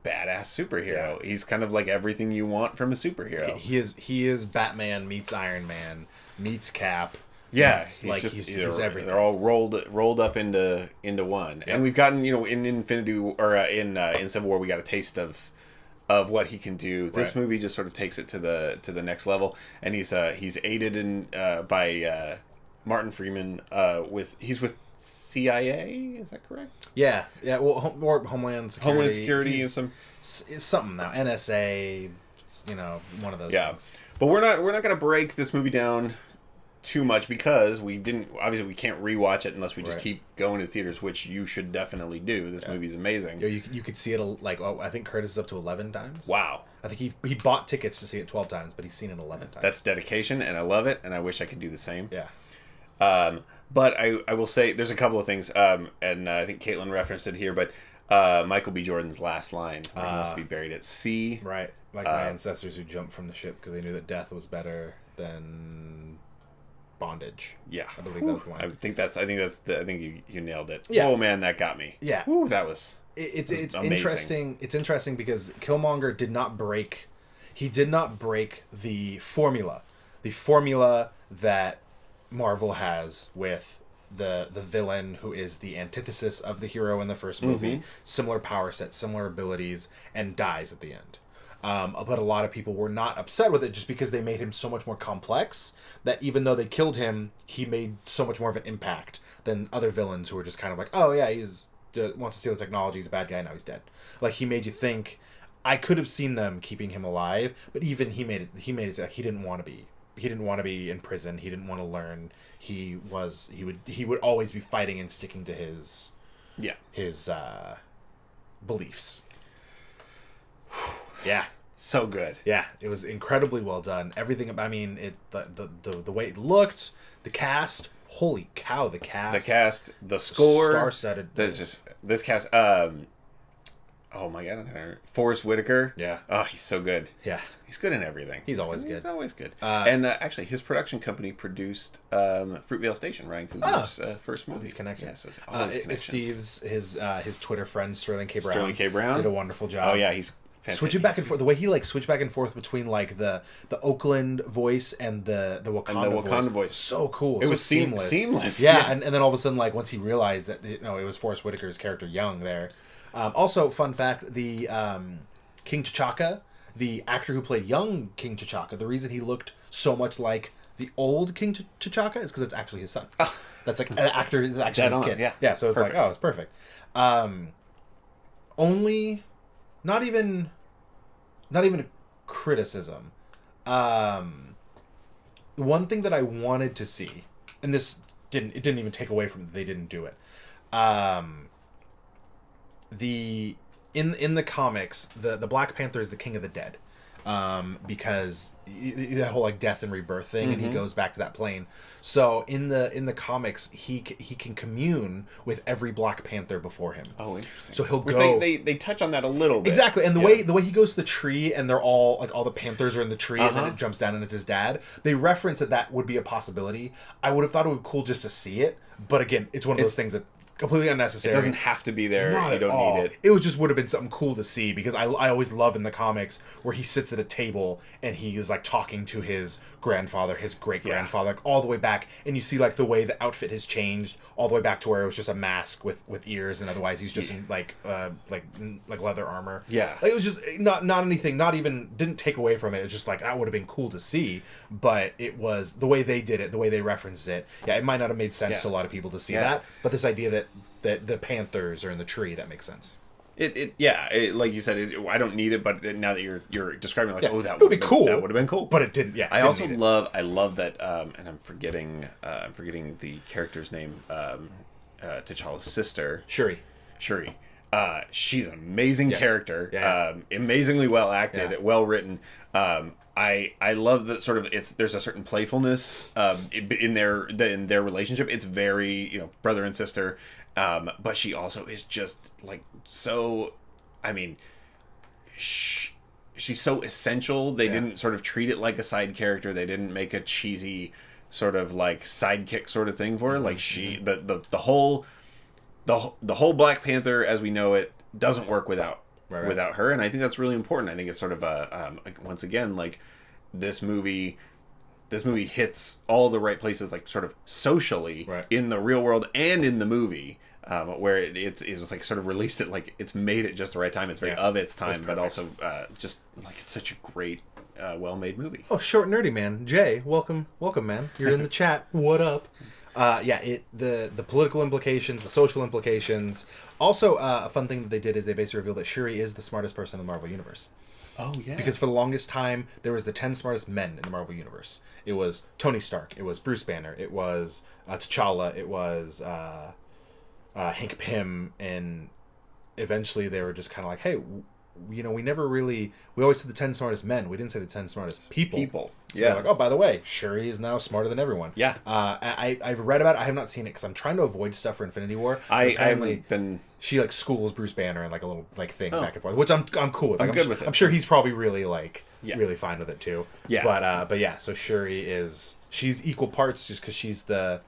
badass superhero. Yeah. He's kind of like everything you want from a superhero. He is Batman meets Iron Man meets Cap. Yeah, he's everything. They're all rolled up into one. Yep. And we've gotten, in Infinity or in Civil War, we got a taste of what he can do. This movie just sort of takes it to the next level, and he's aided by Martin Freeman he's with CIA, is that correct? Yeah. Well, more Homeland Security. And some something now. NSA, one of those things. But we're not going to break this movie down too much because we can't rewatch it unless we just keep going to theaters, which you should definitely do. This movie's amazing. You could see it I think Curtis is up to 11 times. Wow. I think he bought tickets to see it 12 times, but he's seen it 11 times. That's dedication, and I love it, and I wish I could do the same. Yeah. But I will say there's a couple of things, and I think Caitlin referenced it here, but Michael B. Jordan's last line, he must be buried at sea. Right. Like my ancestors who jumped from the ship because they knew that death was better than bondage. Yeah. I believe that was the line. I think you nailed it. Yeah. Oh man, that got me. Yeah. Ooh, that was it's amazing. interesting. It's interesting because Killmonger did not break the formula that Marvel has with the villain who is the antithesis of the hero in the first movie, similar power set, similar abilities, and dies at the end. But a lot of people were not upset with it just because they made him so much more complex that even though they killed him, he made so much more of an impact than other villains who were just kind of like, oh yeah, he's wants to steal the technology, he's a bad guy, now he's dead. Like, he made you think. I could have seen them keeping him alive, but even he made it like he didn't want to be in prison. He didn't want to learn. He would always be fighting and sticking to his beliefs. Yeah. So good. Yeah, it was incredibly well done. Everything, the way it looked, the cast, holy cow, the cast, the score, star-studded. This cast. Oh my god, Forrest Whitaker. Yeah. Oh, he's so good. Yeah. He's good in everything. He's always good. He's always good. And actually, his production company produced Fruitvale Station, Ryan Coogler's first movie. All these connections. Yes, all these connections. Steve's his Twitter friend Sterling K. Brown did a wonderful job. Oh yeah, he's fantastic. Switching back and forth, the way he switched back and forth between the Oakland voice and the Wakanda voice. So cool. It was seamless. Yeah, and then all of a sudden, once he realized that it was Forrest Whitaker's character Young there. Also, fun fact: the King T'Chaka, the actor who played young King T'Chaka, the reason he looked so much like the old King T'Chaka is because it's actually his son. That's like an actor is actually his kid. Yeah. So it's Perfect. it's perfect. Only, not even a criticism. One thing that I wanted to see, and this didn't even take away from it, they didn't do it. In the comics, the Black Panther is the king of the dead. because that whole like death and rebirth thing, and he goes back to that plane. So in the comics, he can commune with every Black Panther before him. Oh, interesting. So he'll Which go. They touch on that a little bit. Exactly, and the way he goes to the tree, and they're all like all the Panthers are in the tree, and then it jumps down and it's his dad. They reference that would be a possibility. I would have thought it would be cool just to see it, but again, it's one of those things that completely unnecessary. It doesn't have to be there. Not you don't at all. need it. It would have been something cool to see, because I always love in the comics where he sits at a table and he is like talking to his grandfather, his great grandfather, like all the way back, and you see like the way the outfit has changed all the way back to where it was just a mask with ears, and otherwise he's just in like leather armor. Yeah, like, it was just not anything. Not even didn't take away from it. It's just like that would have been cool to see, but it was the way they did it, the way they referenced it. Yeah, it might not have made sense to a lot of people to see that, but this idea that the Panthers are in the tree, that makes sense. It like you said, I don't need it, but now that you're describing it, like, oh, that would be cool. That would have been cool, but it didn't. Yeah, I also love that, and I'm forgetting the character's name, T'Challa's sister, Shuri. She's an amazing character, amazingly well acted, well written. I love that sort of there's a certain playfulness in their relationship. It's very brother and sister, but she also is just like so. I mean, she's so essential. They didn't sort of treat it like a side character. They didn't make a cheesy sort of like sidekick sort of thing for her. Like the whole Black Panther as we know it doesn't work without her, and I think that's really important. I think it's sort of like, once again, like this movie hits all the right places, like sort of socially in the real world and in the movie, where it's like sort of released it, like it's made it just the right time. It's very of its time, but also just like it's such a great well-made movie. Oh, short nerdy man Jay, welcome man, you're in the chat. What up? The political implications, the social implications. Also, a fun thing that they did is they basically revealed that Shuri is the smartest person in the Marvel Universe. Oh, yeah. Because for the longest time, there was the 10 smartest men in the Marvel Universe. It was Tony Stark. It was Bruce Banner. It was T'Challa. It was Hank Pym. And eventually they were just kind of like, hey, we always said the 10 smartest men. We didn't say the 10 smartest people. So they're like, oh, by the way, Shuri is now smarter than everyone. Yeah. I've read about it. I have not seen it because I'm trying to avoid stuff for Infinity War. I haven't been... She like schools Bruce Banner and like a little like thing back and forth, which I'm cool with. Like, I'm good with it. I'm sure he's probably really like really fine with it too. Yeah. But yeah, so Shuri she's equal parts just because she's the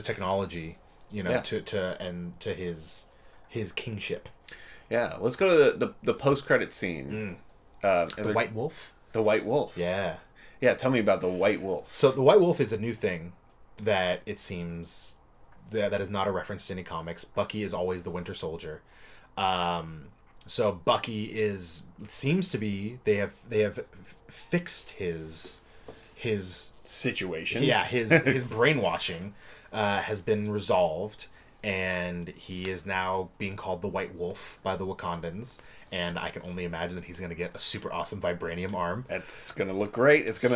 technology, to his kingship. Yeah, let's go to the post-credit scene. The White Wolf? The White Wolf. Yeah. Yeah, tell me about the White Wolf. So the White Wolf is a new thing that it seems that is not a reference to any comics. Bucky is always the Winter Soldier. So Bucky seems to be they have fixed his situation. Yeah, his brainwashing has been resolved. And he is now being called the White Wolf by the Wakandans, and I can only imagine that he's going to get a super awesome vibranium arm. It's going to look great. He's going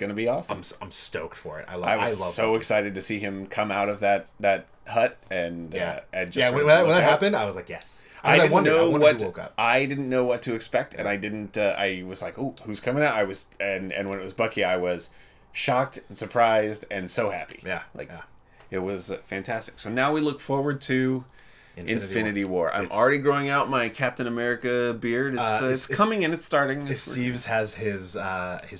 to be awesome. I'm stoked for it. I was so excited to see him come out of that hut and when that happened, I was like, yes. I didn't know what to expect, and I didn't. I was like, oh, who's coming out? And when it was Bucky, I was shocked and surprised and so happy. Yeah, It was fantastic. So now we look forward to Infinity War. I'm already growing out my Captain America beard. It's coming and it's starting. Steve's has his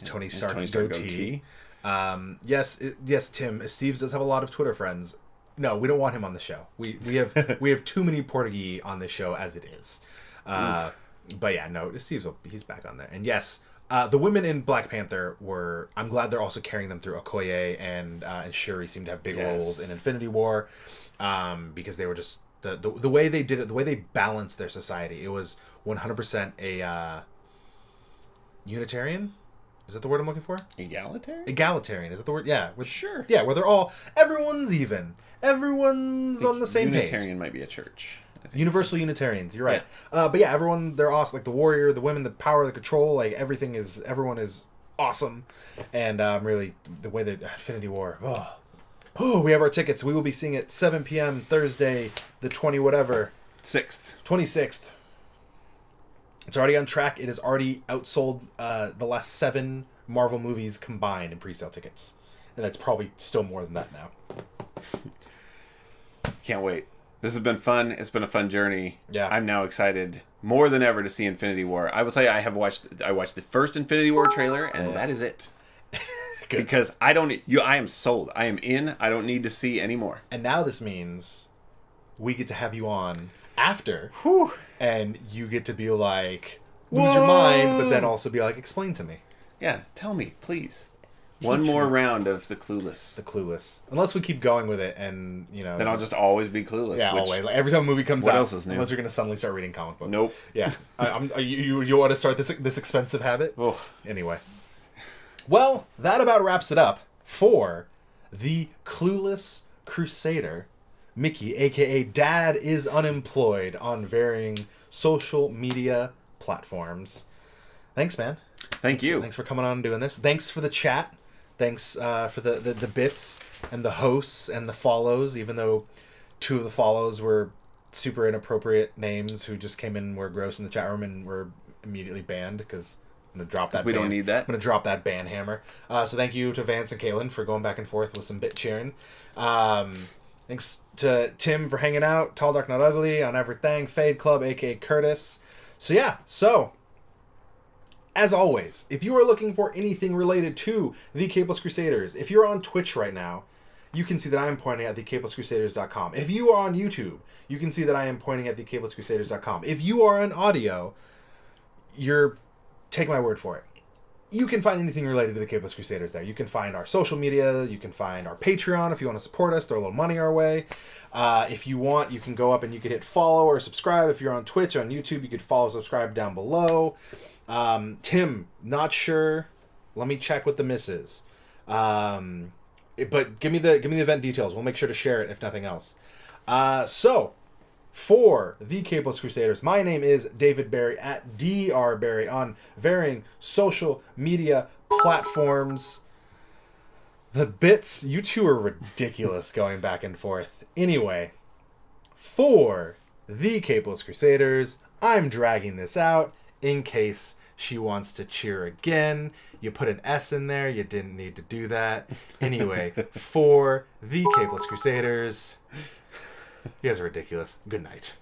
Tony Stark goatee. Yes, Tim. Steve does have a lot of Twitter friends. No, we don't want him on the show. We have too many Portuguese on the show as it is. But yeah, no, he's back on there. And yes. The women in Black Panther I'm glad they're also carrying them through. Okoye and Shuri seem to have big roles in Infinity War, because they were just the way they did it, the way they balanced their society. It was 100% a Unitarian. Is that the word I'm looking for? Egalitarian. Is that the word? Yeah. Sure. Yeah, where everyone's even. Everyone's on the same page. Unitarian might be a church. Universal Unitarians, you're right. Yeah. But yeah, everyone, they're awesome. Like the warrior, the women, the power, the control, like everyone is awesome. And really, the way that Infinity War, we have our tickets. We will be seeing it 7 p.m. Thursday, the 26th. It's already on track. It has already outsold the last 7 Marvel movies combined in pre-sale tickets. And that's probably still more than that now. Can't wait. This has been fun. It's been a fun journey. Yeah. I'm now excited more than ever to see Infinity War. I will tell you, I watched the first Infinity War trailer, and that is it. Because I am sold. I am in. I don't need to see anymore. And now this means we get to have you on after, and you get to be like, lose your mind, but then also be like, explain to me. Yeah, tell me, please. One more round of the Clueless. The Clueless. Unless we keep going with it, and then I'll just always be Clueless. Yeah, always. Like, every time a movie comes out, else is new? unless you're going to suddenly start reading comic books. Nope. Yeah. You want to start this expensive habit? Oh. Anyway. Well, that about wraps it up for the Clueless Crusader. Mickey, a.k.a. Dad is Unemployed, on varying social media platforms. Thanks, man. Thank you. Thanks for coming on and doing this. Thanks for the chat. Thanks for the bits and the hosts and the follows, even though 2 of the follows were super inappropriate names who just came in and were gross in the chat room and were immediately banned because I'm going to drop that. We don't need that. I'm going to drop that ban hammer. So thank you to Vance and Kaylin for going back and forth with some bit cheering. Thanks to Tim for hanging out. Tall, Dark, Not Ugly on everything. Fade Club, a.k.a. Curtis. So as always, if you are looking for anything related to the Capeless Crusaders, if you're on Twitch right now, you can see that I am pointing at thecapelesscrusaders.com. If you are on YouTube, you can see that I am pointing at thecapelesscrusaders.com. If you are on audio, take my word for it. You can find anything related to the Capeless Crusaders there. You can find our social media. You can find our Patreon if you want to support us. Throw a little money our way. If you want, you can go up and you can hit follow or subscribe. If you're on Twitch, on YouTube, you could follow, subscribe down below. Tim, not sure. Let me check with the missus. But give me the event details. We'll make sure to share it if nothing else. So for the Capeless Crusaders, my name is David Barrie at Dr. Barrie on varying social media platforms. The bits, you two are ridiculous going back and forth. Anyway, for the Capeless Crusaders, I'm dragging this out in case she wants to cheer again. You put an S in there. You didn't need to do that. Anyway, for the Capeless Crusaders, you guys are ridiculous. Good night.